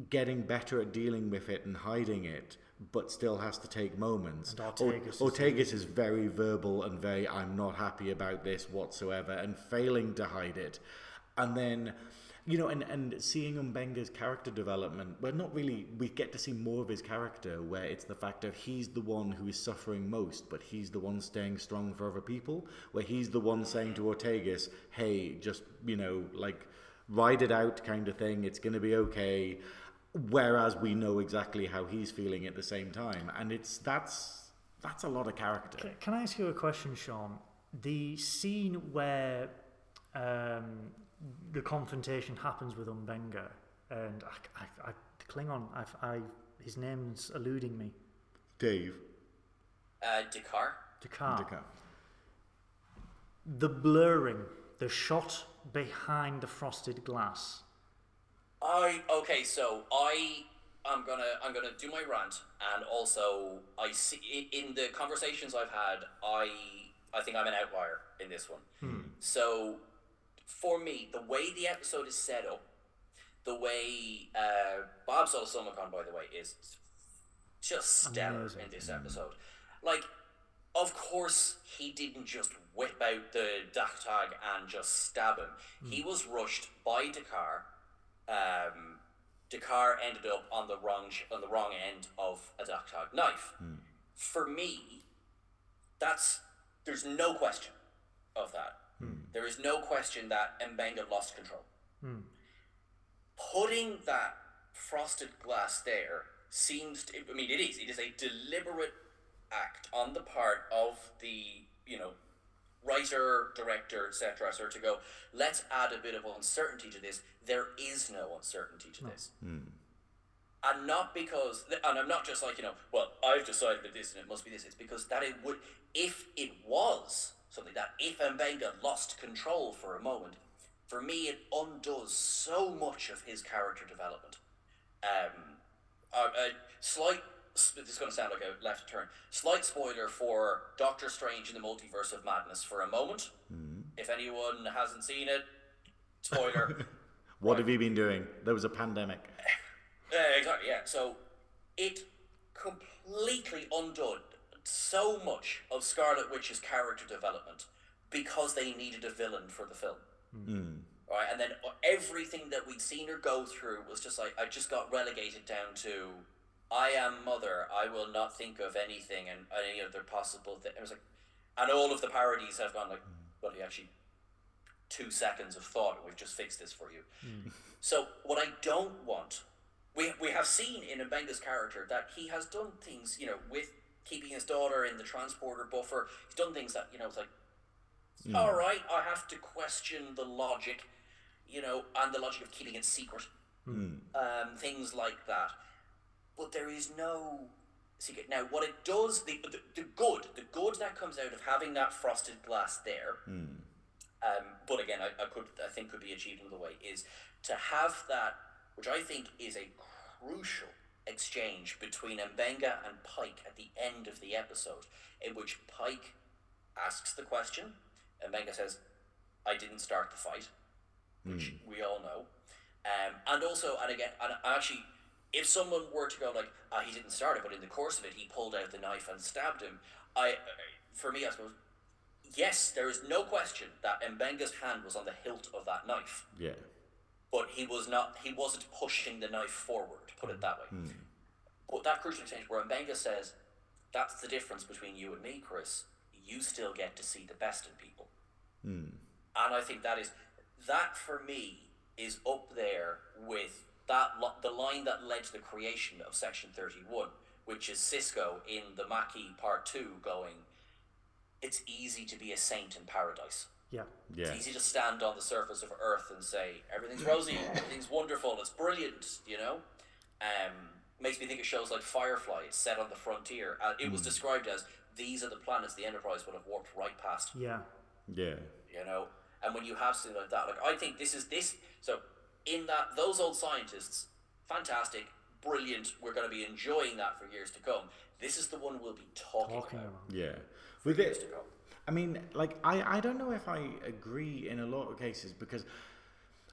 getting better at dealing with it and hiding it, but still has to take moments. Ortegas is very verbal and very, I'm not happy about this whatsoever, and failing to hide it. And then, and seeing Mbenga's character development, well, not really, we get to see more of his character, where it's the fact of he's the one who is suffering most, but he's the one staying strong for other people, where he's the one saying to Ortegas, hey, just, like, ride it out kind of thing, it's going to be okay. Whereas we know exactly how he's feeling at the same time, and that's a lot of character. Can I ask you a question, Sean? The scene where the confrontation happens with Mbenga, and I Klingon, his name's eluding me. Dave. Dakar. The blurring, the shot behind the frosted glass. I'm gonna do my rant, and also I see in the conversations I've had, I think I'm an outlier in this one. So for me, the way the episode is set up, the way Bob Solomon, by the way, is just stellar in this episode. Like, of course, he didn't just whip out the Dachtag and just stab him. He was rushed by Dakar. Dakar ended up on the wrong end of a Dachtag knife. For me, there's no question of that. There is no question that Mbenga lost control. Putting that frosted glass there it is a deliberate act on the part of the, writer, director, etc., to go, let's add a bit of uncertainty to this. There is no uncertainty to this. And not because, and I'm not just like, well, I've decided that this and it must be this. It's because that it would, if it was something that if Mbenga lost control for a moment, for me it undoes so much of his character development. Slight, this is going to sound like a left turn, slight spoiler for Doctor Strange in the Multiverse of Madness for a moment. If anyone hasn't seen it, spoiler. What have you been doing? There was a pandemic. Exactly, yeah. So it completely undone so much of Scarlet Witch's character development because they needed a villain for the film. Right, and then everything that we'd seen her go through was just like, I just got relegated down to, I am mother, I will not think of anything and any other possible thing. It was like, and all of the parodies have gone like, well, you actually 2 seconds of thought, we've just fixed this for you. So what I don't want, we have seen in Mbenga's character that he has done things, you know, with keeping his daughter in the transporter buffer. He's done things that, you know, it's like, all right, I have to question the logic, you know, and the logic of keeping it secret. Things like that. But there is no secret. Now, what it does, the good that comes out of having that frosted glass there, but again, I think could be achieved another way, is to have that, which I think is a crucial exchange between Mbenga and Pike at the end of the episode, in which Pike asks the question, Mbenga says, I didn't start the fight, which we all know. And also, and again, and actually, if someone were to go like, he didn't start it, but in the course of it, he pulled out the knife and stabbed him, for me, I suppose, yes, there is no question that Mbenga's hand was on the hilt of that knife. Yeah. But he wasn't pushing the knife forward, put it that way. But that crucial exchange where Mbenga says, that's the difference between you and me, Chris. You still get to see the best in people. And I think that for me is up there with the line that led to the creation of Section 31, which is Sisko in the Maquis Part 2 going, it's easy to be a saint in paradise. Yeah. It's easy to stand on the surface of Earth and say, everything's rosy, everything's wonderful, it's brilliant, you know? Makes me think of shows like Firefly, it's set on the frontier. It was described as, these are the planets the Enterprise would have warped right past. Yeah. Yeah. You know? And when you have something like that, like, I think so in that, those old scientists, fantastic, brilliant, we're going to be enjoying that for years to come. This is the one we'll be talking about. Yeah. For years to come. I mean, like, I don't know if I agree in a lot of cases, because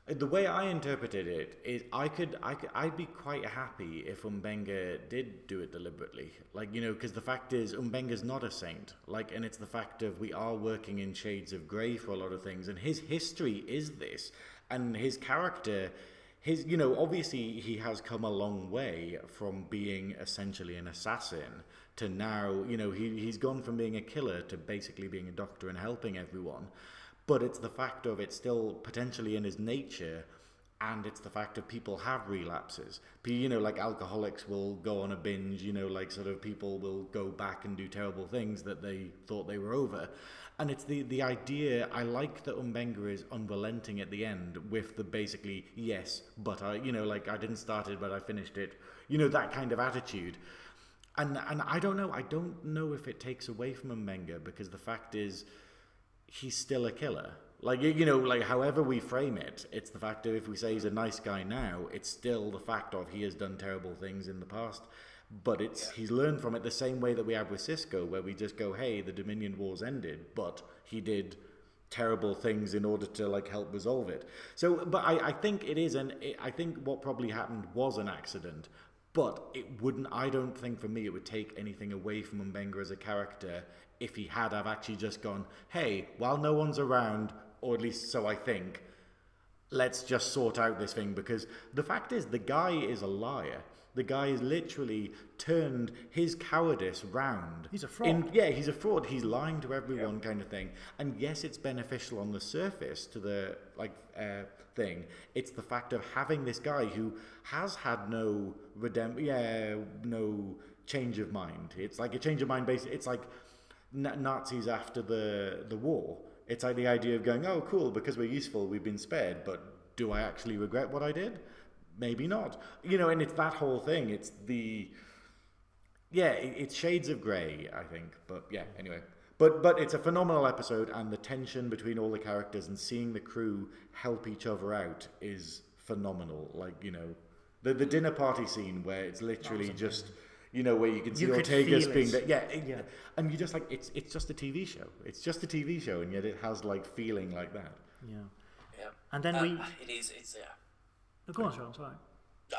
the way I interpreted it is I'd be quite happy if Mbenga did do it deliberately. Like, you know, because the fact is, Mbenga's not a saint. Like, and it's the fact of we are working in shades of grey for a lot of things, and his history is this, and his character, you know, obviously he has come a long way from being essentially an assassin to now, you know, he's gone from being a killer to basically being a doctor and helping everyone. But it's the fact of it's still potentially in his nature, and it's the fact of people have relapses. You know, like alcoholics will go on a binge, you know, like sort of people will go back and do terrible things that they thought they were over. And it's the idea, I like that Mbenga is unrelenting at the end with the basically, yes, but I, you know, like I didn't start it, but I finished it. You know, that kind of attitude. And I don't know if it takes away from Mbenga, because the fact is, he's still a killer. Like, you know, like however we frame it, it's the fact of if we say he's a nice guy now, it's still the fact of he has done terrible things in the past. But he's learned from it the same way that we have with Sisko, where we just go, hey, the Dominion Wars ended, but he did terrible things in order to like help resolve it. So, but I think it is, I think what probably happened was an accident, but it wouldn't, I don't think for me it would take anything away from Mbenga as a character if he had have actually just gone, hey, while no one's around, or at least so I think, let's just sort out this thing, because the fact is, the guy is a liar. The guy has literally turned his cowardice round. He's a fraud. He's a fraud. He's lying to everyone, kind of thing. And yes, it's beneficial on the surface to the thing. It's the fact of having this guy who has had no no change of mind. It's like a change of mind based. It's like Nazis after the war. It's like the idea of going, oh, cool, because we're useful, we've been spared. But do I actually regret what I did? Maybe not. You know, and it's that whole thing. It's it's shades of grey, I think. But yeah, anyway. But it's a phenomenal episode, and the tension between all the characters and seeing the crew help each other out is phenomenal. Like, you know, the dinner party scene where it's literally just, you know, where you can see Ortega's being there. Yeah. And you're just like, it's just a TV show. It's just a TV show, and yet it has like feeling like that. Yeah. Yeah. And then It's Go on, Sean. Sorry.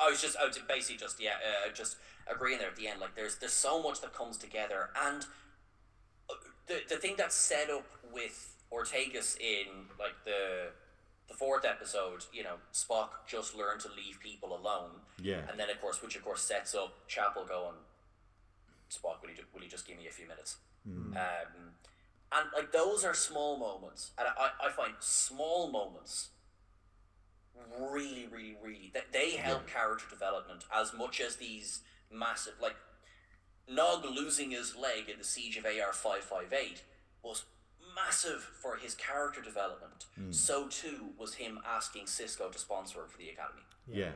I was basically just agreeing there at the end. Like, there's so much that comes together, and the thing that's set up with Ortegas in like the fourth episode, you know, Spock just learned to leave people alone. Yeah. And then, of course, which sets up Chapel going, Spock, will you just give me a few minutes? And like, those are small moments, and I find small moments really, really, really that they help character development as much as these massive, like Nog losing his leg in the Siege of AR-558 was massive for his character development. So too was him asking Cisco to sponsor him for the Academy. Yeah.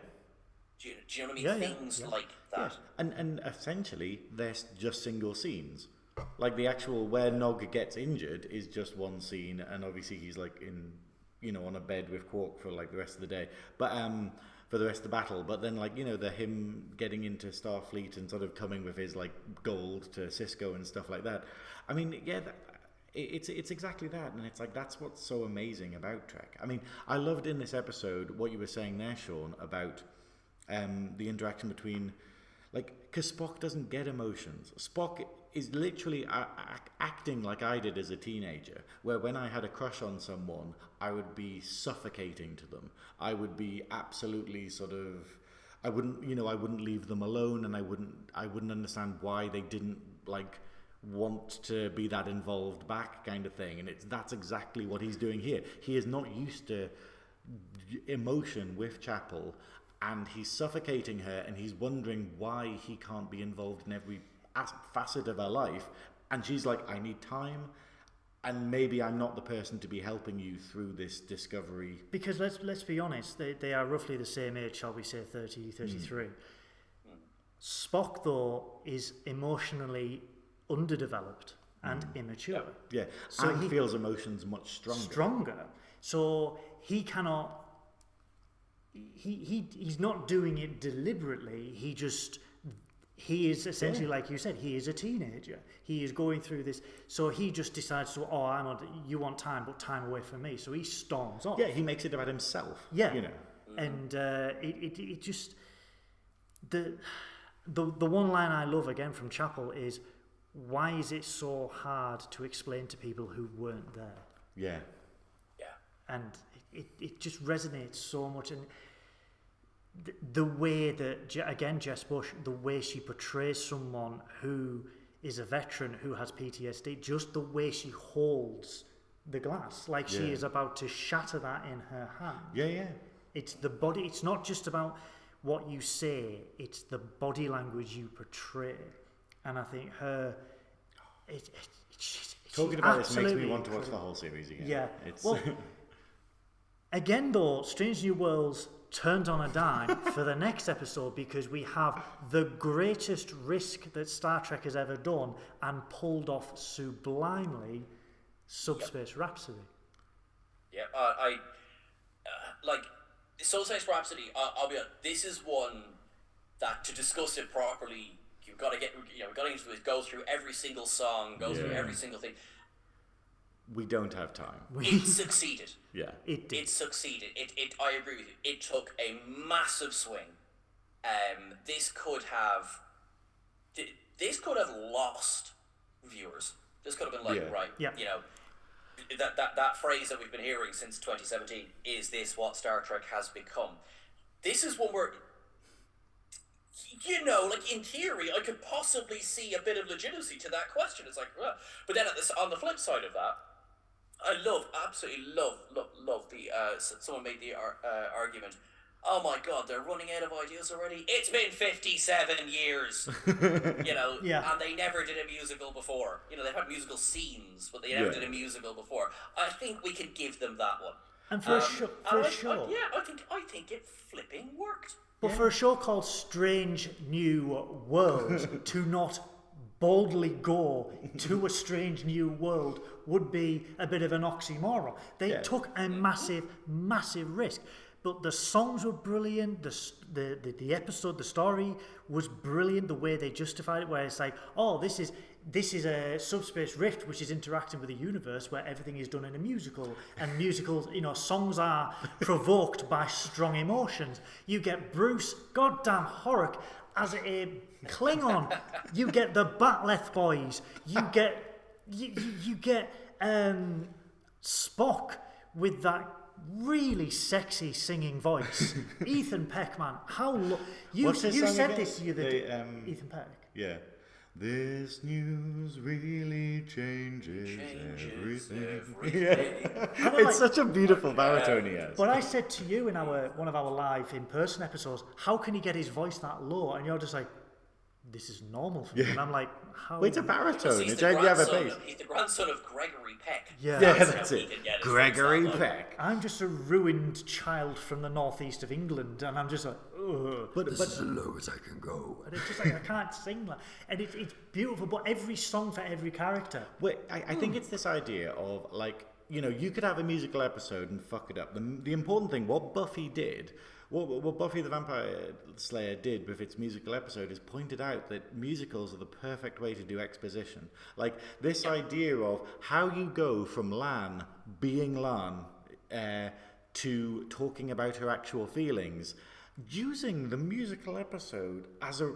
Do you know what I mean? Things like that. Yeah. And essentially, they're just single scenes. Like, the actual where Nog gets injured is just one scene, and obviously he's like in, you know, on a bed with Quark for like the rest of the day. But for the rest of the battle. But then, like, you know, him getting into Starfleet and sort of coming with his like gold to Cisco and stuff like that. I mean, yeah, it's exactly that, and it's like that's what's so amazing about Trek. I mean, I loved in this episode what you were saying there, Sean, about the interaction between, like, because Spock doesn't get emotions. Spock is literally acting like I did as a teenager, where when I had a crush on someone, I would be suffocating to them. I would be absolutely sort of, I wouldn't leave them alone, and I wouldn't understand why they didn't like want to be that involved back, kind of thing. And that's exactly what he's doing here. He is not used to emotion with Chapel, and he's suffocating her, and he's wondering why he can't be involved in every facet of her life. And she's like, I need time, and maybe I'm not the person to be helping you through this discovery. Because let's be honest, they are roughly the same age, shall we say 30, 33. Spock, though, is emotionally underdeveloped and immature. Yeah, so he feels emotions much stronger. So he cannot... He's not doing it deliberately. He is essentially, like you said, he is a teenager. He is going through this, so he just decides to, you want time, but time away from me. So he storms off. Yeah, he makes it about himself. Yeah, you know, and it just the one line I love again from Chapel is, why is it so hard to explain to people who weren't there? Yeah, and it just resonates so much. And the way that, again, Jess Bush, the way she portrays someone who is a veteran who has PTSD, just the way she holds the glass, like she is about to shatter that in her hand. Yeah. It's the body. It's not just about what you say. It's the body language you portray. And I think her... Talking about this makes me want to watch the whole series again. Yeah. Well, again, though, Strange New Worlds turned on a dime for the next episode, because we have the greatest risk that Star Trek has ever done and pulled off sublimely, Subspace Rhapsody. Yeah, like Subspace Rhapsody. I'll be honest, this is one that, to discuss it properly, we've got to get into it. Go through every single song, go through every single thing. We don't have time. It succeeded. Yeah. It did. It succeeded. I agree with you. It took a massive swing. This could have lost viewers. This could have been like, you know, that phrase that we've been hearing since 2017, is this what Star Trek has become? This is one where, you know, like, in theory, I could possibly see a bit of legitimacy to that question. It's like, well, but then on the flip side of that, I absolutely love the, someone made the argument, oh my God, they're running out of ideas already. It's been 57 years, you know, and they never did a musical before. You know, they've had musical scenes, but they never did a musical before. I think we can give them that one. And for a show. I think it flipping worked. But for a show called Strange New Worlds to not boldly go to a strange new world would be a bit of an oxymoron. They took a massive, massive risk. But the songs were brilliant, the episode, the story was brilliant, the way they justified it, where it's like, oh, this is a subspace rift which is interacting with a universe where everything is done in a musical, and musicals, songs are provoked by strong emotions. You get Bruce goddamn Horrock as a Klingon. You get the Batleth boys. You get Spock with that really sexy singing voice. Ethan Peck, man, you said again? This the other day. Ethan Peck. Yeah. This news really changes everything. Yeah. It's such a beautiful baritone he has. But I said to you in one of our live in-person episodes, how can he get his voice that low? And you're just like, this is normal for me. And I'm like, how? Well, it's a baritone. He's you have a bass. He's the grandson of Gregory Peck. Yeah, that's it. Gregory Peck. I'm just a ruined child from the northeast of England, and I'm just like, ugh. But this is as low as I can go. And it's just like, I can't sing that. And it's beautiful, but every song for every character. Wait, I think it's this idea of, like, you could have a musical episode and fuck it up. The important thing, what Buffy did, what Buffy the Vampire Slayer did with its musical episode is pointed out that musicals are the perfect way to do exposition. Like, this idea of how you go from Lan being Lan to talking about her actual feelings, using the musical episode as a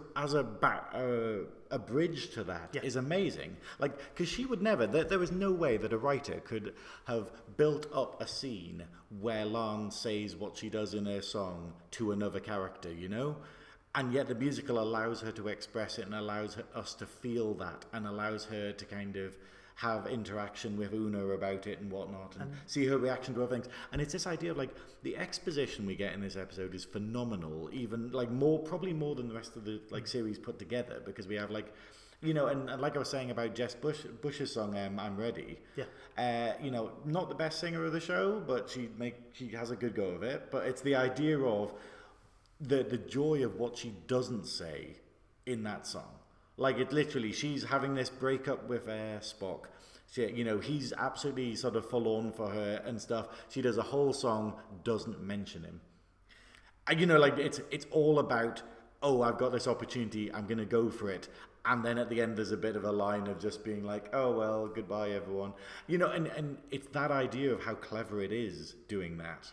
bridge to that is amazing. Like, because she would never, there was no way that a writer could have built up a scene where Lan says what she does in her song to another character, and yet the musical allows her to express it and allows us to feel that and allows her to kind of have interaction with Una about it and whatnot, and see her reaction to other things. And it's this idea of, like, the exposition we get in this episode is phenomenal, even like probably more than the rest of the series put together, because we have and like I was saying about Jess Bush's song I'm Ready. Not the best singer of the show, but she has a good go of it. But it's the idea of the joy of what she doesn't say in that song. Like, it literally, she's having this breakup with Spock. He's absolutely sort of forlorn for her and stuff. She does a whole song, doesn't mention him. It's all about, oh, I've got this opportunity, I'm going to go for it. And then at the end, there's a bit of a line of just being like, oh, well, goodbye, everyone. And it's that idea of how clever it is doing that.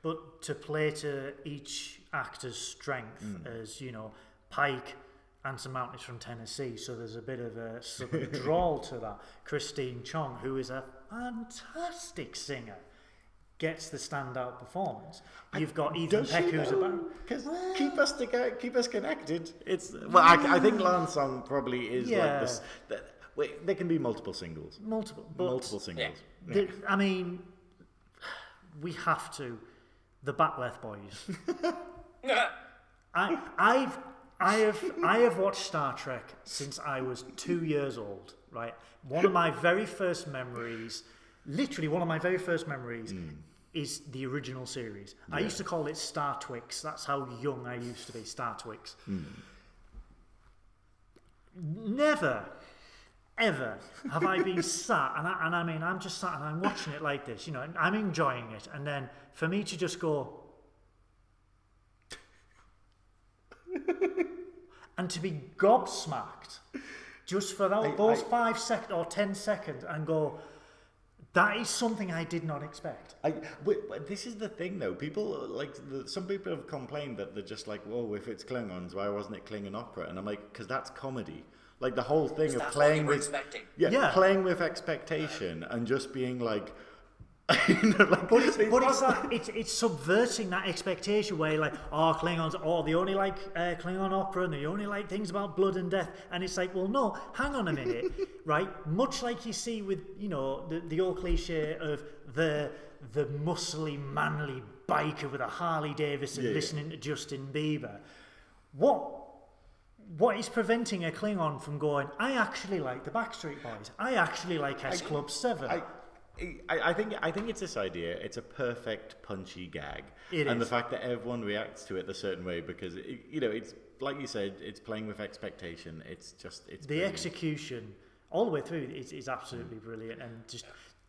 But to play to each actor's strength, as, Pike and some mountains from Tennessee, so there's a bit of a southern drawl to that. Christine Chong, who is a fantastic singer, gets the standout performance. You've got Ethan Peck, who's about keep us connected. I think Lan's song probably is like this. There can be multiple singles. Multiple singles. Yeah. I mean, we have to. The Batleth boys. I have watched Star Trek since I was 2 years old, right? One of my very first memories, is the original series. Yeah. I used to call it Star Twix. That's how young I used to be, Star Twix. Never, ever have I been sat, and I mean, I'm just sat and I'm watching it like this, and I'm enjoying it, and then for me to just go, and to be gobsmacked just for those 5 seconds or 10 seconds and go, that is something I did not expect. This is the thing, though. People, some people have complained that they're just like, whoa, if it's Klingons, why wasn't it Klingon opera? And I'm like, because that's comedy. Like, the whole thing of playing with... playing with expectation and just being like... it's subverting that expectation where you're like, oh, Klingons, they only like Klingon opera and they only like things about blood and death, and it's like, well, no, hang on a minute, right? Much like you see with the old cliche of the muscly, manly biker with a Harley Davidson listening to Justin Bieber. What is preventing a Klingon from going, I actually like the Backstreet Boys, I actually like S Club 7? I think it's this idea. It's a perfect punchy gag, and the fact that everyone reacts to it a certain way because it's like you said, it's playing with expectation. It's the brilliant. Execution all the way through is absolutely brilliant, and just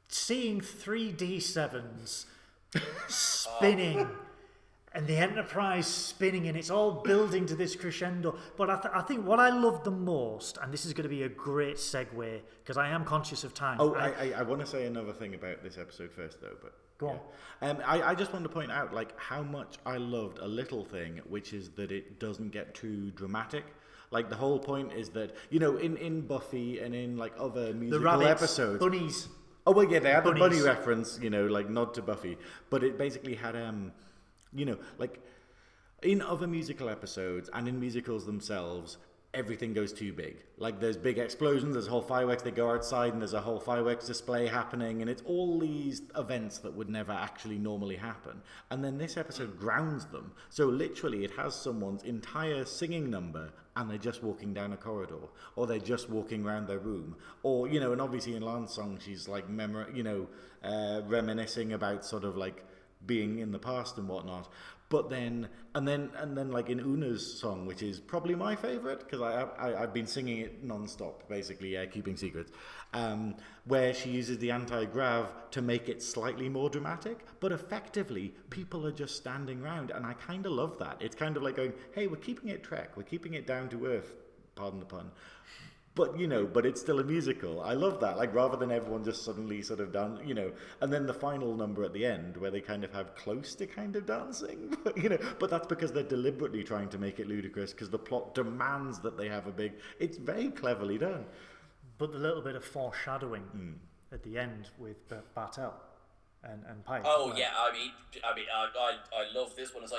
seeing 3D7s spinning. And the Enterprise spinning, and it's all building to this crescendo. But I think what I loved the most, and this is going to be a great segue, because I am conscious of time. Oh, I want to say another thing about this episode first, though. But go on. I just want to point out how much I loved a little thing, which is that it doesn't get too dramatic. Like the whole point is that in Buffy and in other musical the rabbits, episodes, bunnies. Oh well, yeah, they had the bunny reference, nod to Buffy, but it basically had in other musical episodes and in musicals themselves, everything goes too big. Like there's big explosions, there's whole fireworks, they go outside and there's a whole fireworks display happening, and it's all these events that would never actually normally happen. And then this episode grounds them. So literally it has someone's entire singing number and they're just walking down a corridor, or they're just walking around their room, or and obviously in Lan's song she's reminiscing about sort of being in the past and whatnot, but then in Una's song, which is probably my favorite because I've been singing it non-stop, basically, keeping secrets, where she uses the anti-grav to make it slightly more dramatic, but effectively people are just standing around, and I kind of love that. It's kind of like going, hey, we're keeping it Trek, we're keeping it down to earth, pardon the pun. But, but it's still a musical. I love that. Rather than everyone just suddenly sort of dance, and then the final number at the end where they kind of have close to kind of dancing, but that's because they're deliberately trying to make it ludicrous because the plot demands that they have it's very cleverly done. But the little bit of foreshadowing at the end with Bartel and Pike. Oh yeah, I mean, I love this one. It's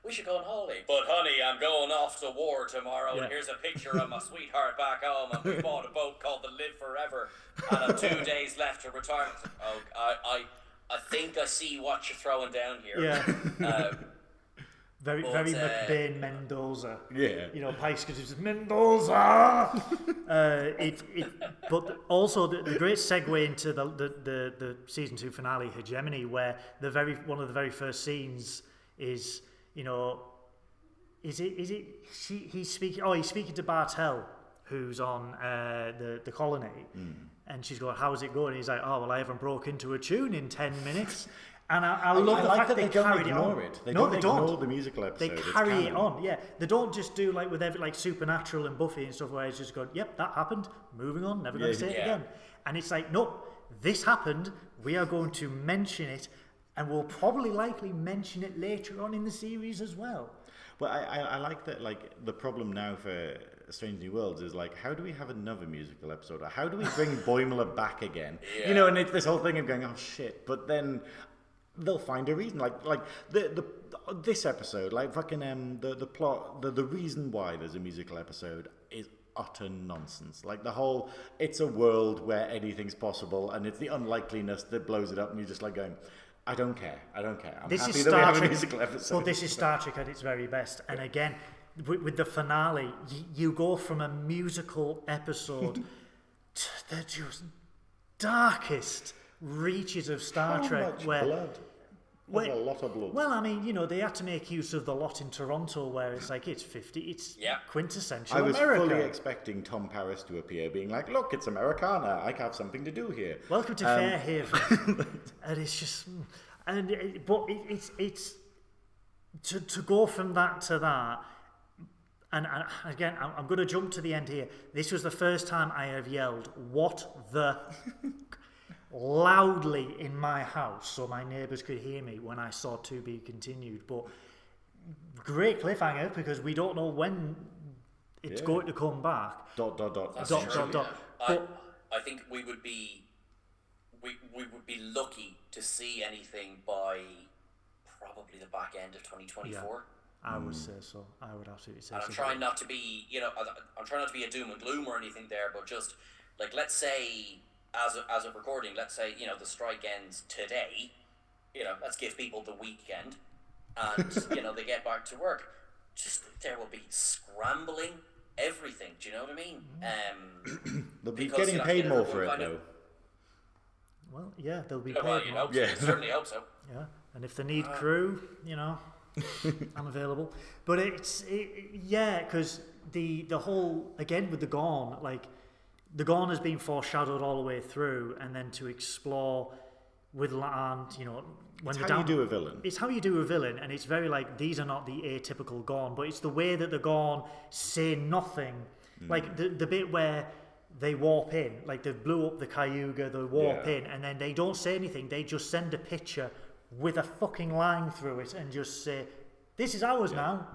we should go on holiday. But honey, I'm going off to war tomorrow, and here's a picture of my sweetheart back home, and we bought a boat called the Live Forever, and I've 2 days left to retirement. Oh, I think I see what you're throwing down here. Yeah. Very McBain Mendoza. Yeah. Pike's because it's Mendoza. But also the great segue into the season 2 finale, Hegemony, where one of the very first scenes is he's speaking to Bartel, who's on the colony, and she's going, how's it going? And he's like, oh well, I haven't broke into a tune in 10 minutes. And I love the fact that they carried it on. They don't ignore the musical episode. They carry it on, yeah. They don't just do with every Supernatural and Buffy and stuff where it's just going, yep, that happened, moving on, never going to say it again. And it's nope, this happened, we are going to mention it, and we'll probably likely mention it later on in the series as well. Well, I like that, the problem now for Strange New Worlds is, how do we have another musical episode? Or how do we bring Boimler back again? Yeah. And it's this whole thing of going, oh shit, but then they'll find a reason, this episode, the plot, the reason why there's a musical episode is utter nonsense. The whole, it's a world where anything's possible, and it's the unlikeliness that blows it up, and you're just going, I don't care. I'm happy that we have a musical episode. Well, this is Star Trek at its very best, and again, with the finale, you go from a musical episode to the just darkest reaches of Star Trek. Much blood? There's a lot of blood. Well, I mean, they had to make use of the lot in Toronto where it's 50, it's quintessential I was America. fully expecting Tom Paris to appear, being like, look, it's Americana, I have something to do here. Welcome to Fairhaven. And it's just, but it's to go from that to that, and again, I'm going to jump to the end here. This was the first time I have yelled, what the... loudly in my house so my neighbours could hear me when I saw To Be Continued. But great cliffhanger because we don't know when it's going to come back. ... But I think we would be lucky to see anything by probably the back end of 2024. Yeah, I would say so. I would absolutely say so. And I'm trying not to be, I'm trying not to be a doom and gloom or anything there, but just let's say, as of recording, let's say, the strike ends today, let's give people the weekend, and, they get back to work. Just, there will be scrambling everything, do you know what I mean? They'll be getting paid more for it, though. Well, yeah, they'll be Yeah, well, paid you more. hope so. Certainly hope so. Yeah, and if they need crew, I'm available. But because the whole, again with the Gorn, like the Gorn has been foreshadowed all the way through, and then to explore with land, when it's how you do a villain. It's how you do a villain, and it's very like these are not the atypical Gorn, but it's the way that the Gorn say nothing, like the bit where they warp in, like they blew up the Cayuga, they warp in, and then they don't say anything. They just send a picture with a fucking line through it and just say, "This is ours now."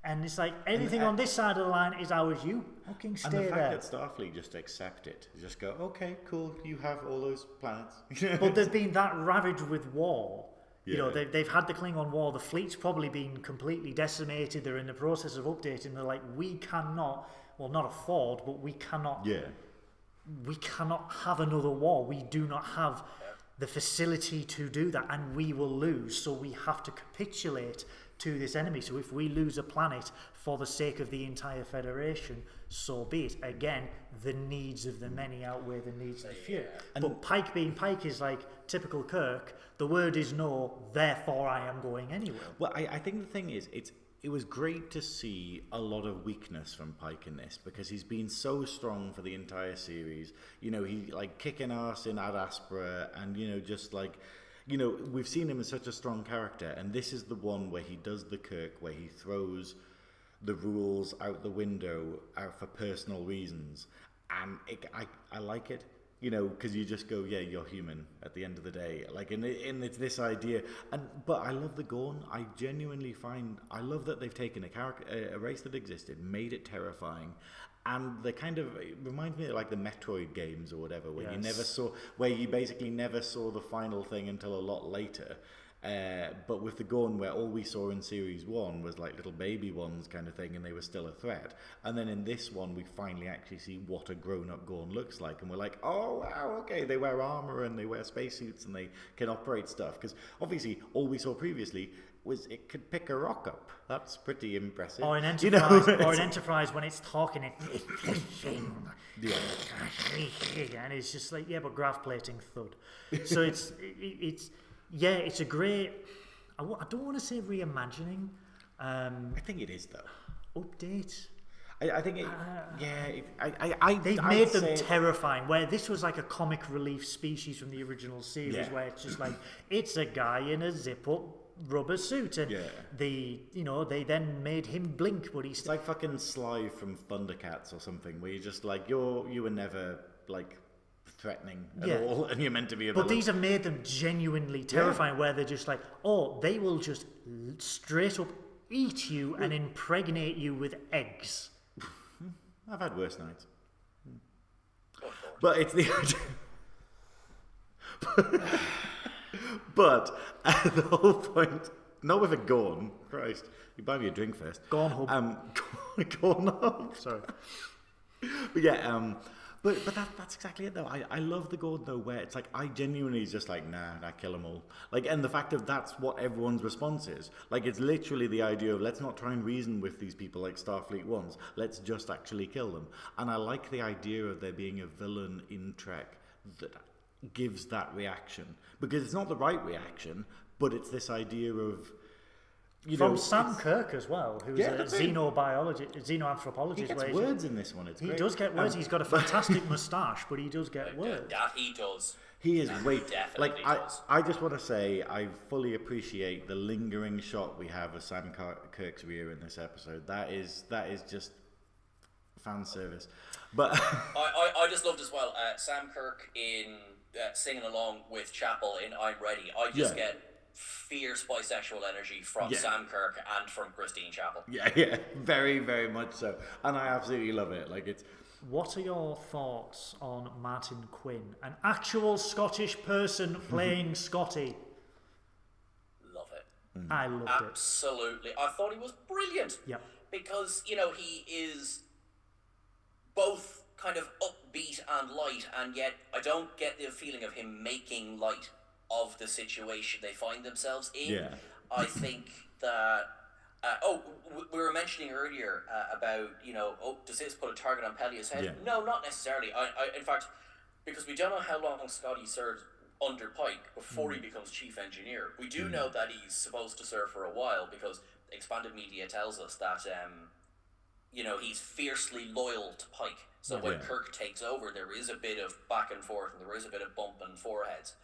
And it's like anything on this side of the line is ours. You fucking stay there. And the fact that Starfleet just accept it, just go, okay, cool, you have all those planets. But they've been that ravaged with war. They've had the Klingon War. The fleet's probably been completely decimated. They're in the process of updating. They're like, we cannot. Well, not afford, but we cannot. Yeah. We cannot have another war. We do not have the facility to do that, and we will lose. So we have to capitulate to this enemy. So if we lose a planet for the sake of the entire Federation, so be it. Again, the needs of the many outweigh the needs of the few. But Pike being Pike is like typical Kirk. The word is no, therefore I am going anywhere. Well, I think the thing is, it was great to see a lot of weakness from Pike in this, because he's been so strong for the entire series. He like kicking ass in Ad Astra, and just like, we've seen him as such a strong character, and this is the one where he does the Kirk, where he throws the rules out the window out for personal reasons, and I like it. Because you just go, yeah, you're human at the end of the day. Like, and it's this idea. But I love the Gorn. I genuinely I love that they've taken a race that existed, made it terrifying, and it reminds me of like the Metroid games or whatever, where you basically never saw the final thing until a lot later. But with the Gorn, where all we saw in Series 1 was like little baby ones kind of thing, and they were still a threat. And then in this one, we finally actually see what a grown-up Gorn looks like. And we're like, oh, wow, okay, they wear armor and they wear spacesuits and they can operate stuff. Because obviously, all we saw previously was it could pick a rock up. That's pretty impressive. Or in Enterprise, when it's talking, it's yeah. And it's just like, yeah, but graph plating thud. So it's it's a great. I don't want to say reimagining. I think it is though. Update. I think it. They've made them terrifying. Where this was like a comic relief species from the original series, where it's just like it's a guy in a zip-up rubber suit, and they then made him blink, but he's like fucking Sly from Thundercats or something, where you're just like you were never like threatening at all, and you're meant to be a villain. But these have made them genuinely terrifying, where they're just like, they will just straight up eat you and impregnate you with eggs. I've had worse nights. But it's the but the whole point, not with a Gorn, Christ, you buy me a drink first. Gorn hub. Gorn hub. Sorry. But yeah, But that's exactly it though. I love the Gorn though, where it's like I genuinely just like nah, kill them all. Like, and the fact of that's what everyone's response is. Like, it's literally the idea of let's not try and reason with these people like Starfleet ones. Let's just actually kill them. And I like the idea of there being a villain in Trek that gives that reaction, because it's not the right reaction, but it's this idea of. From Sam Kirk as well, who's a xenoanthropologist. He gets words in this one. It's great. He does get words. He's got a fantastic moustache, but he does get words. That he does. He is great. Definitely does. I just want to say I fully appreciate the lingering shot we have of Sam Kirk's rear in this episode. That is just fan service. But I just loved as well Sam Kirk in singing along with Chapel in I'm Ready. I just get fierce bisexual energy from Sam Kirk and from Christine Chapel. Yeah, very, very much so. And I absolutely love it. Like, it's. What are your thoughts on Martin Quinn, an actual Scottish person playing Scotty? Love it. I loved it. Absolutely. I thought he was brilliant. Yep. Because, he is both kind of upbeat and light, and yet I don't get the feeling of him making light of the situation they find themselves in. Yeah. I think that we were mentioning earlier about does this put a target on Pelias' head? Yeah. No, not necessarily. I in fact, because we don't know how long Scotty served under Pike before he becomes chief engineer. We do know that he's supposed to serve for a while because expanded media tells us that he's fiercely loyal to Pike. So when Kirk takes over, there is a bit of back and forth and there is a bit of bumping foreheads.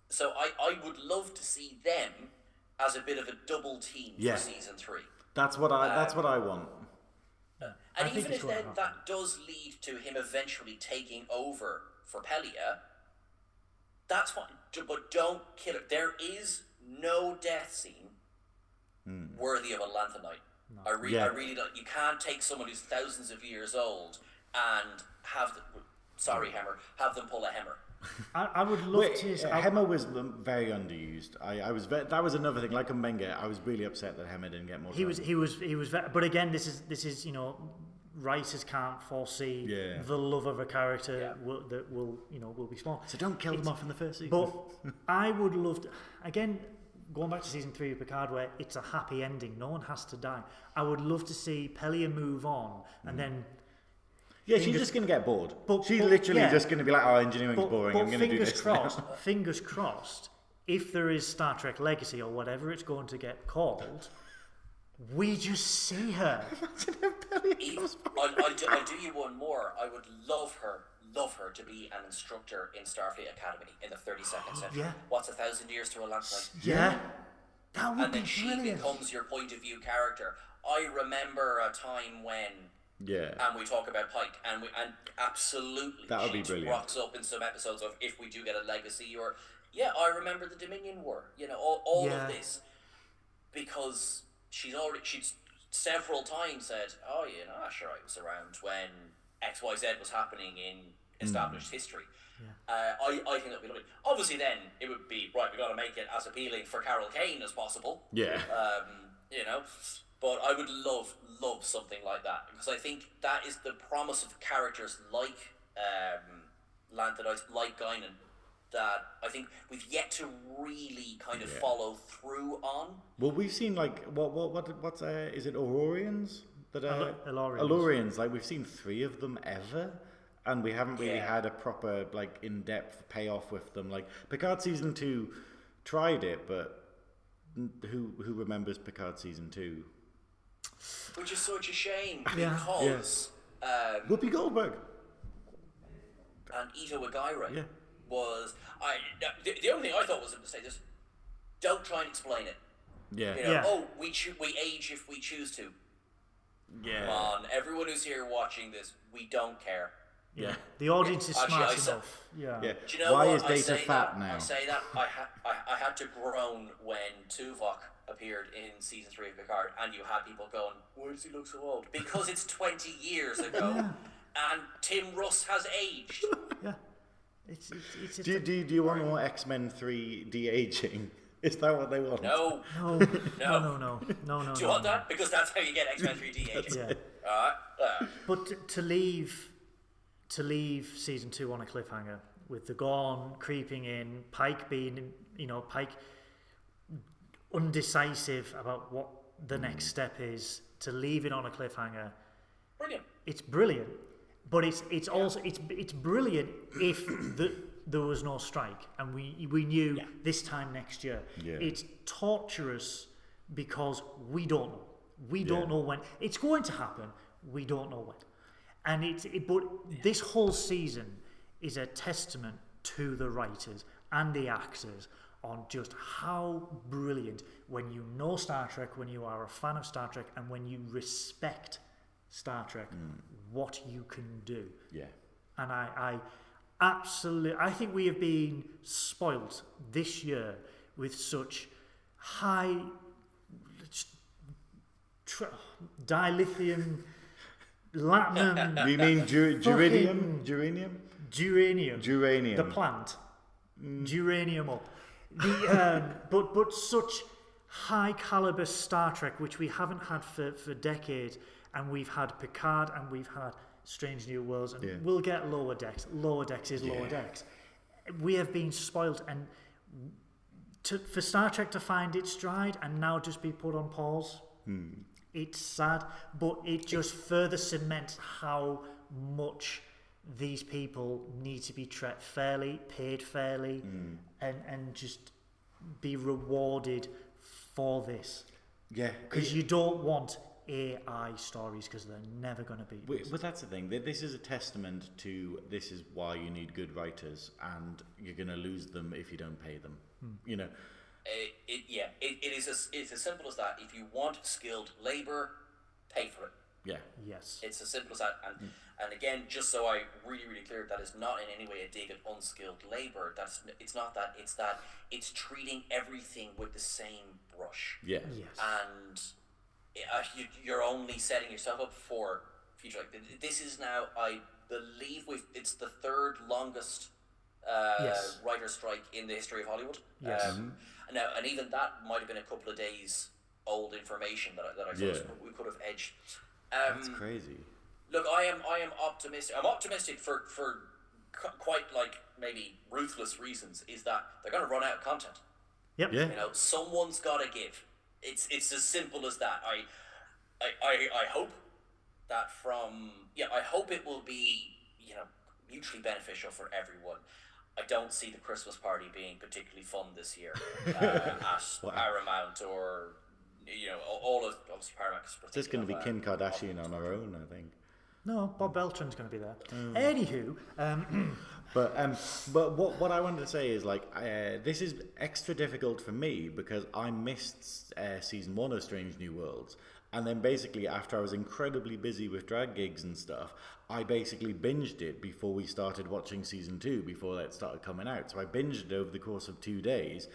So I would love to see them as a bit of a double team for season 3. That's what I want. And even if then that does lead to him eventually taking over for Pelia, that's fine. But don't kill it. There is no death scene worthy of a Lanthanite. No. I really don't. You can't take someone who's thousands of years old and have them pull a Hemmer. I would love to. Hemmer was very underused. That was another thing. Like Mbenga, I was really upset that Hemmer didn't get more time. He was. But again, this is writers can't foresee the love of a character that will be small. So don't kill them off in the first season. But I would love to, again, going back to season 3 of Picard, where it's a happy ending. No one has to die. I would love to see Pelia move on and then. Yeah, she's just going to get bored. She's literally just going to be like, "Oh, engineering's boring. I'm going to do this." Fingers crossed. If there is Star Trek Legacy or whatever it's going to get called, we just see her. I'll do you one more. I would love her to be an instructor in Starfleet Academy in the 32nd century. Yeah. What's 1,000 years to a lantern? Yeah. That would be brilliant. And then she becomes your point of view character. I remember a time when and we talk about Pike, and absolutely that would be brilliant. Rocks up in some episodes of if we do get a legacy, or I remember the Dominion War, all of this, because she's several times said, sure, I was around when XYZ was happening in established history. I think that'd be lovely. Obviously, then it would be right. We got to make it as appealing for Carol Kane as possible. Yeah. But I would love something like that, because I think that is the promise of characters like Lanthanites, like Guinan, that I think we've yet to really kind of follow through on. Well, we've seen what's is it Aurorians? Elorians. Like we've seen 3 of them ever, and we haven't really had a proper in-depth payoff with them. Like Picard season 2 tried it, but who remembers Picard season 2? Which is such a shame, because Whoopi Goldberg and Ito Aguirre was the only thing I thought was a mistake is don't try and explain it. We age if we choose to. Come on, everyone who's here watching this, we don't care. The audience is smart enough. Do you know why what? is Data fat now? I say that I had to groan when Tuvok appeared in season 3 of Picard, and you had people going, "Why does he look so old?" Because it's 20 years ago, and Tim Russ has aged. Do you want more X-Men 3 de-aging? Is that what they want? No. Do you want that? Because that's how you get X-Men 3 de-aging. But to leave season 2 on a cliffhanger with the Gorn creeping in, Pike being, Pike undecisive about what the next step is, to leave it on a cliffhanger. Brilliant. It's brilliant, but it's also it's brilliant if there was no strike and we knew this time next year. It's torturous because we don't know. We don't know when it's going to happen. We don't know when. And but this whole season is a testament to the writers and the actors on just how brilliant, when you know Star Trek, when you are a fan of Star Trek, and when you respect Star Trek, what you can do. And I think we have been spoilt this year with such high dilithium, latinum. You mean geranium? Geranium. The plant. Geranium up. But such high caliber Star Trek, which we haven't had for decades, and we've had Picard and we've had Strange New Worlds, and we'll get Lower Decks. Lower Decks is Lower Decks. We have been spoiled, and for Star Trek to find its stride and now just be put on pause, it's sad, but it just further cements how much these people need to be treated fairly, paid fairly, and just be rewarded for this. Yeah. Because you don't want AI stories, because they're never going to be. But that's the thing. This is a testament to this is why you need good writers, and you're going to lose them if you don't pay them. You know. It's as simple as that. If you want skilled labor, pay for it. Yeah. Yes. It's as simple as that. And again, just so I really clear, that is not in any way a dig at unskilled labor. It's not that. It's that it's treating everything with the same brush. Yeah. Yes. And you're only setting yourself up for future. Like this is now, I believe, it's the third longest writer strike in the history of Hollywood. Yes. Now, and even that might have been a couple of days old information that I thought we could have edged. That's crazy. Look, I am optimistic. I'm optimistic for quite like maybe ruthless reasons. Is that they're going to run out of content. Yep. Yeah. You know, someone's got to give. It's as simple as that. I hope that I hope it will be, you know, mutually beneficial for everyone. I don't see the Christmas party being particularly fun this year at Paramount, or, you know, all of Paramount. It's just going to be Kim Kardashian on her own, I think. No, Bob Beltran's going to be there. Anywho, but what I wanted to say is, like, this is extra difficult for me because I missed season 1 of Strange New Worlds, and then basically after I was incredibly busy with drag gigs and stuff, I basically binged it before we started watching season 2, before that started coming out. So I binged it over the course of 2 days.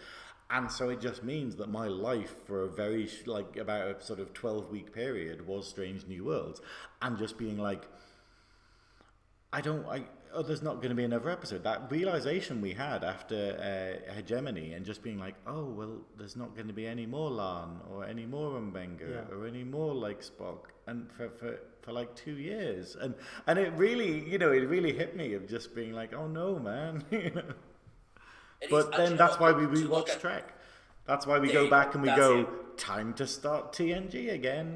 And so it just means that my life for a very, about a sort of 12-week period was Strange New Worlds. And just being like, there's not going to be another episode. That realization we had after Hegemony, and just being like, oh, well, there's not going to be any more Lan, or any more Umbenga, or any more, like, Spock, and for like 2 years. And it really, it really hit me of just being like, oh no, man, But then that's why we rewatch Trek. That's why we go back and we go, time to start TNG again.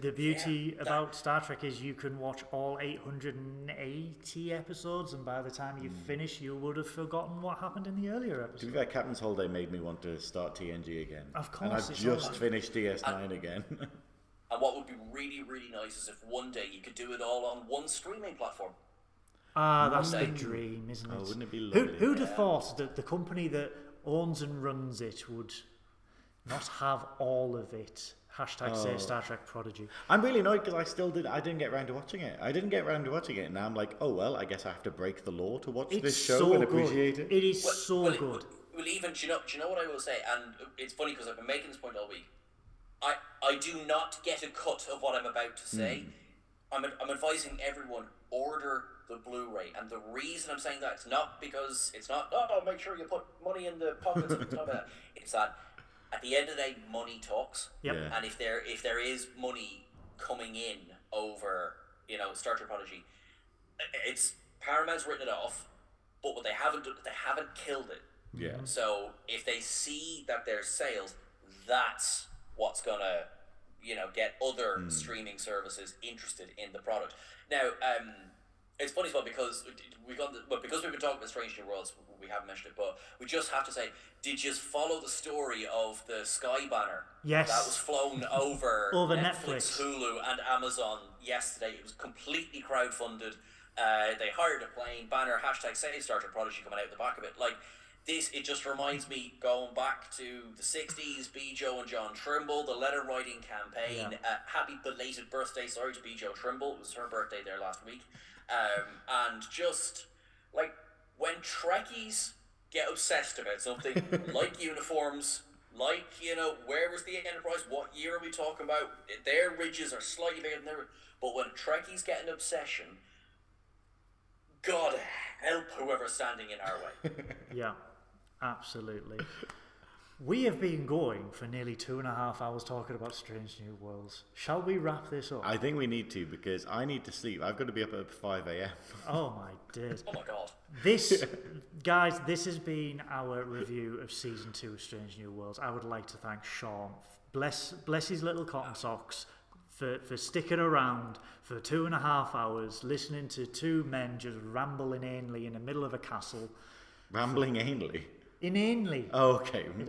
The beauty about Star Trek is you can watch all 880 episodes, and by the time you finish, you would have forgotten what happened in the earlier episodes. To be fair, Captain's Holiday made me want to start TNG again. Of course. And I've just finished DS9 again. And what would be really, really nice is if one day you could do it all on one streaming platform. That's the dream, isn't it? Oh, wouldn't it be lovely? Who'd have thought that the company that owns and runs it would not have all of it? #say Star Trek Prodigy. I'm really annoyed because I didn't get around to watching it. And now I'm like, oh well, I guess I have to break the law to watch this show and appreciate it. It is so good. Well, even, do you know what I will say? And it's funny because I've been making this point all week. I do not get a cut of what I'm about to say. I'm advising everyone, order the Blu-ray, and the reason I'm saying that, it's not because it's not, make sure you put money in the pockets and stuff like that. It's that at the end of the day, money talks. Yep. Yeah. And if there is money coming in over, Star Trek Prodigy, it's Paramount's written it off, but what they haven't killed it. Yeah. So if they see that there's sales, that's what's gonna, get other streaming services interested in the product. Now, it's funny as well because we've been talking about Strange New Worlds, we haven't mentioned it, but we just have to say, did you follow the story of the Sky Banner? Yes. That was flown over Netflix, Hulu, and Amazon yesterday. It was completely crowdfunded. They hired a plane, banner, #say Star Trek Prodigy coming out the back of it. Like, it just reminds me going back to the 60s, Joe and John Trimble, the letter writing campaign. Yeah. Happy belated birthday, sorry, to Joe Trimble. It was her birthday there last week. And just, like, when Trekkies get obsessed about something, like uniforms, like, where was the Enterprise, what year are we talking about? Their ridges are slightly bigger than their... But when Trekkies get an obsession, God help whoever's standing in our way. Yeah, absolutely. We have been going for nearly 2.5 hours talking about Strange New Worlds. Shall we wrap this up? I think we need to, because I need to sleep. I've got to be up at 5 a.m. Oh my days. Oh my God. Guys, this has been our review of Season 2 of Strange New Worlds. I would like to thank Seán. Bless his little cotton socks for sticking around for 2.5 hours, listening to two men just ramble inanely in the middle of a castle. Rambling anally? Inanely. Oh, okay. Is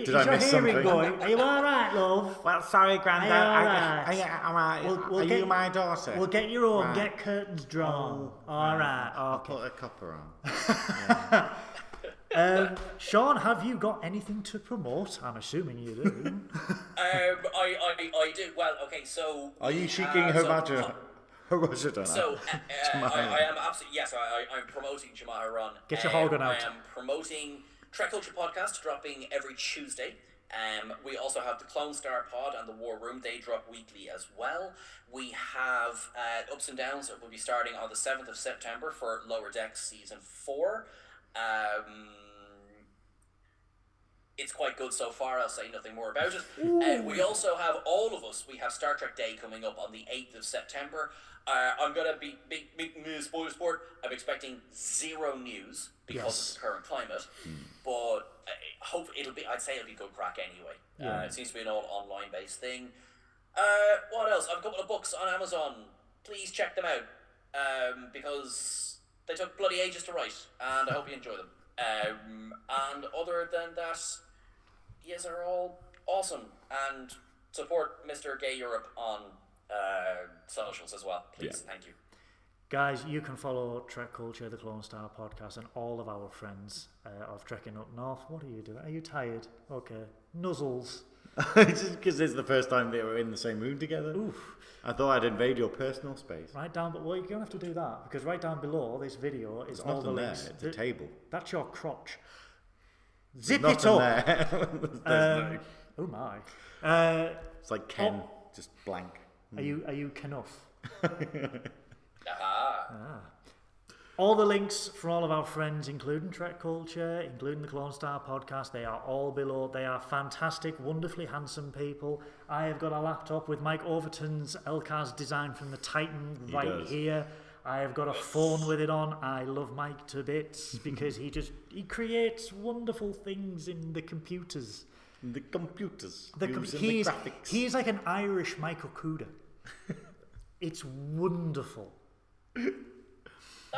Did I your miss hearing something? going? Are you all right, love? Well, sorry, Grandad. Are Are you my daughter? We'll get you home. Right. Get curtains drawn. All right. I'll Okay. put a copper on. Sean, have you got anything to promote? I'm assuming you do. I do. Well, okay, so... Are you seeking Hiroshima? So, I am absolutely... Yes, I'm promoting Jamaharan. Get your Hogan out. I am promoting Trek Culture Podcast, dropping every Tuesday. We also have the Clone Star Pod and the War Room. They drop weekly as well. We have Ups and Downs that will be starting on the 7th of September for Lower Decks Season 4. It's quite good so far. I'll say nothing more about it. We also have we have Star Trek Day coming up on the 8th of September. I'm going to be big spoiler sport. I'm expecting zero news because of the current climate, but I'd say it'll be good crack anyway. It seems to be an all online based thing. What else? I have a couple of books on Amazon. Please check them out because they took bloody ages to write, and I hope you enjoy them. And other than that, yes, are all awesome, and support Mr. Gay Europe on socials as well, please. Thank you. Guys, you can follow Trek Culture, the Clone Star Podcast, and all of our friends of Trekking Up North. What are you doing? Are you tired? Okay. Nuzzles. Just because it's the first time they were in the same room together. Oof. I thought I'd invade your personal space. Right down, but well, you're going to have to do that, because right down below this video is all the links. It's a table. That's your crotch. Zip There's it up! There. Oh my. It's like Ken, just blank. Are you Knuff? Aha. All the links for all of our friends, including Trek Culture, including the Clone Star Podcast, they are all below. They are fantastic, wonderfully handsome people. I have got a laptop with Mike Overton's LCAS design from the Titan here. I have got a phone with it on. I love Mike to bits because he creates wonderful things in the computers. The computers. He's like an Irish Michael Kuda. It's wonderful.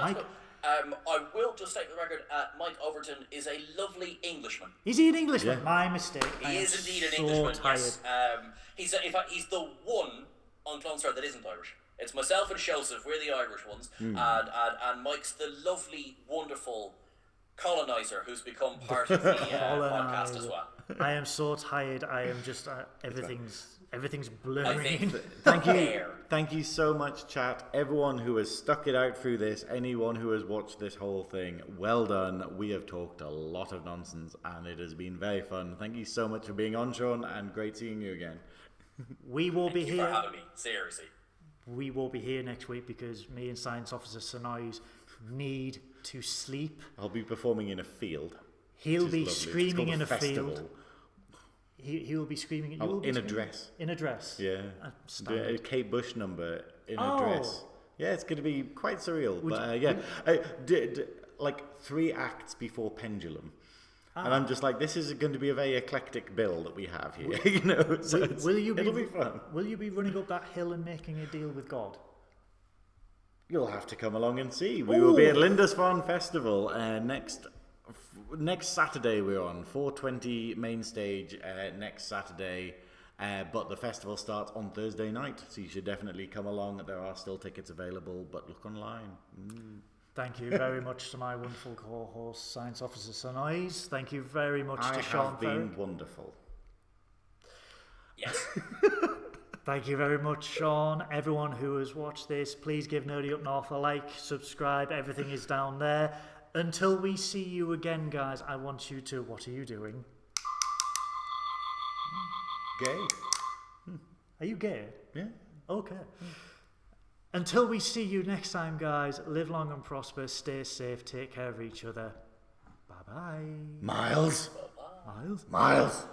Mike, I will just state for the record, Mike Overton is a lovely Englishman. Is he an Englishman? Yeah. My mistake. He is indeed an Englishman, yes. In fact, he's the one on Clone Star that isn't Irish. It's myself and Joseph, we're the Irish ones, and Mike's the lovely, wonderful colonizer who's become part of the podcast as well. I am so tired. I am just everything's blurring. Thank you so much, chat. Everyone who has stuck it out through this, anyone who has watched this whole thing, well done. We have talked a lot of nonsense, and it has been very fun. Thank you so much for being on, Sean, and great seeing you again. We will be here. Thank you for having me. Seriously. We will be here next week because me and Science Officer Synoiz need to sleep. I'll be performing in a field. He'll be screaming in a field. He'll be screaming. In a dress. In a dress. Yeah. A Kate Bush number in a dress. Yeah, it's going to be quite surreal. Like 3 acts before Pendulum. And I'm just like, this is going to be a very eclectic bill that we have here. It'll be fun. Will you be running up that hill and making a deal with God? You'll have to come along and see. We will be at Lindisfarne Festival next Saturday. We're on 4:20 main stage next Saturday, but the festival starts on Thursday night, so you should definitely come along. There are still tickets available, but look online. Thank you very much to my wonderful co-host, Science Officer Synoiz. Thank you very much to Seán Ferrick. I have been wonderful. Yes. Thank you very much, Sean. Everyone who has watched this, please give Nerdy Up North a like, subscribe. Everything is down there. Until we see you again, guys, I want you to... What are you doing? Gay. Are you gay? Yeah. Okay. Until we see you next time, guys, live long and prosper, stay safe, take care of each other. Bye-bye. Miles. Miles? Miles.